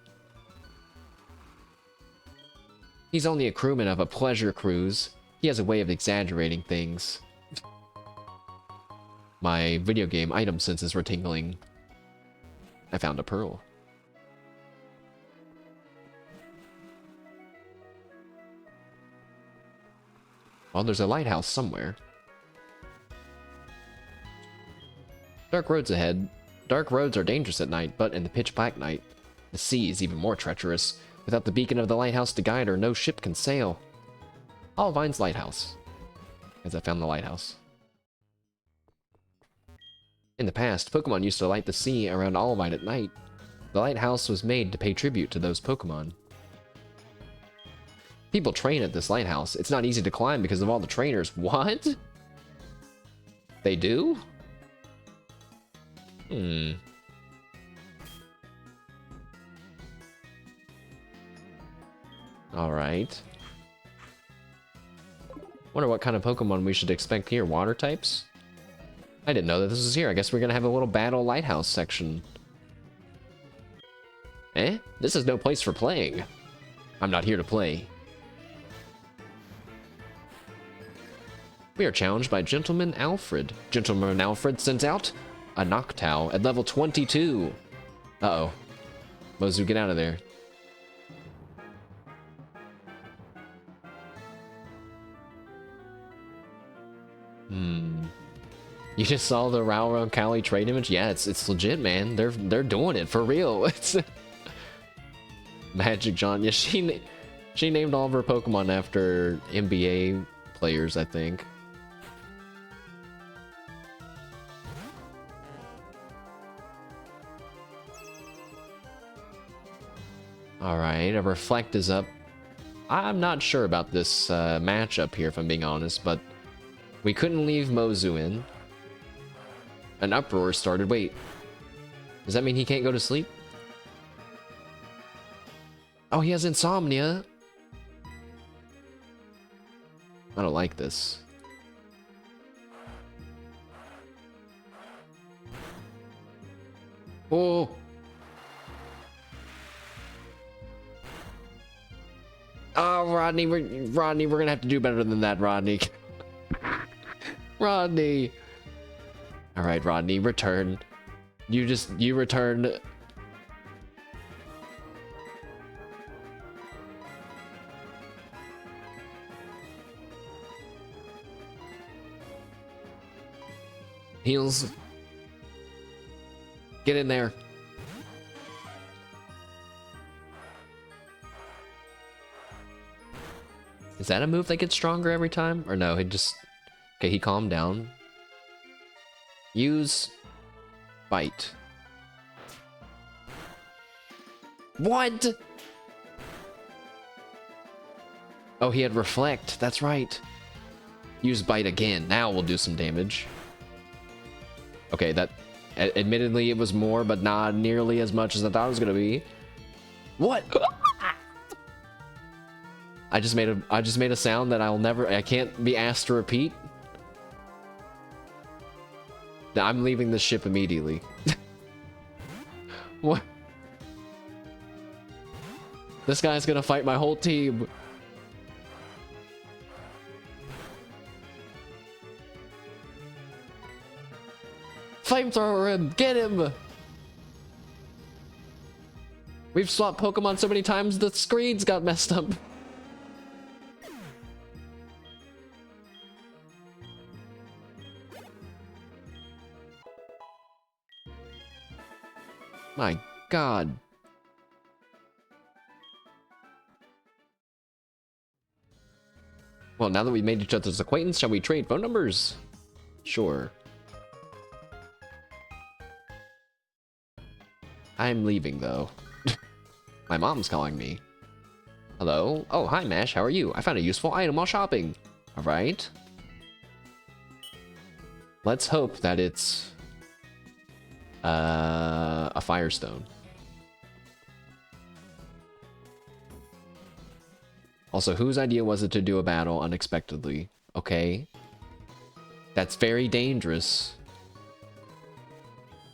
He's only a crewman of a pleasure cruise. He has a way of exaggerating things. My video game item senses were tingling. I found a pearl. Well, there's a lighthouse somewhere. Dark roads ahead. Dark roads are dangerous at night, but in the pitch black night, the sea is even more treacherous. Without the beacon of the lighthouse to guide her, no ship can sail. Olivine's lighthouse. As I found the lighthouse. In the past, Pokemon used to light the sea around Olivine at night. The lighthouse was made to pay tribute to those Pokemon. People train at this lighthouse. It's not easy to climb because of all the trainers. What? They do? Alright. Wonder what kind of Pokemon we should expect here. Water types? I didn't know that this was here. I guess we're gonna have a little battle lighthouse section. Eh? This is no place for playing. I'm not here to play. We are challenged by Gentleman Alfred. Gentleman Alfred sends out a Noctowl at level 22. Uh-oh. Mozu, get out of there. You just saw the Railroad Cali trade image? Yeah, it's legit, man. They're doing it for real. It's Magic John. Yeah, she named all of her Pokemon after NBA players, I think. All right, a Reflect is up. I'm not sure about this matchup here, if I'm being honest, but we couldn't leave Mozu in. An uproar started. Wait, does that mean he can't go to sleep? Oh, he has insomnia. I don't like this. Oh. Oh, Rodney, we're gonna have to do better than that, Rodney. Rodney. All right, Rodney, return. You return. Heals. Get in there. Is that a move that gets stronger every time? Or no, he just... Okay, he calmed down. Use... Bite. What? Oh, he had Reflect. That's right. Use Bite again. Now we'll do some damage. Okay, that... Admittedly, it was more, but not nearly as much as I thought it was gonna be. What? I just made a sound that I can't be asked to repeat. I'm leaving this ship immediately. What? This guy's gonna fight my whole team. Flamethrower him! Get him! We've swapped Pokemon so many times the screens got messed up. My God. Well, now that we've made each other's acquaintance, shall we trade phone numbers? Sure. I'm leaving, though. My mom's calling me. Hello? Oh, hi, Mash. How are you? I found a useful item while shopping. All right. Let's hope that it's... a Firestone. Also, whose idea was it to do a battle unexpectedly? Okay. That's very dangerous.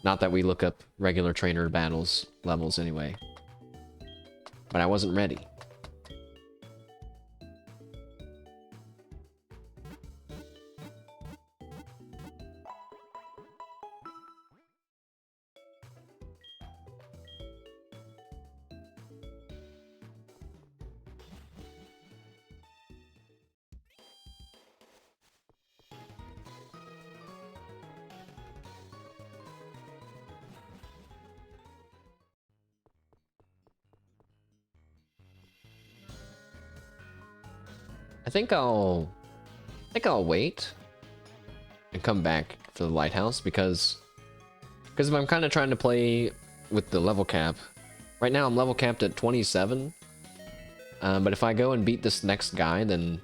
Not that we look up regular trainer battles levels anyway. But I wasn't ready. I think I'll wait and come back for the Lighthouse because if I'm kind of trying to play with the level cap. Right now I'm level capped at 27. But if I go and beat this next guy, then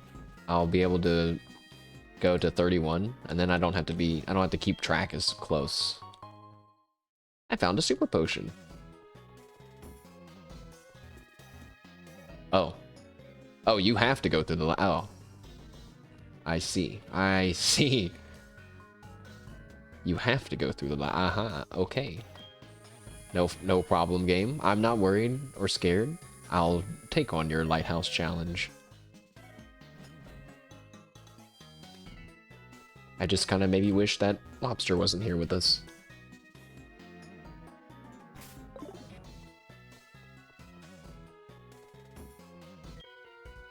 I'll be able to go to 31, and then I don't have to keep track as close. I found a super potion. Oh. Oh, you have to go through the... Oh. I see. I see. You have to go through the... Aha. Okay. No problem, game. I'm not worried or scared. I'll take on your Lighthouse challenge. I just kind of maybe wish that lobster wasn't here with us.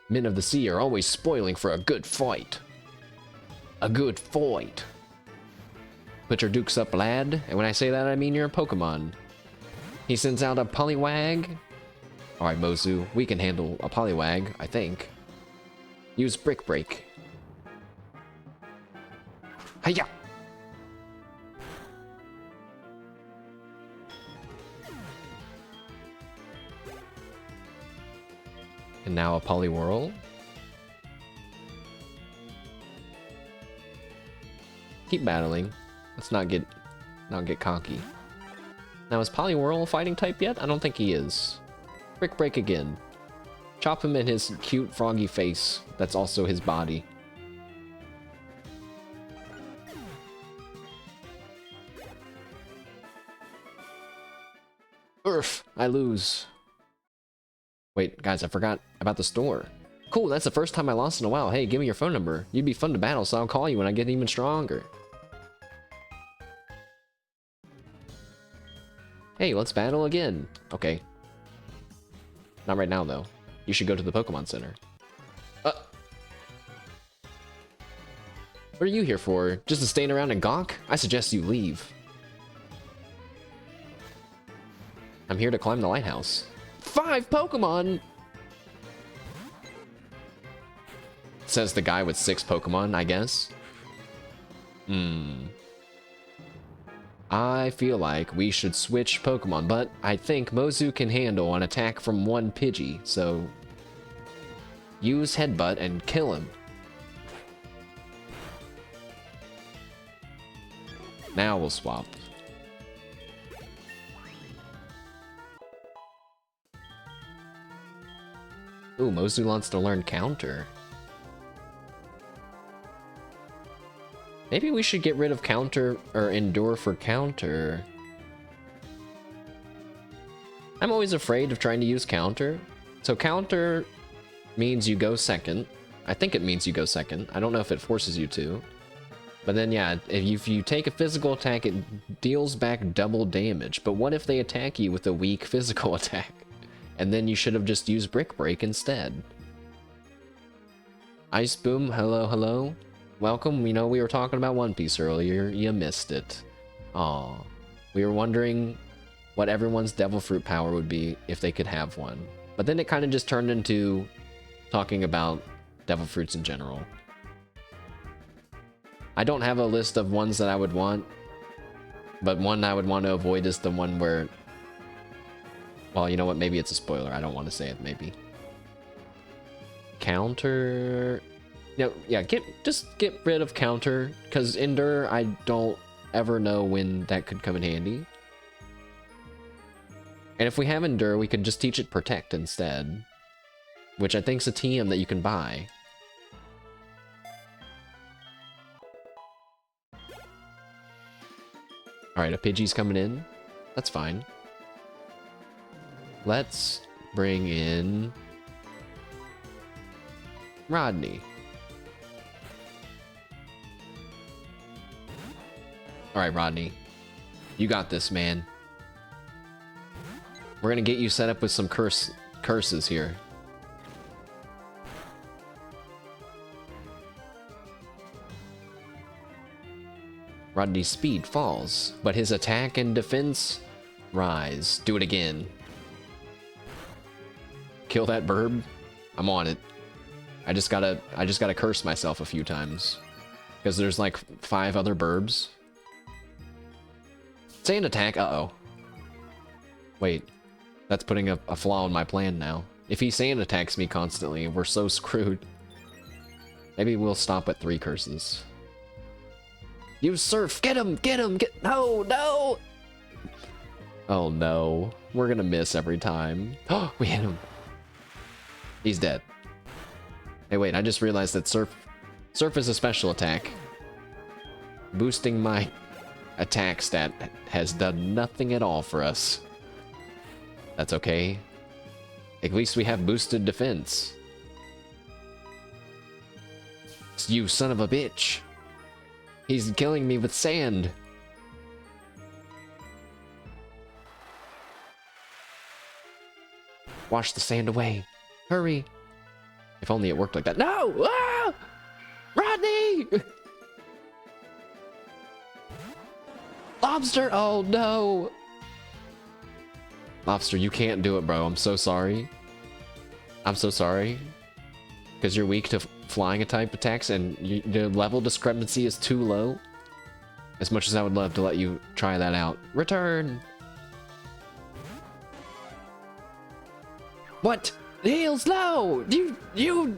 Men of the sea are always spoiling for a good fight. A good fight. Put your dukes up, lad. And when I say that, I mean you're a Pokemon. He sends out a Poliwag. Alright, Mozu, we can handle a Poliwag, I think. Use Brick Break. Hiya! And now a Poliwhirl. Keep battling. Let's not get cocky. Now is Poliwhirl fighting type yet? I don't think he is. Brick Break again. Chop him in his cute froggy face. That's also his body. Urf, I lose. Wait, guys, I forgot about the store. Cool, that's the first time I lost in a while. Hey, give me your phone number. You'd be fun to battle, so I'll call you when I get even stronger. Hey, let's battle again. Okay. Not right now, though. You should go to the Pokemon Center. What are you here for? Just to stand around and gawk? I suggest you leave. I'm here to climb the lighthouse. 5 Pokemon! Says the guy with 6 Pokemon, I guess. I feel like we should switch Pokemon, but I think Mozu can handle an attack from 1 Pidgey, so use Headbutt and kill him. Now we'll swap. Ooh, Mozu wants to learn Counter. Maybe we should get rid of Counter, or Endure for Counter. I'm always afraid of trying to use Counter. So Counter means you go second. I think it means you go second. I don't know if it forces you to. But then yeah, if you take a physical attack, it deals back double damage. But what if they attack you with a weak physical attack? And then you should have just used Brick Break instead. Ice Boom, hello, hello. Welcome. We know we were talking about One Piece earlier. You missed it. Aw. We were wondering what everyone's Devil Fruit power would be if they could have one. But then it kind of just turned into talking about Devil Fruits in general. I don't have a list of ones that I would want, but one I would want to avoid is the one where... Well, you know what? Maybe it's a spoiler. I don't want to say it, maybe. Counter... No, yeah, just get rid of Counter, because Endure, I don't ever know when that could come in handy. And if we have Endure, we could just teach it Protect instead, which I think is a TM that you can buy. Alright, a Pidgey's coming in. That's fine. Let's bring in Rodney. Alright, Rodney. You got this, man. We're gonna get you set up with some curses here. Rodney's speed falls, but his attack and defense rise. Do it again. Kill that burb. I'm on it. I just gotta curse myself a few times. Because there's like 5 other burbs. Sand attack, uh-oh. Wait, that's putting a flaw in my plan now. If he sand attacks me constantly, we're so screwed. Maybe we'll stop at 3 curses. Use Surf, get him, no, no! Oh no, we're gonna miss every time. Oh, we hit him. He's dead. Hey wait, I just realized that Surf is a special attack. Boosting my attack stat has done nothing at all for us. That's okay. At least we have boosted defense. You son of a bitch. He's killing me with sand. Wash the sand away. Hurry. If only it worked like that. No! Ah! Rodney! Lobster! Oh no! Lobster, you can't do it, bro. I'm so sorry. I'm so sorry. Because you're weak to flying type attacks and the level discrepancy is too low. As much as I would love to let you try that out. Return! What? Heals, no! You...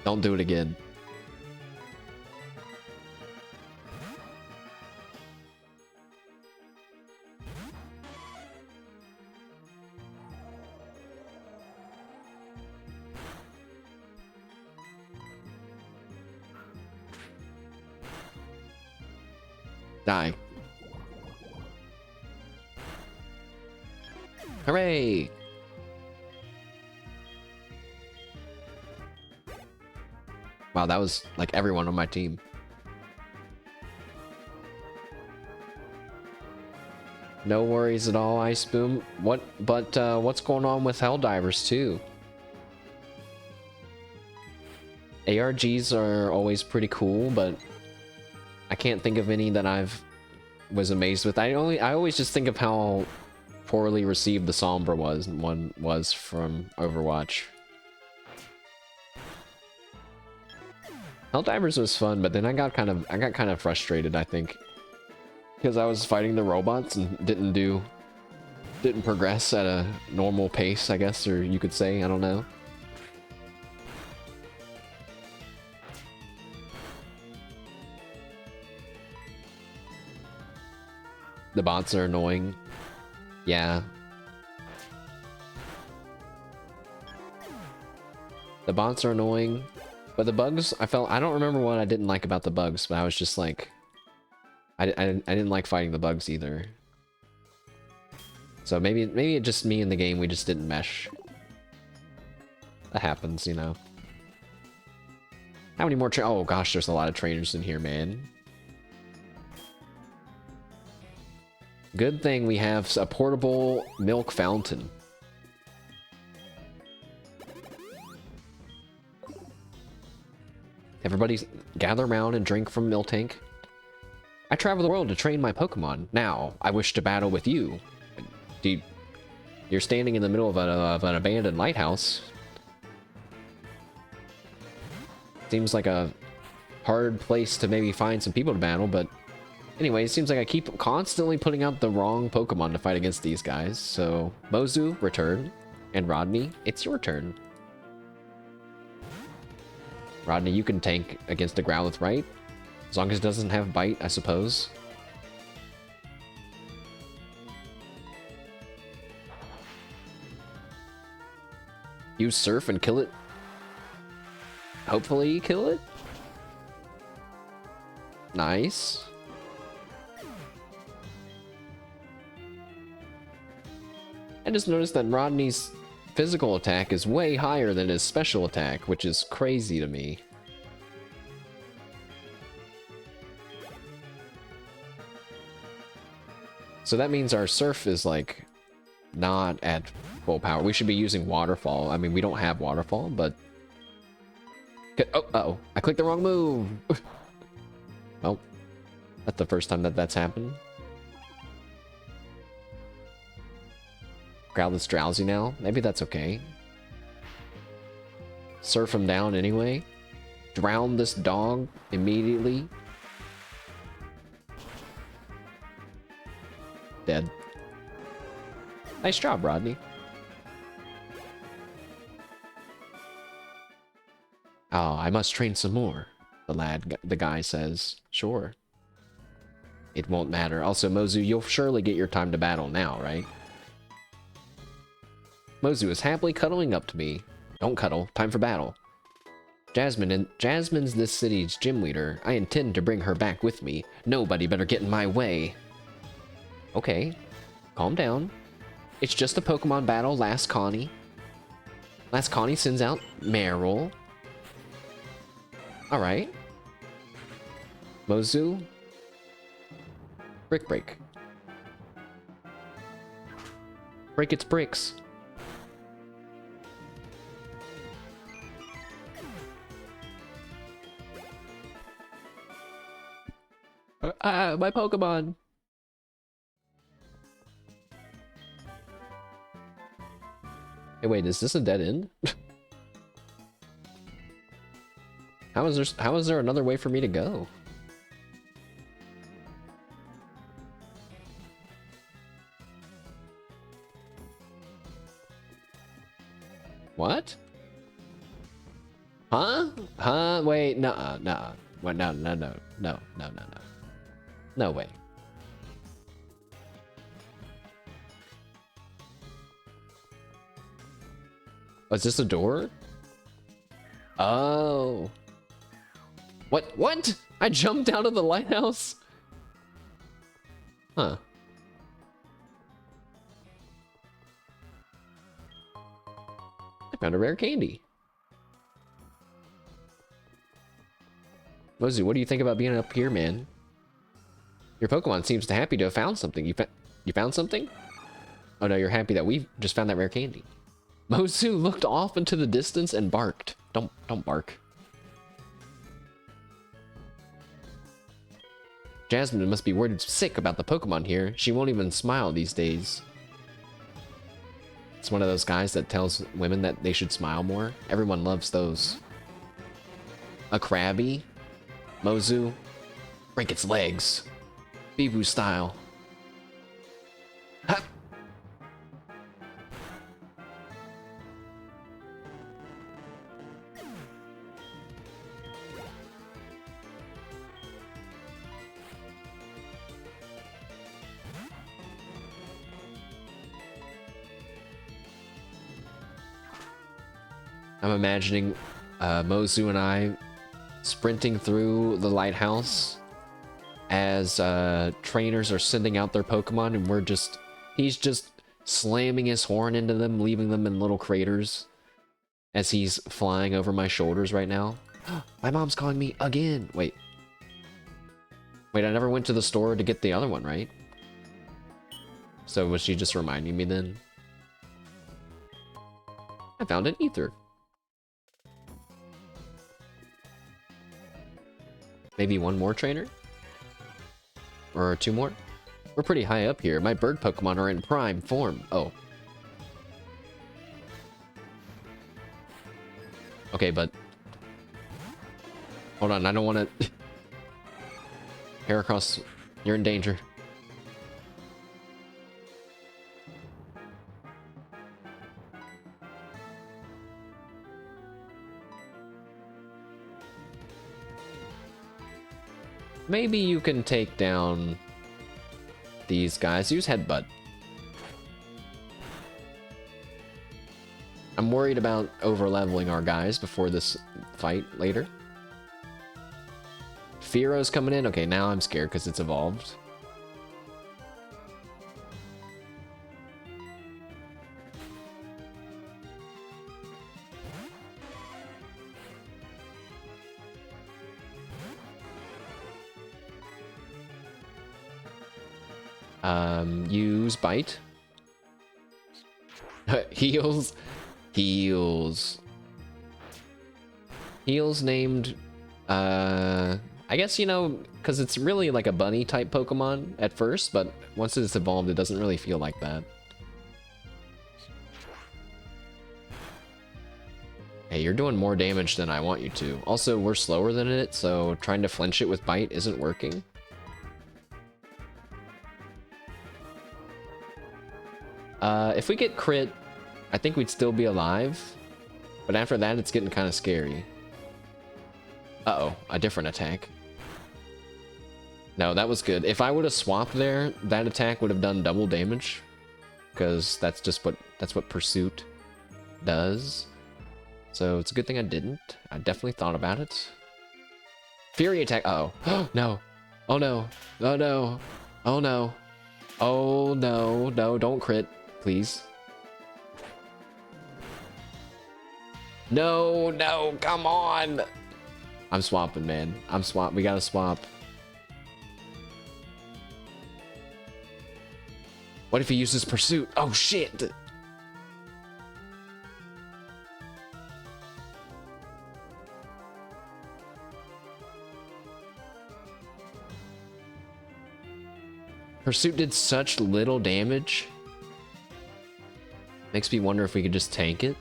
Don't do it again. Die. Hooray! Wow, that was like everyone on my team. No worries at all, Ice Boom. What's going on with Helldivers too? ARGs are always pretty cool, but I can't think of any that was amazed with. I always just think of how poorly received the Sombra was from Overwatch. Helldivers was fun, but then I got kind of frustrated, I think, because I was fighting the robots and didn't progress at a normal pace, I guess, or you could say. I don't know. The bots are annoying. Yeah. The bots are annoying. But the bugs, I don't remember what I didn't like about the bugs, but I was just like... I didn't like fighting the bugs either. So maybe it's just me in the game, we just didn't mesh. That happens, you know. How many more oh gosh, there's a lot of trainers in here, man. Good thing we have a portable milk fountain. Everybody gather around and drink from Milk Tank. I travel the world to train my Pokemon. Now, I wish to battle with you. You're standing in the middle of an abandoned lighthouse. Seems like a hard place to maybe find some people to battle, but anyway, it seems like I keep constantly putting out the wrong Pokemon to fight against these guys. So, Mozu, return. And Rodney, it's your turn. Rodney, you can tank against a Growlithe, right? As long as it doesn't have Bite, I suppose. Use Surf and kill it. Hopefully you kill it. Nice. I just noticed that Rodney's physical attack is way higher than his special attack, which is crazy to me. So that means our Surf is like not at full power. We should be using Waterfall. I mean, we don't have Waterfall, but... Oh, uh-oh. I clicked the wrong move! Well, that's the first time that's happened. Growlithe's drowsy now. Maybe that's okay. Surf him down anyway. Drown this dog immediately. Dead. Nice job, Rodney. Oh, I must train some more, the guy says. Sure. It won't matter. Also, Mozu, you'll surely get your time to battle now, right? Mozu is happily cuddling up to me. Don't cuddle. Time for battle. Jasmine's this city's gym leader. I intend to bring her back with me. Nobody better get in my way. Okay. Calm down. It's just a Pokemon battle. Last Connie. Last Connie sends out Meryl. Alright. Mozu. Brick Break. Break its bricks. My Pokemon. Hey, wait, is this a dead end? How is there another way for me to go? What? Huh? Huh? Wait, no, no. What? No, no, no, no, no, no, no. No way. Oh, is this a door? Oh. What? What? I jumped out of the lighthouse? Huh. I found a rare candy. Mozu, what do you think about being up here, man? Your Pokemon seems happy to have found something. You found something? Oh no, you're happy that we just found that rare candy. Mozu looked off into the distance and barked. Don't bark. Jasmine must be worried sick about the Pokemon here. She won't even smile these days. It's one of those guys that tells women that they should smile more. Everyone loves those. A Krabby. Mozu. Break its legs. Bibu style. Ha! I'm imagining Mozu and I sprinting through the lighthouse as trainers are sending out their Pokemon, and he's just slamming his horn into them, leaving them in little craters as he's flying over my shoulders right now. My mom's calling me again. Wait, I never went to the store to get the other one, right? So was she just reminding me then? I found an ether. Maybe one more trainer? Or two more? We're pretty high up here. My bird Pokemon are in prime form. Oh. Okay, but... Hold on, I don't want to... Heracross, you're in danger. Maybe you can take down these guys. Use Headbutt. I'm worried about over-leveling our guys before this fight later. Fearo's coming in. Okay, now I'm scared because it's evolved. Use Bite. Heals. Heals. Heals named, I guess, you know, because it's really like a bunny type Pokemon at first, but once it's evolved, it doesn't really feel like that. Hey, you're doing more damage than I want you to. Also, we're slower than it, so trying to flinch it with Bite isn't working. If we get crit, I think we'd still be alive. But after that, it's getting kind of scary. Uh-oh, a different attack. No, that was good. If I would have swapped there, that attack would have done double damage. Because that's what Pursuit does. So it's a good thing I didn't. I definitely thought about it. Fury attack. Uh-oh. No. Oh no. Oh no. Oh no. Oh no. No, don't crit. please. No, no, come on. I'm swapping, man. I'm swap. We gotta swap. What if he uses pursuit? Oh shit. Pursuit did such little damage. Makes me wonder if we could just tank it.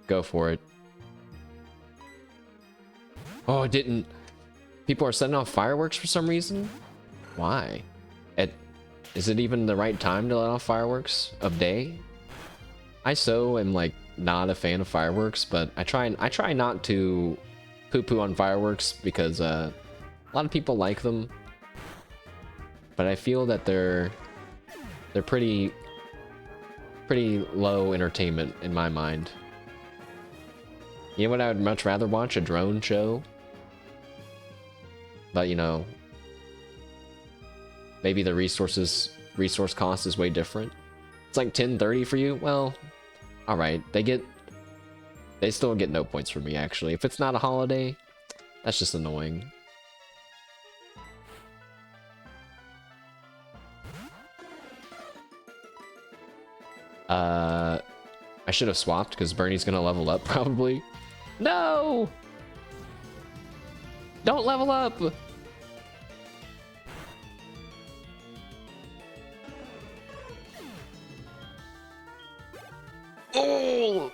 Go for it. Oh, it didn't. People are setting off fireworks for some reason? Why? Is it even the right time to let off fireworks of day? I so am like not a fan of fireworks, but I try not to poo-poo on fireworks because a lot of people like them. But I feel that they're pretty low entertainment in my mind. You know what I would much rather watch? A drone show. But you know, maybe the resource cost is way different. It's like 1030 for you. Well, all right. They still get no points from me actually. If it's not a holiday, that's just annoying. I should have swapped because Bernie's gonna level up probably. No! Don't level up! Oh!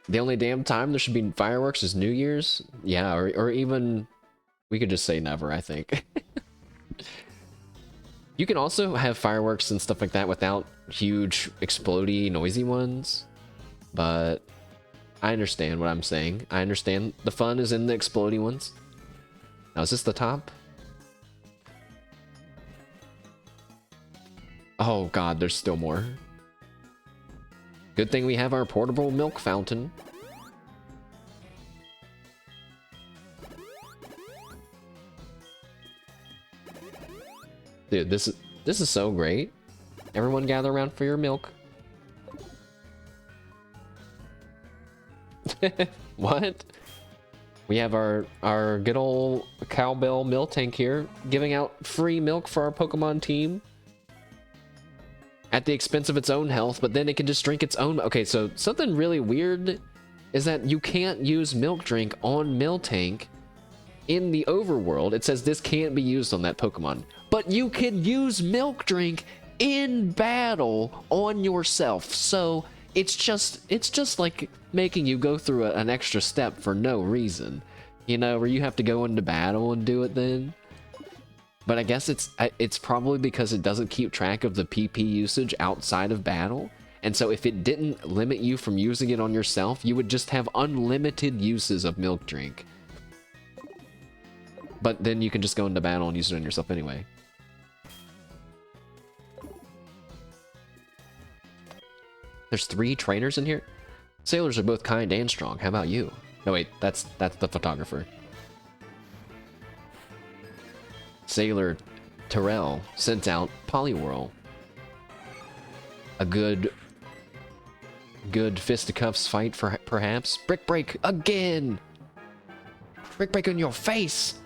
The only damn time there should be fireworks is New Year's? Yeah, or even... We could just say never, I think. You can also have fireworks and stuff like that without huge, explodey, noisy ones. But I understand what I'm saying. I understand the fun is in the explodey ones. Now, is this the top? Oh god, there's still more. Good thing we have our portable milk fountain. Dude, this is so great. Everyone gather around for your milk. What? We have our good old cowbell milk tank here, giving out free milk for our Pokemon team. At the expense of its own health, but then it can just drink its own. Okay, so something really weird is that you can't use milk drink on Miltank in the overworld. It says this can't be used on that Pokemon, but you can use milk drink in battle on yourself. So it's just like making you go through an extra step for no reason, you know, where you have to go into battle and do it then. But I guess it's probably because it doesn't keep track of the PP usage outside of battle. And so if it didn't limit you from using it on yourself, you would just have unlimited uses of milk drink. But then you can just go into battle and use it on yourself anyway. There's 3 trainers in here? Sailors are both kind and strong. How about you? No, wait, that's the photographer. Sailor Terrell sent out Poliwhirl. A good fisticuffs fight for perhaps. Brick break again. Brick break in your face.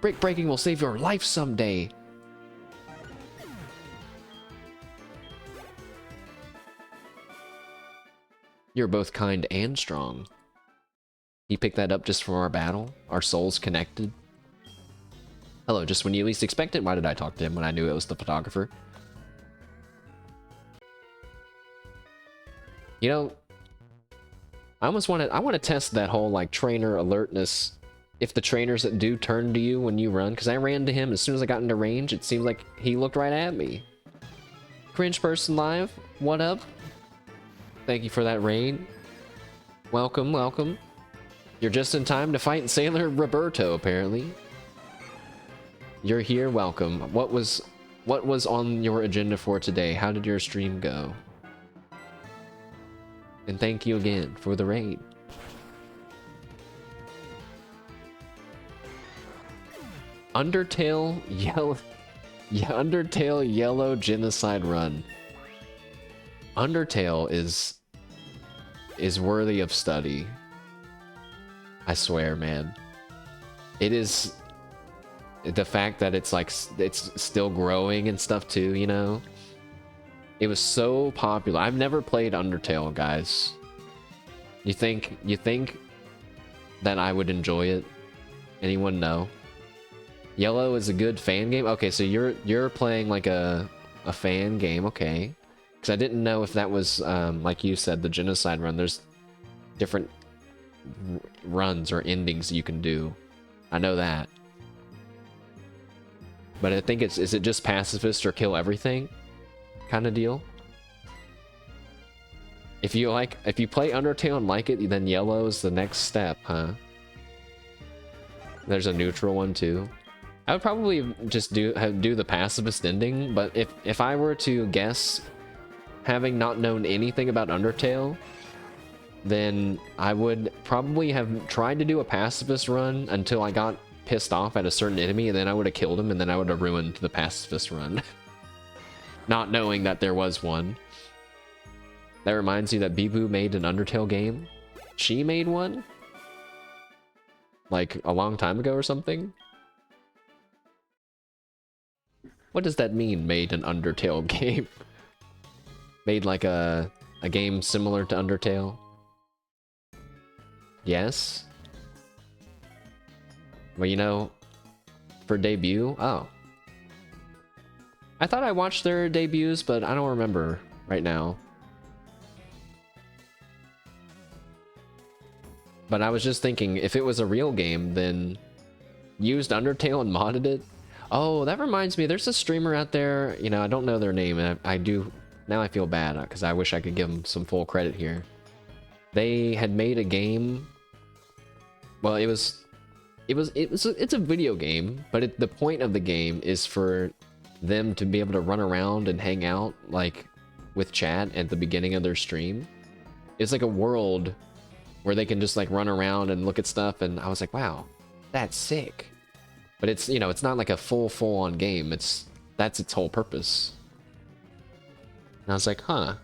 Brick breaking will save your life someday. You're both kind and strong. He picked that up just from our battle. Our souls connected. Hello, just when you least expect it. Why did I talk to him when I knew it was the photographer? You know, I want to test that whole like trainer alertness. If the trainers that do turn to you when you run, because I ran to him as soon as I got into range, it seemed like he looked right at me. Cringe person live, what up? Thank you for that raid. Welcome, welcome. You're just in time to fight Sailor Roberto, apparently. You're here, welcome. What was on your agenda for today? How did your stream go? And thank you again for the raid. Undertale yellow, yeah, Undertale yellow genocide run. Undertale is worthy of study. I swear, man. It is the fact that it's like it's still growing and stuff too, you know? It was so popular. I've never played Undertale, guys. You think that I would enjoy it? Anyone know? Yellow is a good fan game? Okay, so you're playing like a fan game, okay. Because I didn't know if that was, like you said, the genocide run. There's different runs or endings you can do. I know that. But I think is it just pacifist or kill everything kind of deal? If you play Undertale and like it, then yellow is the next step, huh? There's a neutral one too. I would probably just do the pacifist ending, but if I were to guess, having not known anything about Undertale, then I would probably have tried to do a pacifist run until I got pissed off at a certain enemy, and then I would have killed him, and then I would have ruined the pacifist run. Not knowing that there was one. That reminds you that Bibu made an Undertale game. She made one? Like, a long time ago or something? What does that mean, made an Undertale game? Made like a game similar to Undertale? Yes? Well, you know, for debut? Oh. I thought I watched their debuts, but I don't remember right now. But I was just thinking, if it was a real game, then used Undertale and modded it. Oh, that reminds me, there's a streamer out there, you know, I don't know their name, and I do, now I feel bad, because I wish I could give them some full credit here. They had made a game, well, it's a video game, but the point of the game is for them to be able to run around and hang out, like, with chat at the beginning of their stream. It's like a world where they can just like run around and look at stuff, and I was like, wow, that's sick. But it's, you know, it's not like a full-on game. That's its whole purpose. And I was like, huh,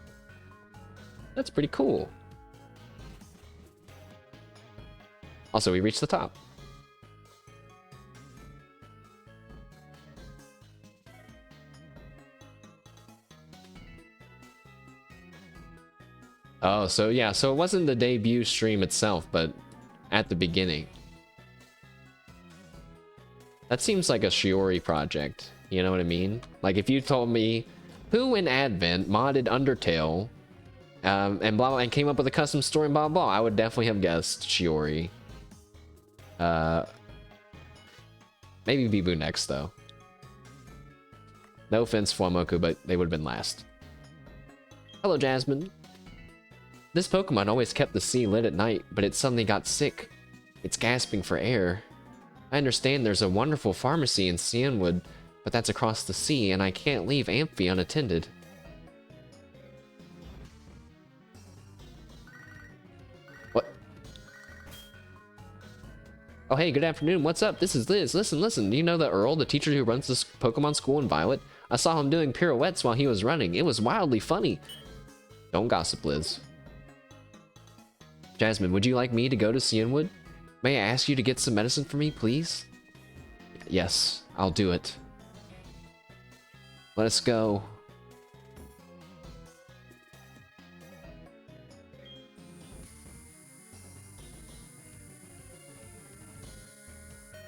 that's pretty cool. Also, we reached the top. Oh, so yeah, so it wasn't the debut stream itself, but at the beginning. That seems like a Shiori project, you know what I mean? Like if you told me, who in Advent modded Undertale, and blah, blah, and came up with a custom story and blah, blah, I would definitely have guessed Shiori. Maybe Bibu next, though. No offense, Fuamoku, but they would have been last. Hello, Jasmine. This Pokemon always kept the sea lit at night, but it suddenly got sick. It's gasping for air. I understand there's a wonderful pharmacy in Cianwood, but that's across the sea, and I can't leave Amphi unattended. What? Oh, hey, good afternoon. What's up? This is Liz. Listen. Do you know that Earl, the teacher who runs this Pokemon school in Violet? I saw him doing pirouettes while he was running. It was wildly funny. Don't gossip, Liz. Jasmine, would you like me to go to Cianwood? May I ask you to get some medicine for me, please? Yes, I'll do it. Let us go.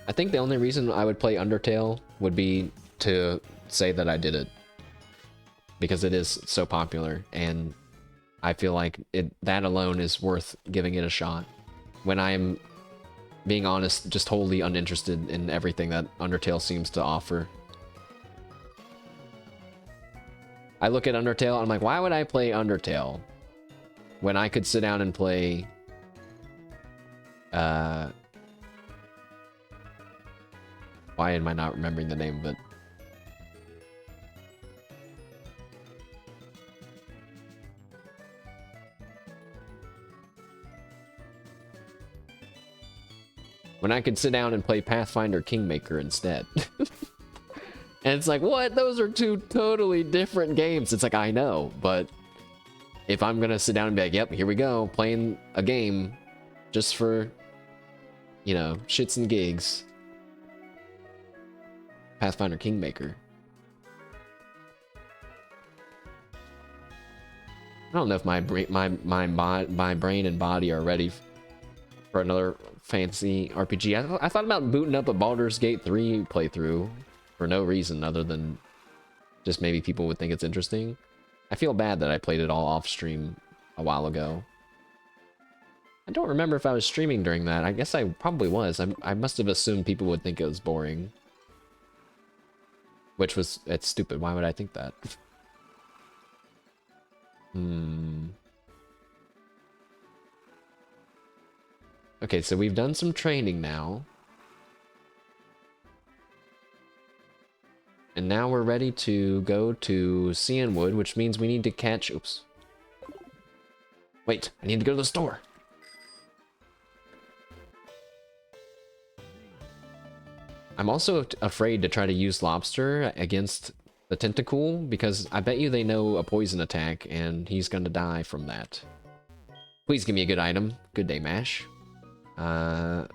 I think the only reason I would play Undertale would be to say that I did it. Because it is so popular, and I feel like that alone is worth giving it a shot. When I'm being honest, just wholly uninterested in everything that Undertale seems to offer. I look at Undertale, I'm like, why would I play Undertale when I could sit down and play why am I not remembering the name of it? when I could sit down and play Pathfinder Kingmaker instead. And it's like, what? Those are two totally different games. It's like, I know, but if I'm gonna sit down and be like, yep, here we go, playing a game just for, you know, shits and gigs. Pathfinder Kingmaker. I don't know if my brain and body are ready for another fancy RPG. I thought about booting up a Baldur's Gate 3 playthrough for no reason other than just maybe people would think it's interesting. I feel bad that I played it all off stream a while ago. I don't remember if I was streaming during that. I guess I probably was. I must have assumed people would think it was boring. Which was, it's stupid. Why would I think that? Okay, so we've done some training now. And now we're ready to go to Cianwood, which means we need to catch... Oops. Wait, I need to go to the store. I'm also afraid to try to use Lobster against the Tentacool, because I bet you they know a poison attack, and he's gonna die from that. Please give me a good item. Good day, Mash. I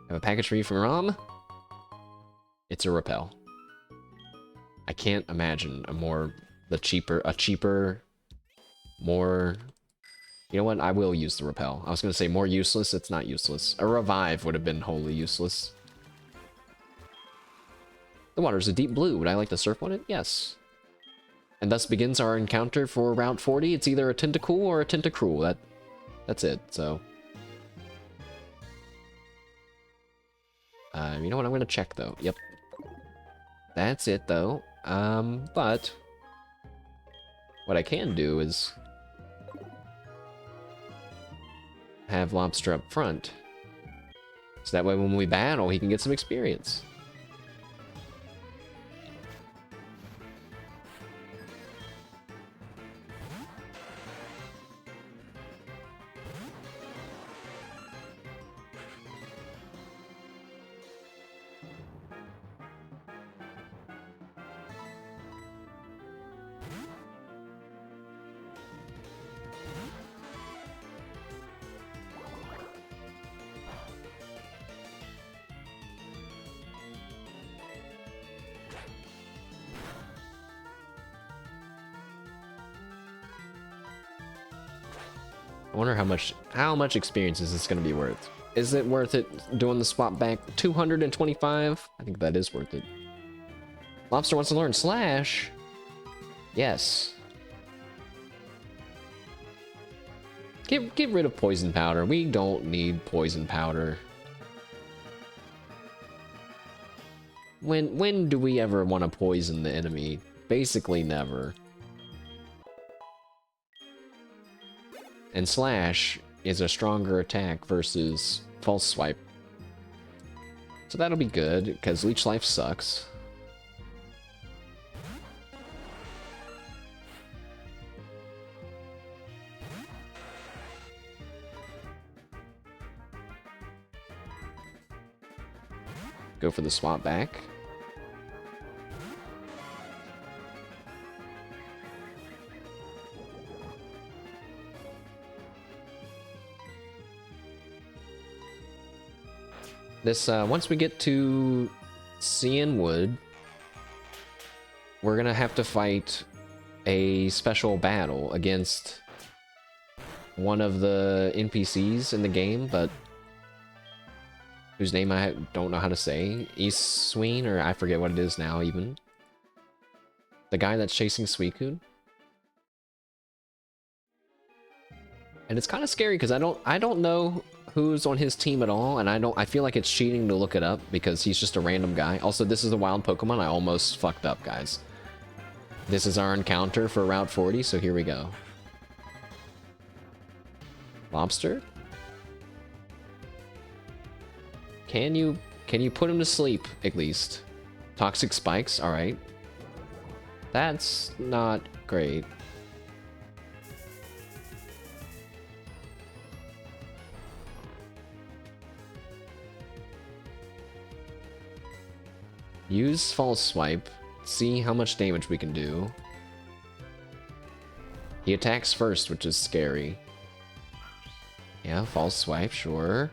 have a package for you from Rom. It's a repel. I can't imagine a cheaper, more... You know what? I will use the repel. I was gonna say more useless. It's not useless. A revive would have been wholly useless. The water's a deep blue. Would I like to surf on it? Yes. And thus begins our encounter for Route 40. It's either a Tentacool or a Tentacruel. That's it, so... you know what? I'm gonna check, though. Yep. That's it, though. But... what I can do is... have Lobster up front. So that way when we battle, he can get some experience. I wonder how much experience is this going to be worth? Is it worth it doing the swap back 225? I think that is worth it. Lobster wants to learn Slash. Yes. Get rid of poison powder. We don't need poison powder. When do we ever want to poison the enemy? Basically never. And Slash is a stronger attack versus False Swipe. So that'll be good, because Leech Life sucks. Go for the swap back. This, once we get to Cianwood, we're gonna have to fight a special battle against one of the NPCs in the game, but whose name I don't know how to say. Eusine, or I forget what it is now, even. The guy that's chasing Suicune. And it's kind of scary because I don't know who's on his team at all, and I feel like it's cheating to look it up because he's just a random guy. Also, this is a wild Pokemon. I almost fucked up, guys. This is our encounter for Route 40, so here we go. Lobster? Can you put him to sleep, at least? Toxic spikes, alright. That's not great. Use false swipe. See how much damage we can do. He attacks first, which is scary. Yeah, false swipe, sure.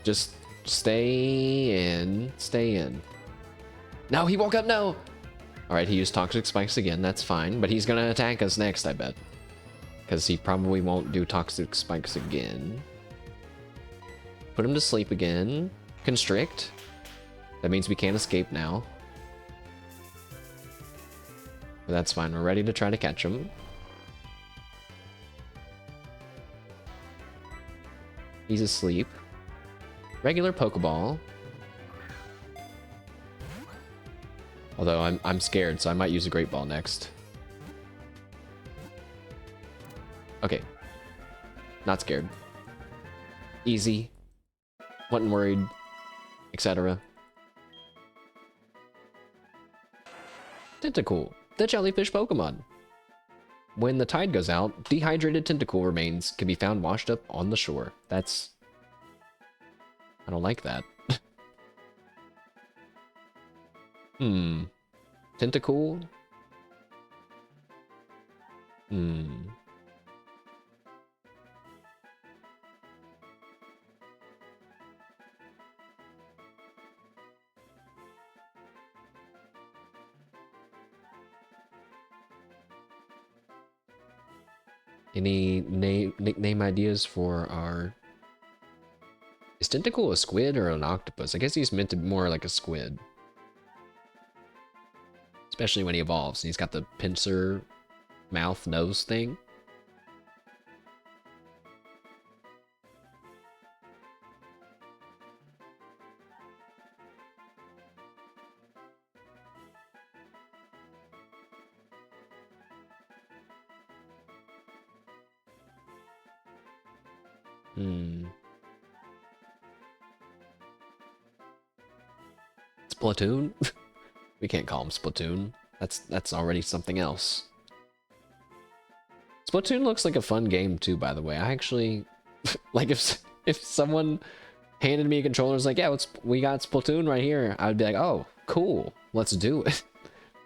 Just stay in. Stay in. No, he woke up, no! Alright, he used Toxic Spikes again, that's fine. But he's gonna attack us next, I bet. Because he probably won't do Toxic Spikes again. Put him to sleep again. Constrict. That means we can't escape now. But that's fine, we're ready to try to catch him. He's asleep. Regular Pokeball. Although I'm scared, so I might use a Great Ball next. Okay. Not scared. Easy. Wasn't worried. Etc. Tentacool, the jellyfish Pokemon. When the tide goes out, dehydrated Tentacool remains can be found washed up on the shore. That's... I don't like that. Tentacool? Any nickname ideas for our... Is Tentacool a squid or an octopus? I guess he's meant to be more like a squid. Especially when he evolves and he's got the pincer mouth nose thing. Splatoon? We can't call him Splatoon. That's already something else. Splatoon looks like a fun game too, by the way. I actually like if someone handed me a controller and was like, yeah, we got Splatoon right here, I would be like, oh, cool, let's do it.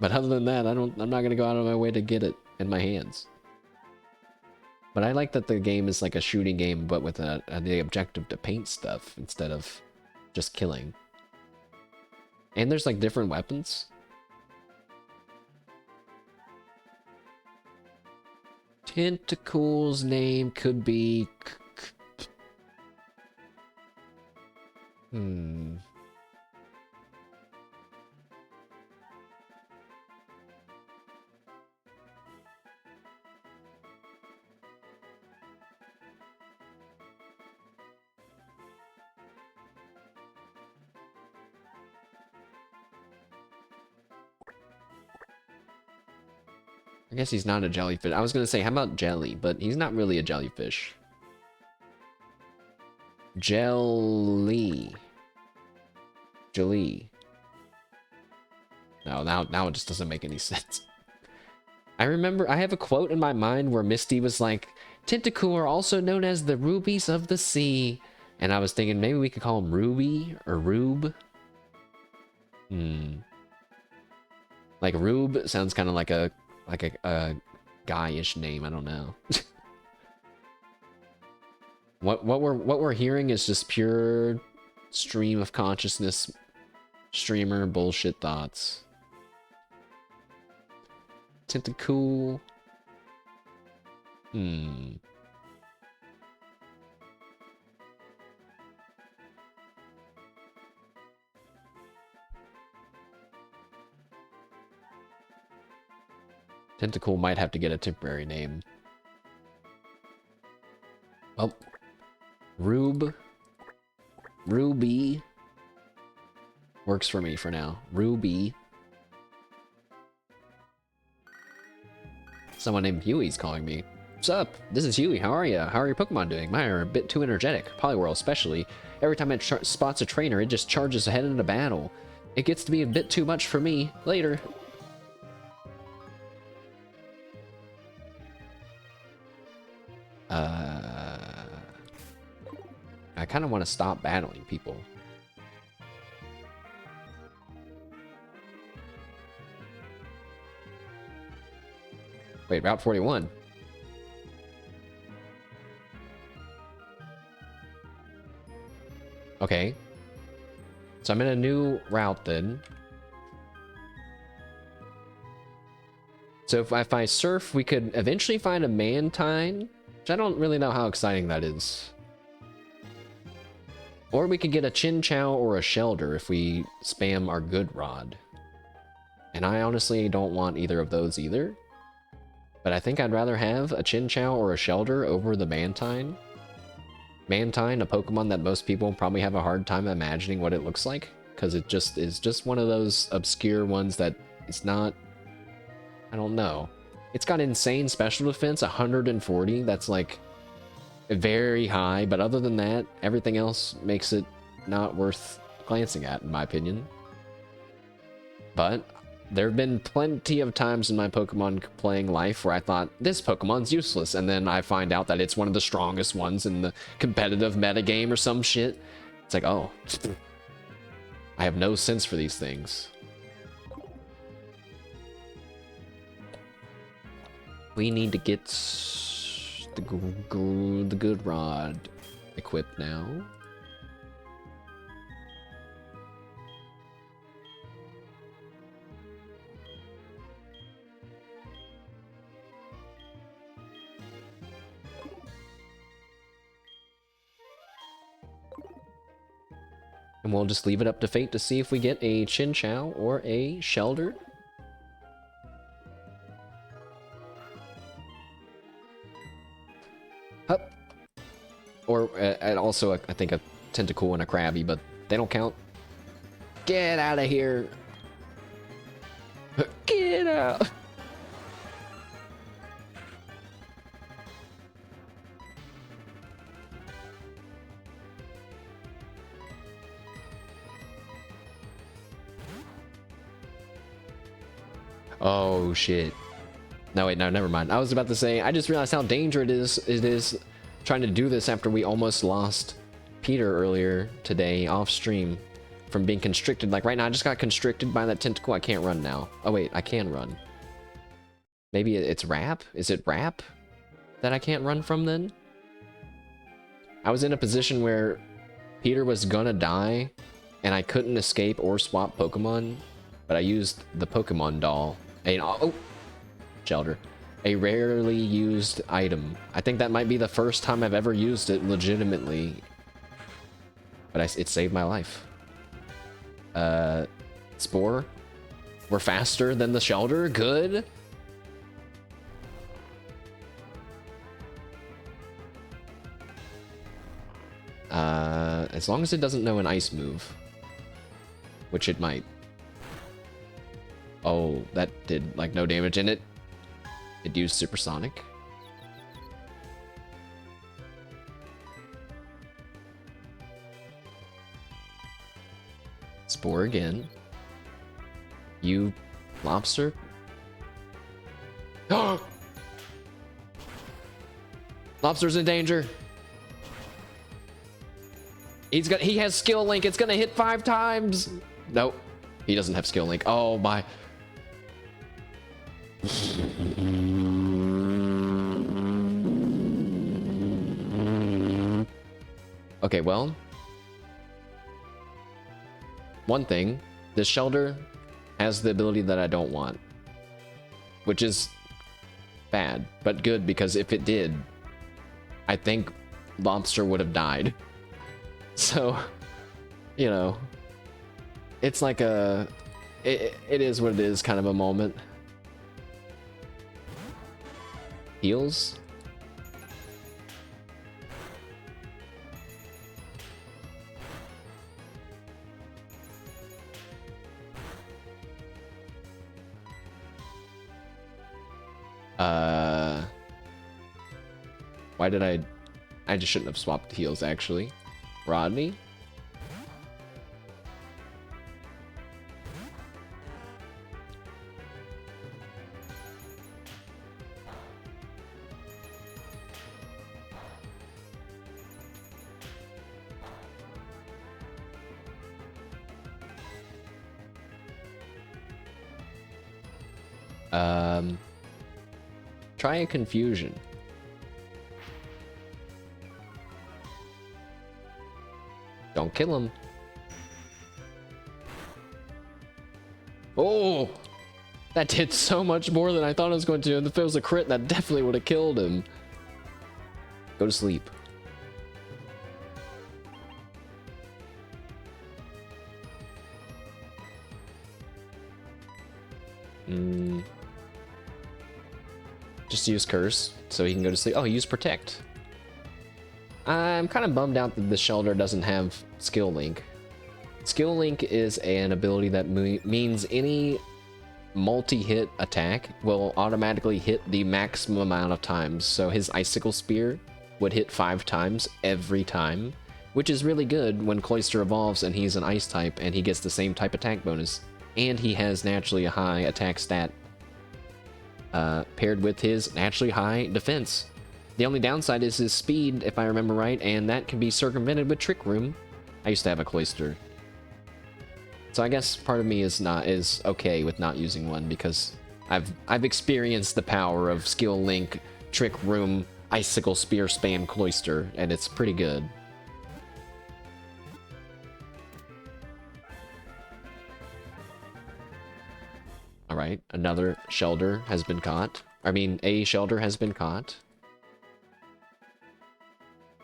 But other than that, I'm not gonna go out of my way to get it in my hands. But I like that the game is like a shooting game, but with the objective to paint stuff instead of just killing. And there's like different weapons. Tentacool's name could be... I guess he's not a jellyfish. I was gonna say, how about jelly? But he's not really a jellyfish. Jelly. Jelly. No, now it just doesn't make any sense. I remember, I have a quote in my mind where Misty was like, Tentacool are also known as the rubies of the sea. And I was thinking maybe we could call him Ruby or Rube. Like Rube sounds kind of like a guy-ish name. I don't know. what we're hearing is just pure stream of consciousness, streamer bullshit thoughts. Tentacool. Tentacool might have to get a temporary name. Well, Ruby works for me for now. Ruby. Someone named Huey's calling me. What's up? This is Huey. How are you? How are your Pokemon doing? Mine are a bit too energetic. Poliwhirl especially. Every time it spots a trainer, it just charges ahead into battle. It gets to be a bit too much for me. Later. I kind of want to stop battling people. Wait, Route 41. Okay. So I'm in a new route then. So if I surf, we could eventually find a Mantine, which I don't really know how exciting that is. Or we could get a Chin Chow or a Shelder if we spam our good rod. And I honestly don't want either of those either. But I think I'd rather have a Chin Chow or a Shelder over the Mantine. Mantine, a Pokemon that most people probably have a hard time imagining what it looks like, because it just is just one of those obscure ones that it's not, I don't know. It's got insane special defense, 140, that's like very high, but other than that, everything else makes it not worth glancing at, in my opinion. But there have been plenty of times in my Pokemon playing life where I thought, this Pokemon's useless, and then I find out that it's one of the strongest ones in the competitive metagame or some shit. It's like, oh, I have no sense for these things. We need to get the good rod equipped now. And we'll just leave it up to fate to see if we get a Chin Chow or a Shelder. Hup. Or, and also, I think a Tentacool and a Krabby, but they don't count. Get out of here! Get out! Oh shit. No wait, no, never mind. I was about to say, I just realized how dangerous it is trying to do this after we almost lost Peter earlier today off stream from being constricted. Like right now I just got constricted by that tentacle. I can't run now. Oh wait, I can run. Maybe it's Wrap? Is it Wrap that I can't run from then? I was in a position where Peter was gonna die and I couldn't escape or swap Pokemon, but I used the Pokemon doll. Oh, Shelter. A rarely used item. I think that might be the first time I've ever used it legitimately. But it saved my life. Spore. We're faster than the Shelter. Good. As long as it doesn't know an ice move. Which it might. Oh, that did like no damage in it. It used Supersonic. Spore again. You lobster. Lobster's in danger. He has skill link. It's gonna hit 5 times. Nope. He doesn't have skill link. Oh my. Okay, well. One thing, this Shelter has the ability that I don't want. Which is bad, but good, because if it did, I think Lobster would have died. So, you know, it's like a, it is what it is kind of a moment. Heals? Why did I just shouldn't have swapped heals actually. Rodney? Try a confusion. Don't kill him. Oh! That did so much more than I thought it was going to. And if it was a crit, that definitely would have killed him. Go to sleep. Just use Curse so he can go to sleep. Oh, use Protect. I'm kind of bummed out that the Shelter doesn't have Skill Link. Skill Link is an ability that means any multi-hit attack will automatically hit the maximum amount of times. So his Icicle Spear would hit 5 times every time, which is really good when Cloyster evolves and he's an Ice type and he gets the same type attack bonus. And he has naturally a high attack stat paired with his naturally high defense. The only downside is his speed, if I remember right, and that can be circumvented with Trick Room. I used to have a Cloyster. So I guess part of me is okay with not using one because I've experienced the power of Skill Link, Trick Room, Icicle Spear spam Cloyster, and it's pretty good. Alright, another Shelter has been caught. I mean, a Shelter has been caught.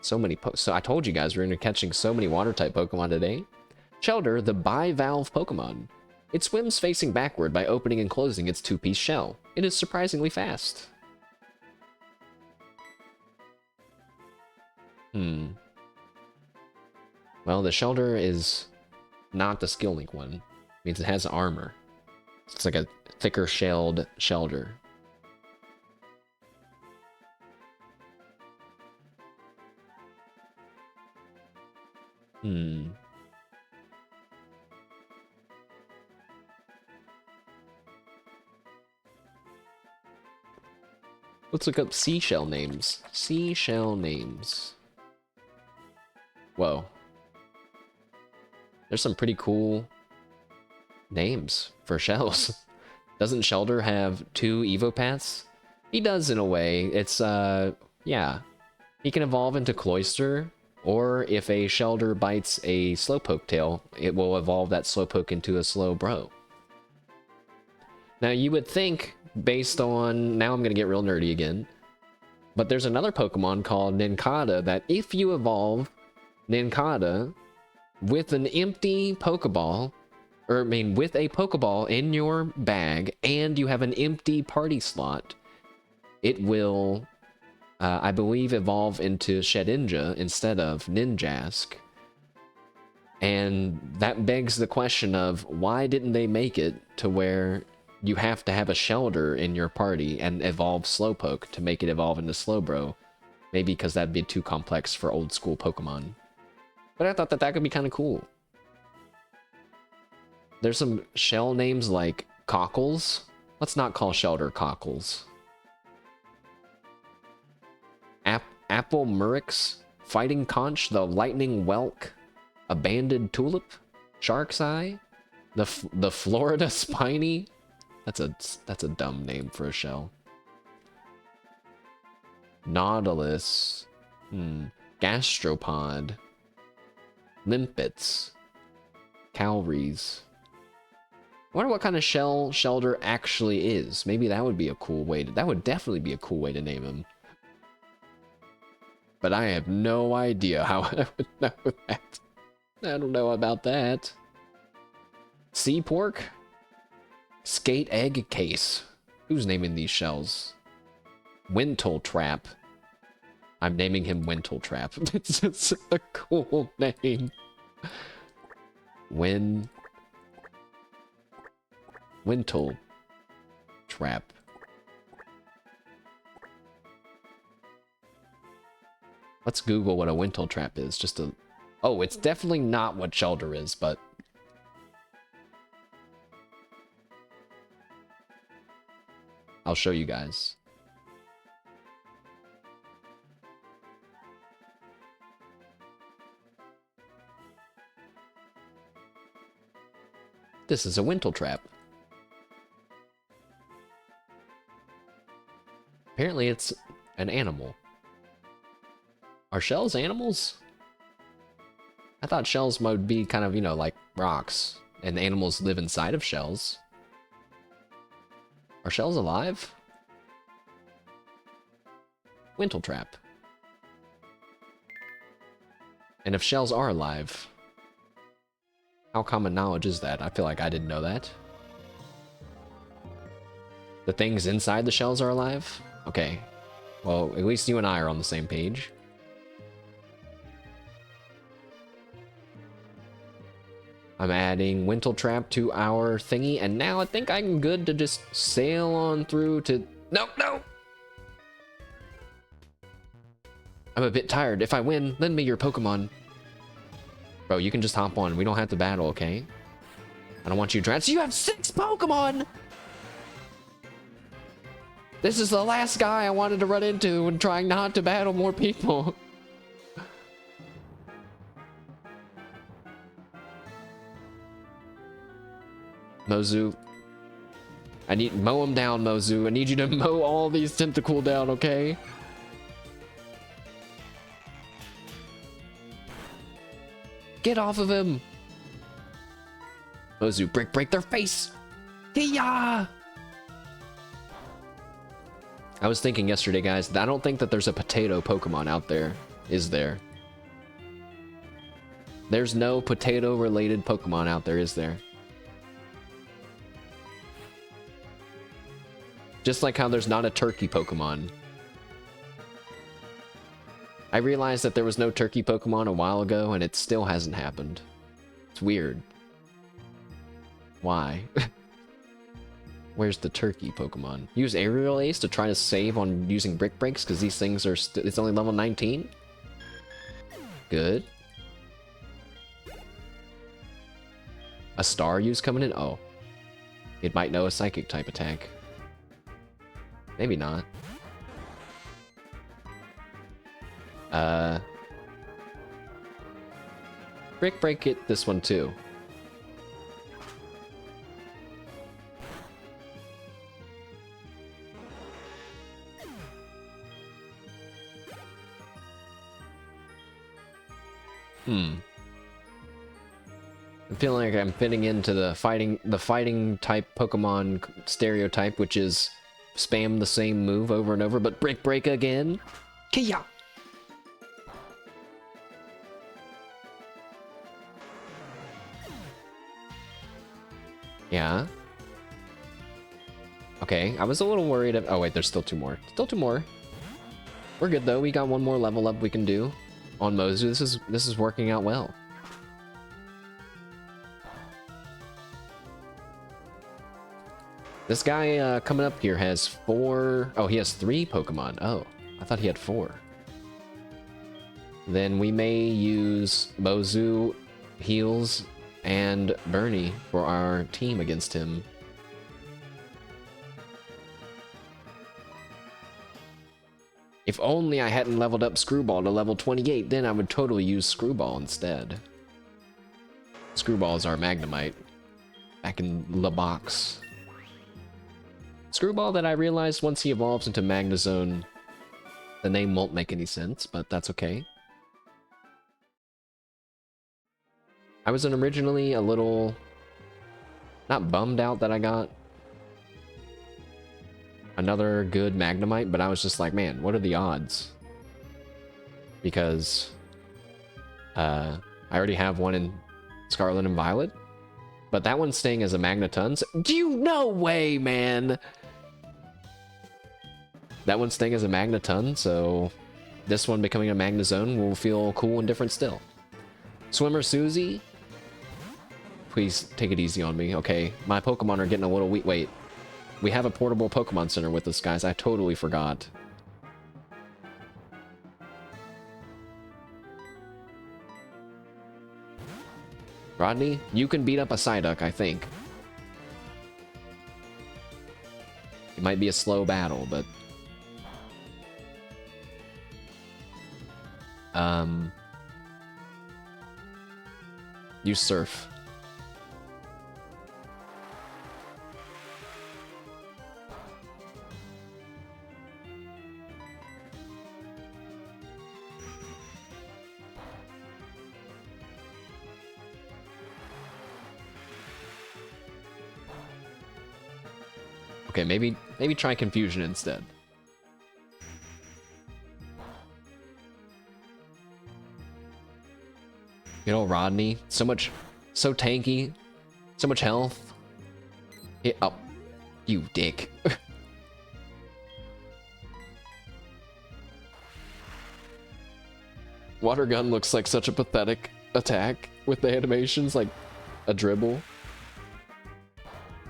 So many so I told you guys we're going to be catching so many Water-type Pokemon today. Shelter, the bivalve Pokemon. It swims facing backward by opening and closing its 2-piece shell. It is surprisingly fast. Well, the Shelter is not the Skill Link one. It means it has armor. It's like a thicker shelled Shelter. Let's look up seashell names. Seashell names. Whoa. There's some pretty cool names for shells. Doesn't Shelter have 2 Evopaths? He does in a way. It's, yeah. He can evolve into Cloyster, or if a Shelter bites a Slowpoke tail, it will evolve that Slowpoke into a Slowbro. Now, you would think, based on... Now I'm going to get real nerdy again. But there's another Pokemon called Nincada that if you evolve Nincada with an empty Pokeball, or I mean with a Pokeball in your bag, and you have an empty party slot, it will, I believe, evolve into Shedinja instead of Ninjask. And that begs the question of, why didn't they make it to where you have to have a Shelter in your party and evolve Slowpoke to make it evolve into Slowbro? Maybe because that'd be too complex for old school Pokemon. But I thought that could be kind of cool. There's some shell names like Cockles. Let's not call Shelter Cockles. Apple Murix, Fighting Conch, the Lightning Whelk, Abandoned Tulip, Shark's Eye, the Florida Spiny. That's a dumb name for a shell. Nautilus, Gastropod, Limpets, Cowries. I wonder what kind of shell Shelter actually is. Maybe that would be a cool way to... That would definitely be a cool way to name him. But I have no idea how I would know that. I don't know about that. Sea Pork? Skate Egg Case. Who's naming these shells? Wintle Trap. I'm naming him Wintle Trap. It's just a cool name. Wintle Trap. Let's Google what a Wintle Trap is. Just a... Oh, it's definitely not what Shelter is, but... I'll show you guys. This is a Wintle Trap. Apparently it's an animal. Are shells animals? I thought shells would be kind of, you know, like rocks, and animals live inside of shells. Are shells alive? Winteltrap. And if shells are alive, how common knowledge is that? I feel like I didn't know that. The things inside the shells are alive? Okay. Well, at least you and I are on the same page. I'm adding Winteltrap to our thingy, and now I think I'm good to just sail on through to... No, no! I'm a bit tired. If I win, lend me your Pokemon. Bro, you can just hop on. We don't have to battle, okay? I don't want you to drown. So you have 6 Pokemon! This is the last guy I wanted to run into when trying not to battle more people. Mozu. I need... Mow him down, Mozu. I need you to mow all these Tentacool down, okay? Get off of him! Mozu, break their face! Hiya! I was thinking yesterday, guys, I don't think that there's a potato Pokemon out there, is there? There's no potato-related Pokemon out there, is there? Just like how there's not a turkey Pokemon. I realized that there was no turkey Pokemon a while ago, and it still hasn't happened. It's weird. Why? Where's the turkey Pokemon? Use Aerial Ace to try to save on using Brick Breaks, because these things are it's only level 19? Good. A Staryu coming in? Oh. It might know a Psychic type attack. Maybe not. Brick Break it this one too. I'm feeling like I'm fitting into the fighting type Pokemon stereotype, which is spam the same move over and over, but Brick Break again. Kia! Yeah. Okay, I was a little worried. Oh wait, there's still 2 more. Still 2 more. We're good though. We got 1 more level up we can do on Mozu. This is working out well. This guy coming up here has 4... Oh, he has 3 Pokemon. Oh, I thought he had 4. Then we may use Mozu, Heals, and Bernie for our team against him. If only I hadn't leveled up Screwball to level 28, then I would totally use Screwball instead. Screwball is our Magnemite. Back in the box. Screwball that I realized once he evolves into Magnezone, the name won't make any sense, but that's okay. I was originally a little... not bummed out that I got another good Magnemite, but I was just like, man, what are the odds? Because I already have one in Scarlet and Violet, but that one's staying as a Magneton. So, no way, man! That one's staying as a Magneton, so this one becoming a Magnezone will feel cool and different still. Swimmer Susie, please take it easy on me. Okay, my Pokemon are getting a little weak. Wait, we have a portable Pokemon Center with us, guys. I totally forgot. Rodney, you can beat up a Psyduck, I think. It might be a slow battle, but... use Surf. Okay, maybe try confusion instead. You know, Rodney, so tanky, so much health. Oh, you dick. Water gun looks like such a pathetic attack with the animations, like a dribble.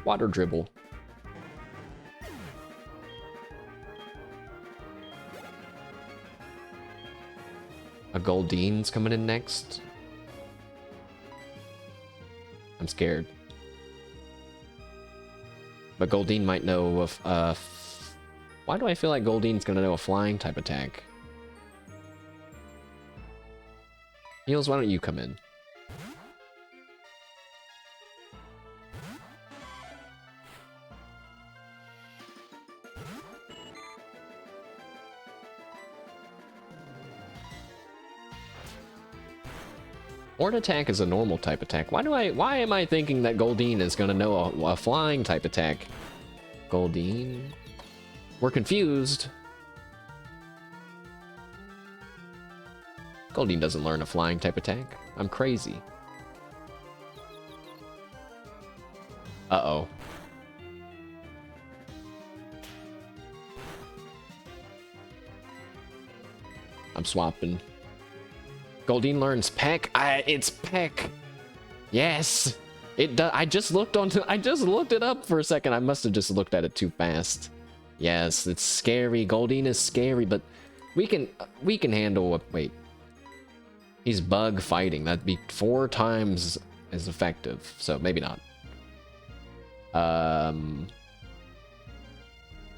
Water dribble. A Goldine's coming in next. I'm scared. But Goldine might know of, why do I feel like Goldine's gonna know a flying type attack? Heels, why don't you come in? Horn attack is a normal type attack. Why am I thinking that Goldine is gonna know a flying type attack? Goldine? We're confused. Goldine doesn't learn a flying type attack. I'm crazy. Uh-oh. I'm swapping. Goldine learns Peck. It's Peck. Yes. It does. I just looked it up for a second. I must have just looked at it too fast. Yes, it's scary. Goldine is scary, but we can handle wait. He's bug fighting. That'd be 4 times as effective. So maybe not.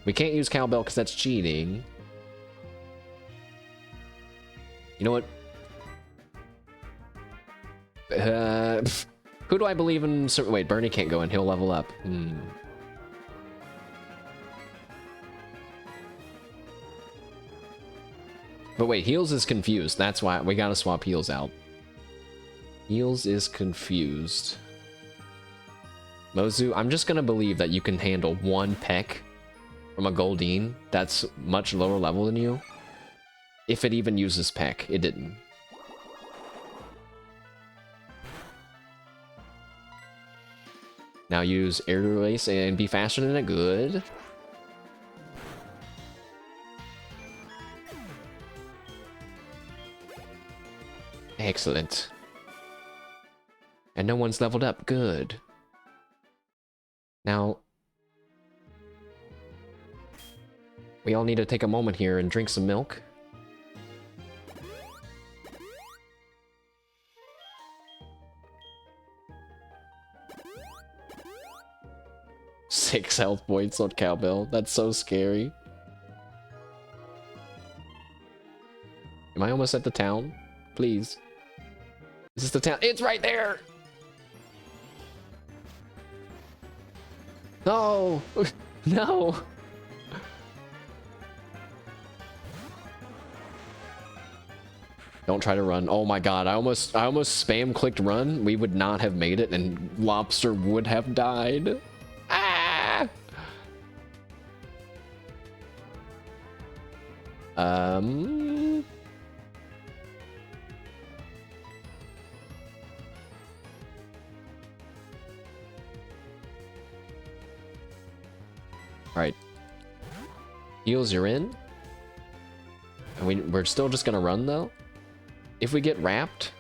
We can't use cowbell because that's cheating. You know what? Who do I believe in? Wait, Bernie can't go in. He'll level up. But wait, Heels is confused. That's why we gotta swap Heels out. Heels is confused. Mozu, I'm just gonna believe that you can handle 1 peck from a Goldine that's much lower level than you. If it even uses peck. It didn't. Now use air release and be faster than it. Good. Excellent. And no one's leveled up. Good. Now, we all need to take a moment here and drink some milk. Six health points on cowbell. That's so scary. Am I almost at the town? Please. Is this the town? It's right there! No! No! Don't try to run. Oh my god, I almost spam clicked run. We would not have made it and Lobster would have died. Ah! Alright. Heels, you're in. And we're still just gonna run though. If we get wrapped,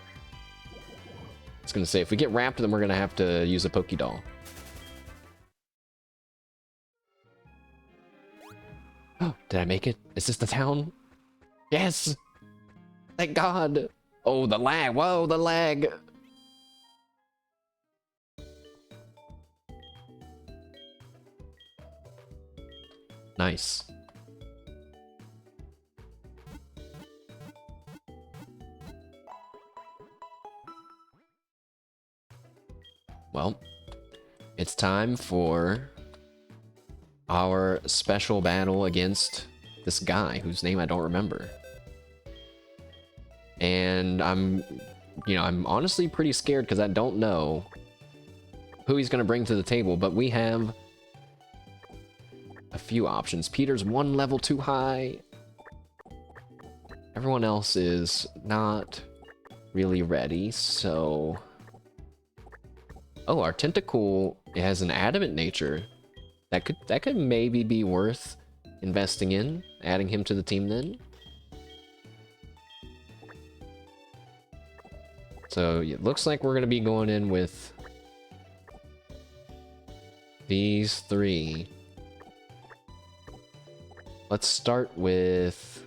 it's gonna say if we get wrapped, then we're gonna have to use a Pokédoll. Oh, did I make it? Is this the town? Yes! Thank God! Oh, the lag! Whoa, the lag! Nice. Well, it's time for our special battle against this guy whose name I don't remember. And I'm honestly pretty scared because I don't know who he's going to bring to the table, but we have a few options. Peter's one level too high. Everyone else is not really ready, so... Oh, our Tentacool has an adamant nature. That could maybe be worth investing in, adding him to the team then. So it looks like we're going to be going in with these three. Let's start with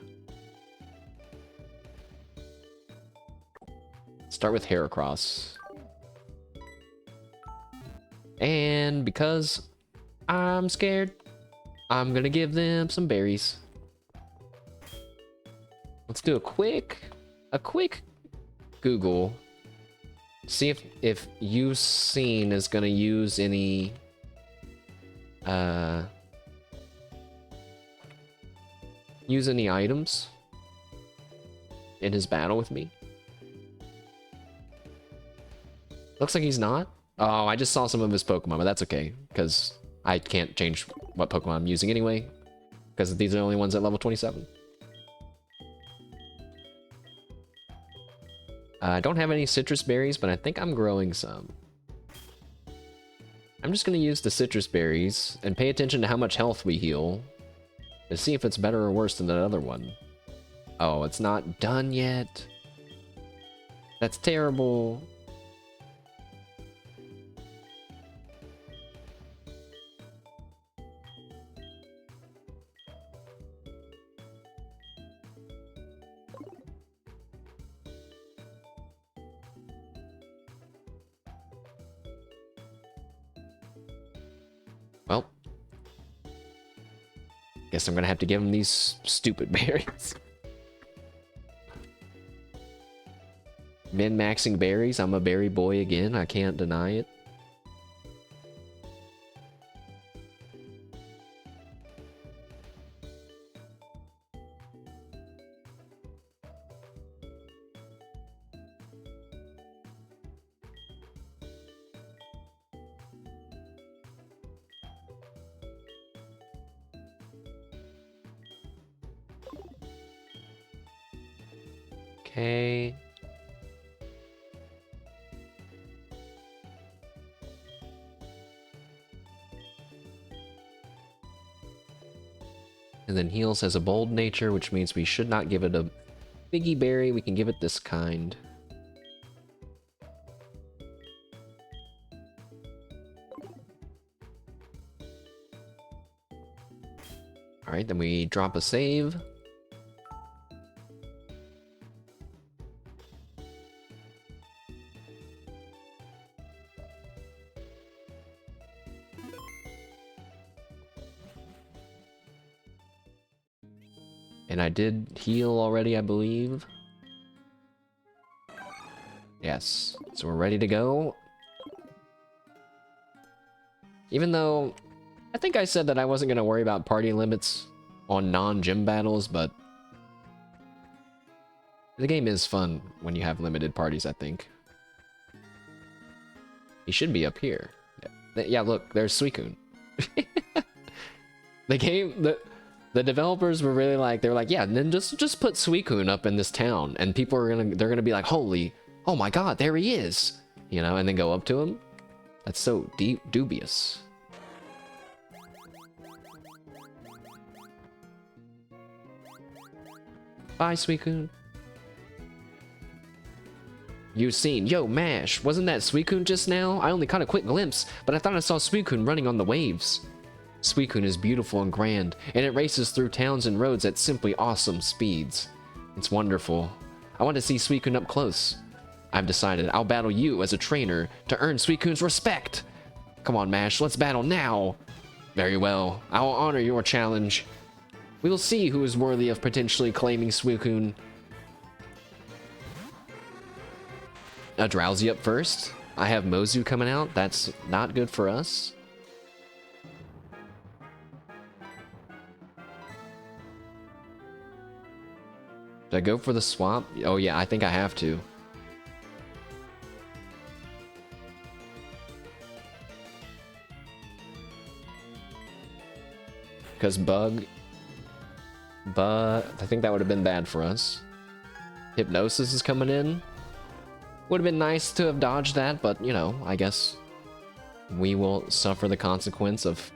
Heracross. And because I'm scared, I'm gonna give them some berries. Let's do a quick Google. See if Eusine is gonna use any items in his battle with me. Looks like he's not. Oh, I just saw some of his Pokemon, but that's okay, because I can't change what Pokemon I'm using anyway, because these are the only ones at level 27. I don't have any citrus berries, but I think I'm growing some. I'm just going to use the citrus berries and pay attention to how much health we heal to see if it's better or worse than that other one. Oh, it's not done yet. That's terrible. Well, guess I'm gonna have to give him these stupid berries. Min-maxing berries. I'm a berry boy again. I can't deny it. Okay. And then Heals has a bold nature, which means we should not give it a biggie berry. We can give it this kind. Alright, then we drop a save. And I did heal already, I believe. Yes, so we're ready to go. Even though, I think I said that I wasn't going to worry about party limits on non-gym battles, but the game is fun when you have limited parties, I think. He should be up here. Yeah, look, there's Suicune. The developers were really like, they were like, yeah, and then just put Suicune up in this town, and people are they're gonna be like, holy, oh my god, there he is, you know, and then go up to him. That's so dubious. Bye, Suicune. Eusine, yo, Mash, wasn't that Suicune just now? I only caught a quick glimpse, but I thought I saw Suicune running on the waves. Suicune is beautiful and grand, and it races through towns and roads at simply awesome speeds. It's wonderful. I want to see Suicune up close. I've decided I'll battle you as a trainer to earn Suicune's respect. Come on, Mash, let's battle now. Very well, I will honor your challenge. We will see who is worthy of potentially claiming Suicune. A Drowsy up first. I have Mozu coming out. That's not good for us. Did I go for the swap? Oh yeah, I think I have to. because bug, but I think that would have been bad for us. Hypnosis is coming in. Would have been nice to have dodged that, but you know, I guess we will suffer the consequence of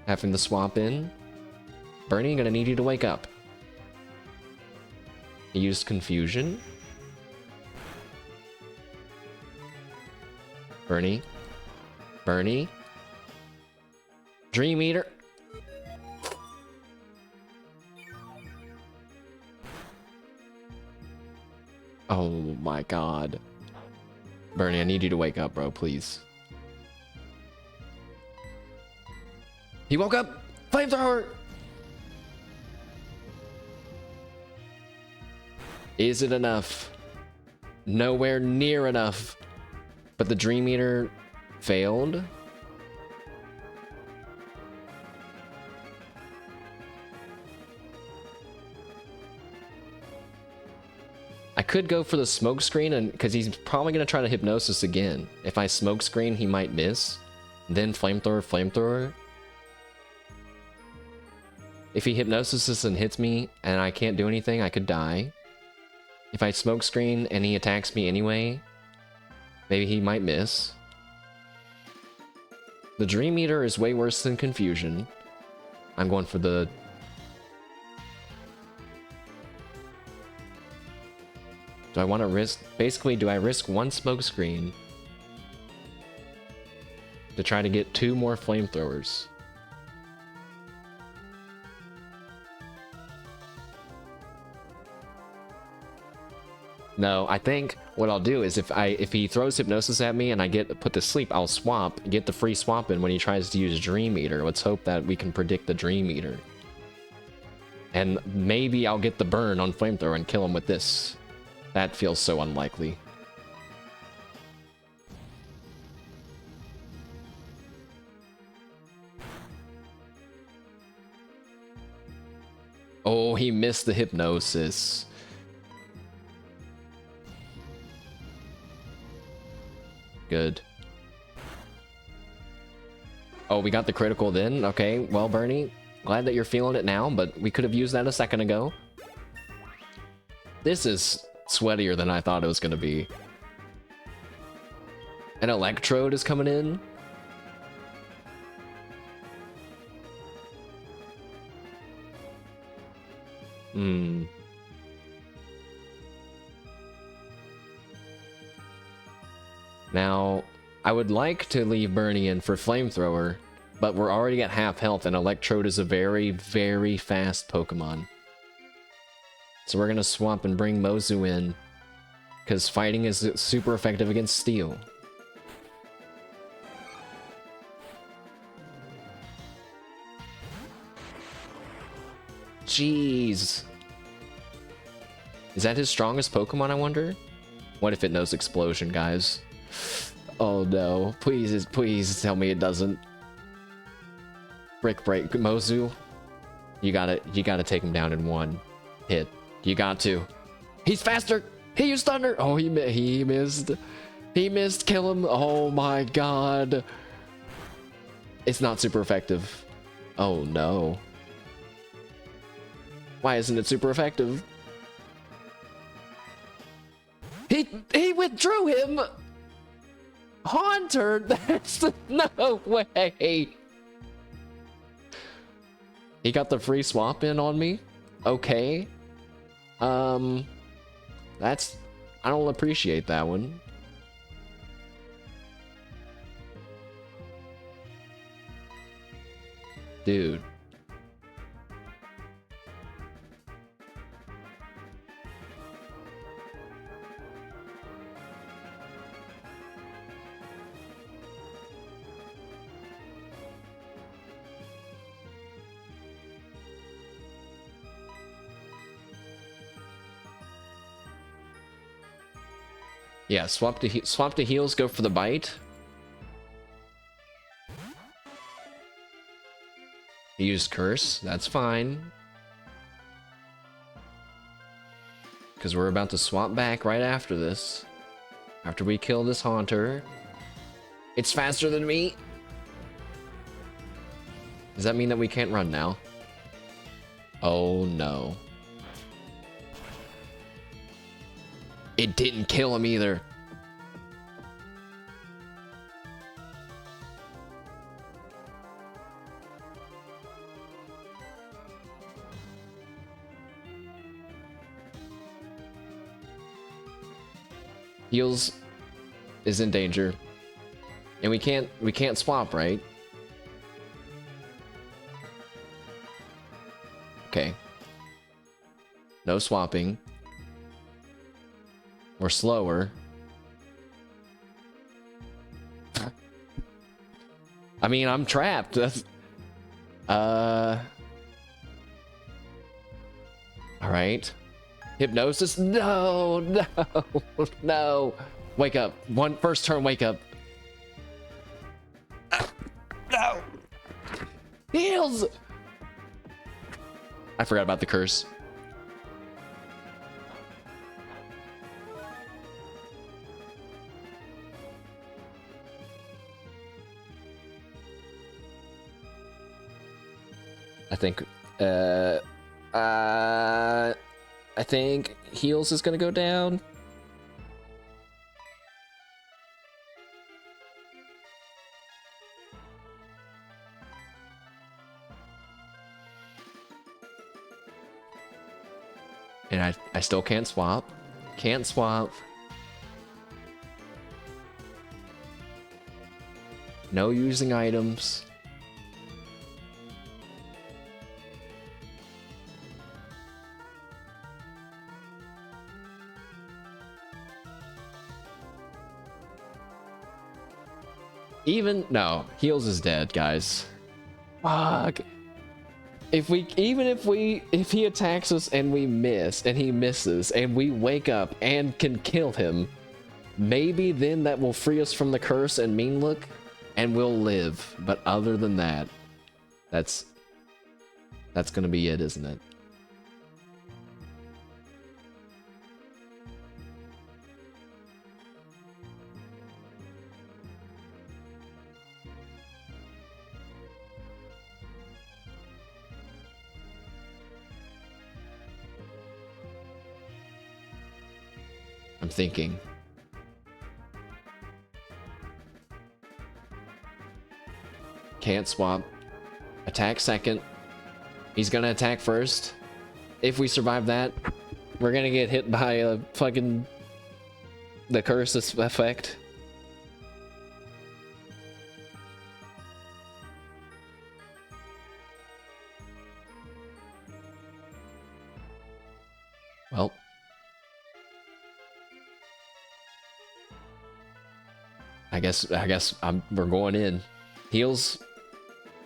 having to swap in. Bernie, I'm gonna need you to wake up. He used confusion. Bernie. Bernie. Dream Eater. Oh my god. Bernie, I need you to wake up, bro, please. He woke up! Flamethrower! Is it enough? Nowhere near enough. But the Dream Eater failed. I could go for the smoke screen, and because he's probably gonna try to hypnosis again. If I smoke screen, he might miss. Then flamethrower, flamethrower. If he hypnosis and hits me and I can't do anything, I could die. If I smoke screen and he attacks me anyway, maybe he might miss. The Dream Eater is way worse than Confusion. I'm going for the... Do I want to risk... Basically, do I risk one smoke screen to try to get 2 more flamethrowers? No, I think what I'll do is if he throws hypnosis at me and I get put to sleep, I'll swap, get the free swap in when he tries to use Dream Eater. Let's hope that we can predict the Dream Eater. And maybe I'll get the burn on flamethrower and kill him with this. That feels so unlikely. Oh, he missed the hypnosis. Good. Oh, we got the critical then? Okay, well, Bernie, glad that you're feeling it now, but we could have used that a second ago. This is sweatier than I thought it was going to be. An electrode is coming in. Now, I would like to leave Bernie in for Flamethrower, but we're already at half health, and Electrode is a very, very fast Pokemon. So we're gonna swap and bring Mozu in, because fighting is super effective against Steel. Jeez. Is that his strongest Pokemon, I wonder? What if it knows Explosion, guys? Oh no. Please tell me it doesn't. Brick Break. Mozu, you gotta take him down in one hit. You got to. He's faster! He used Thunder! Oh, he missed. He missed. Kill him. Oh my god. It's not super effective. Oh no. Why isn't it super effective? He withdrew him! Haunter? That's no way! He got the free swap in on me? Okay. That's... I don't appreciate that one. Dude. Yeah, swap to heals, go for the bite. He used Curse, that's fine. Because we're about to swap back right after this. After we kill this Haunter. It's faster than me. Does that mean that we can't run now? Oh no. It didn't kill him either. Heals is in danger. And we can't swap, right? Okay. No swapping. We're slower. I mean, I'm trapped. That's all right. Hypnosis? No, no, no. Wake up. First turn, wake up. No. Heals. I forgot about the curse. I think heals is gonna go down. And I still can't swap. Can't swap. No using items. No, heals is dead, guys. Fuck. If he attacks us and we miss and he misses and we wake up and can kill him, maybe then that will free us from the curse and mean look and we'll live. But other than that, that's gonna be it, isn't it? I'm thinking. Can't swap. Attack second. He's gonna attack first. If we survive that, we're gonna get hit by a fucking the curse effect. Well. I guess we're going in. Heals.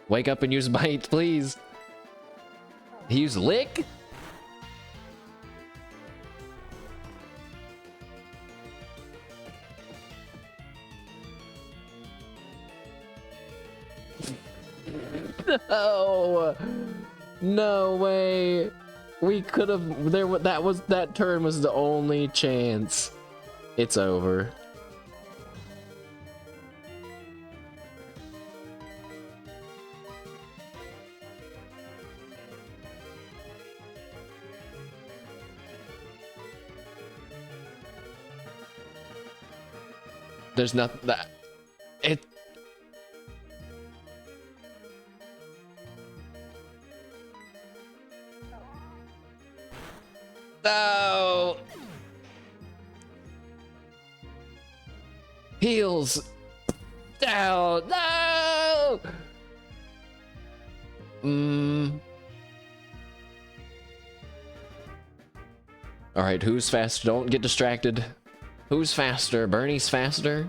Wake up and use bite, please. He used lick? No. No way. We could have that turn was the only chance. It's over. There's nothing that it. No. Heals. Down. No. All right, who's faster? Don't get distracted. Who's faster? Bernie's faster?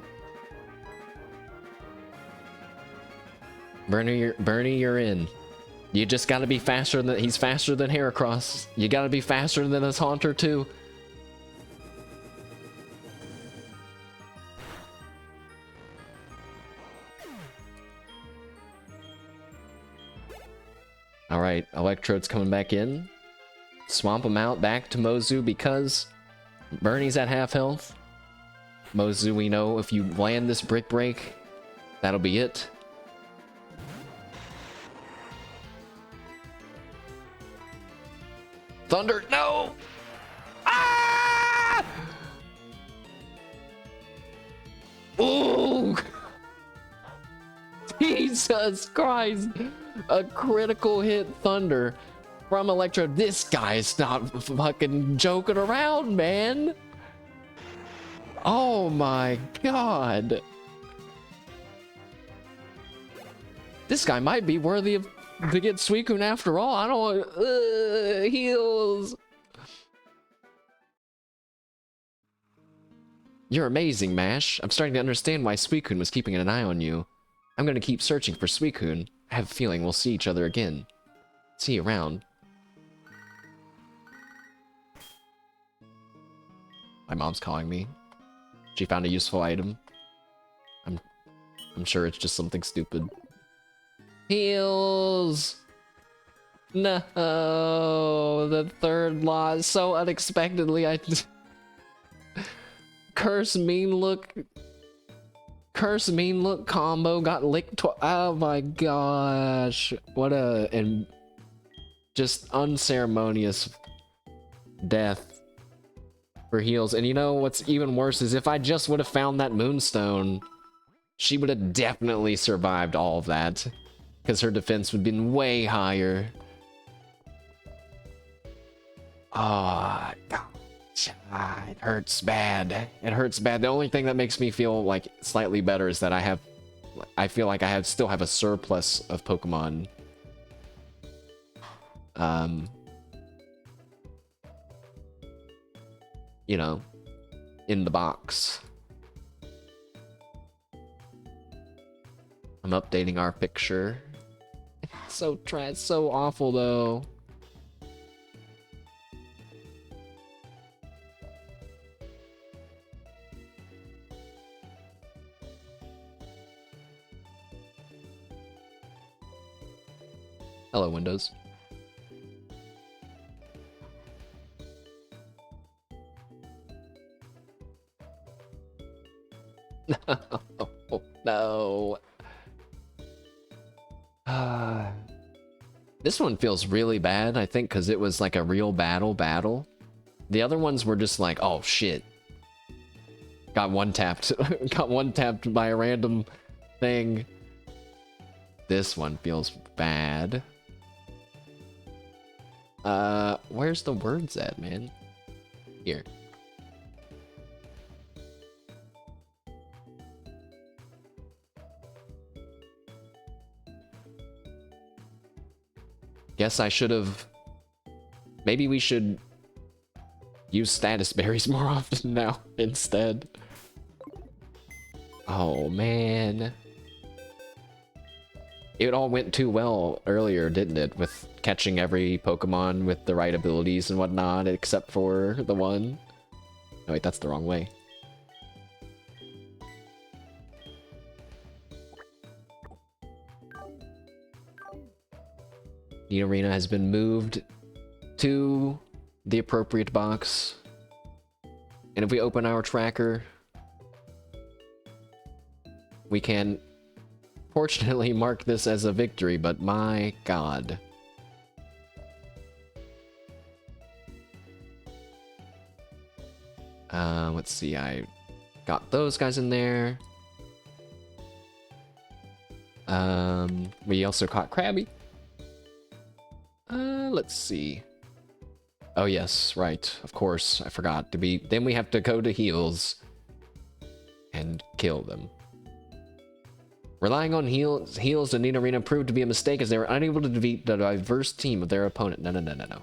Bernie, you're in. You just gotta be faster than... He's faster than Heracross. You gotta be faster than this Haunter, too. Alright, Electrode's coming back in. Swamp him out back to Mozu because Bernie's at half health. Mozu, we know if you land this Brick Break, that'll be it. Thunder, no! Ah! Ooh! Jesus Christ! A critical hit Thunder from Electro. This guy is not fucking joking around, man! Oh my god! This guy might be worthy of to get Suicune after all. I don't want heals. You're amazing, Mash. I'm starting to understand why Suicune was keeping an eye on you. I'm gonna keep searching for Suicune. I have a feeling we'll see each other again. See you around. My mom's calling me. She found a useful item. I'm sure it's just something stupid. Heals! No, the third loss so unexpectedly. Curse mean look combo got licked. Oh my gosh! What and just unceremonious death for heals. And you know what's even worse is if I just would have found that moonstone, she would have definitely survived all of that. Because her defense would have been way higher. Ah, oh, it hurts bad. It hurts bad. The only thing that makes me feel like slightly better is that I feel like I still have a surplus of Pokemon. You know, in the box. I'm updating our picture. So it's so awful though. Hello, Windows. Oh, no. This one feels really bad, I think, because it was like a real battle. The other ones were just like, oh shit. Got one tapped. Got one tapped by a random thing. This one feels bad. Where's the words at, man? Here. Guess I should have... Maybe we should use status berries more often now instead. Oh, man. It all went too well earlier, didn't it? With catching every Pokemon with the right abilities and whatnot, except for the one. Oh, wait, that's the wrong way. The arena has been moved to the appropriate box. And if we open our tracker, we can fortunately mark this as a victory, but my god. Let's see, I got those guys in there. We also caught Krabby. Let's see. Oh yes, right, of course, I forgot. Then we have to go to heals and kill them. Relying on heals to Nidorina proved to be a mistake as they were unable to defeat the diverse team of their opponent. No.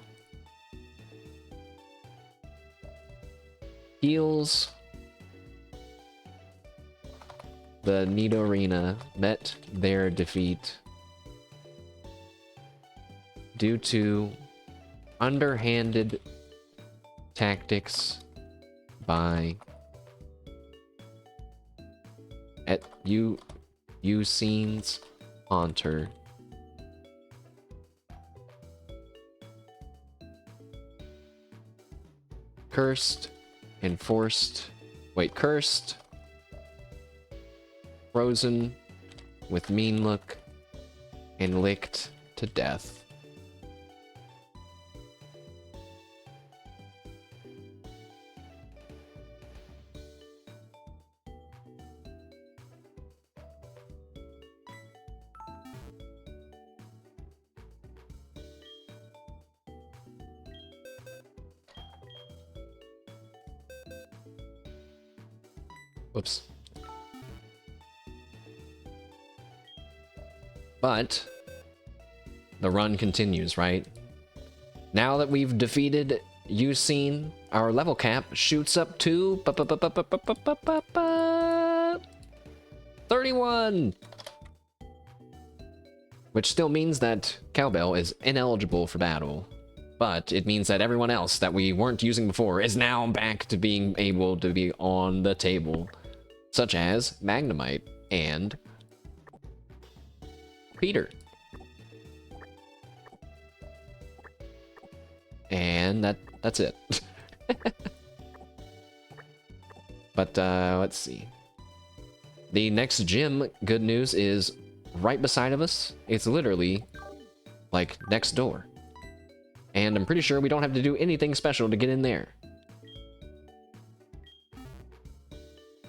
Heals. The Nidorina met their defeat due to underhanded tactics by Eusine's Haunter. Cursed, frozen with mean look, and licked to death. Whoops. But the run continues, right? Now that we've defeated Eusine, our level cap shoots up to 31! Which still means that Cowbell is ineligible for battle. But it means that everyone else that we weren't using before is now back to being able to be on the table. Such as Magnemite and Peter. And that's it. But let's see. The next gym, good news, is right beside of us. It's literally like next door. And I'm pretty sure we don't have to do anything special to get in there.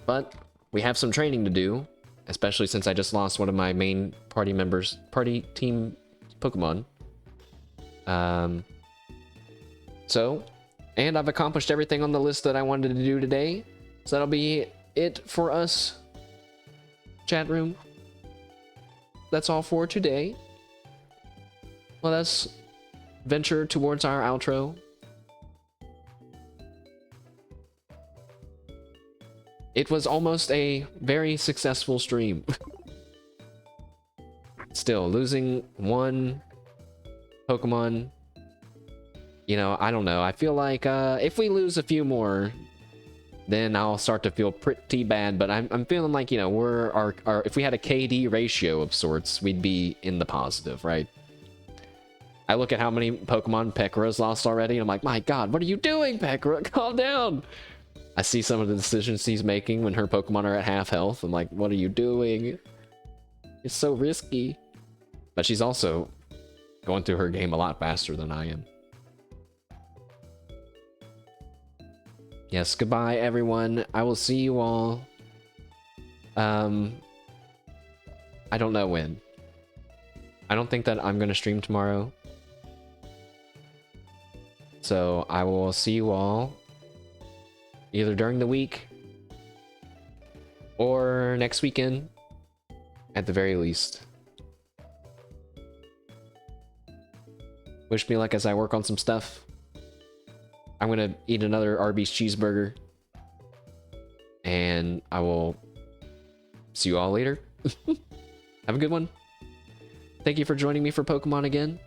But we have some training to do, especially since I just lost one of my main party team Pokemon. And I've accomplished everything on the list that I wanted to do today. So that'll be it for us, chat room. That's all for today. Let us venture towards our outro. It was almost a very successful stream. Still, losing one Pokemon, you know, I don't know. I feel like if we lose a few more, then I'll start to feel pretty bad. But I'm feeling like, you know, if we had a KD ratio of sorts, we'd be in the positive, right? I look at how many Pokemon Pekора's lost already, and I'm like, my god, what are you doing, Pekora? Calm down! I see some of the decisions she's making when her Pokemon are at half health. I'm like, what are you doing? It's so risky. But she's also going through her game a lot faster than I am. Yes, goodbye, everyone. I will see you all. I don't know when. I don't think that I'm going to stream tomorrow. So I will see you all either during the week or next weekend at the very least. Wish me luck as I work on some stuff. I'm gonna eat another Arby's cheeseburger. And I will see you all later. Have a good one. Thank you for joining me for Pokemon again.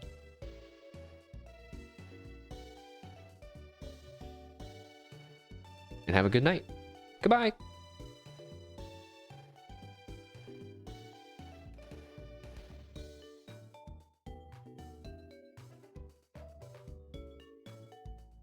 And have a good night. Goodbye.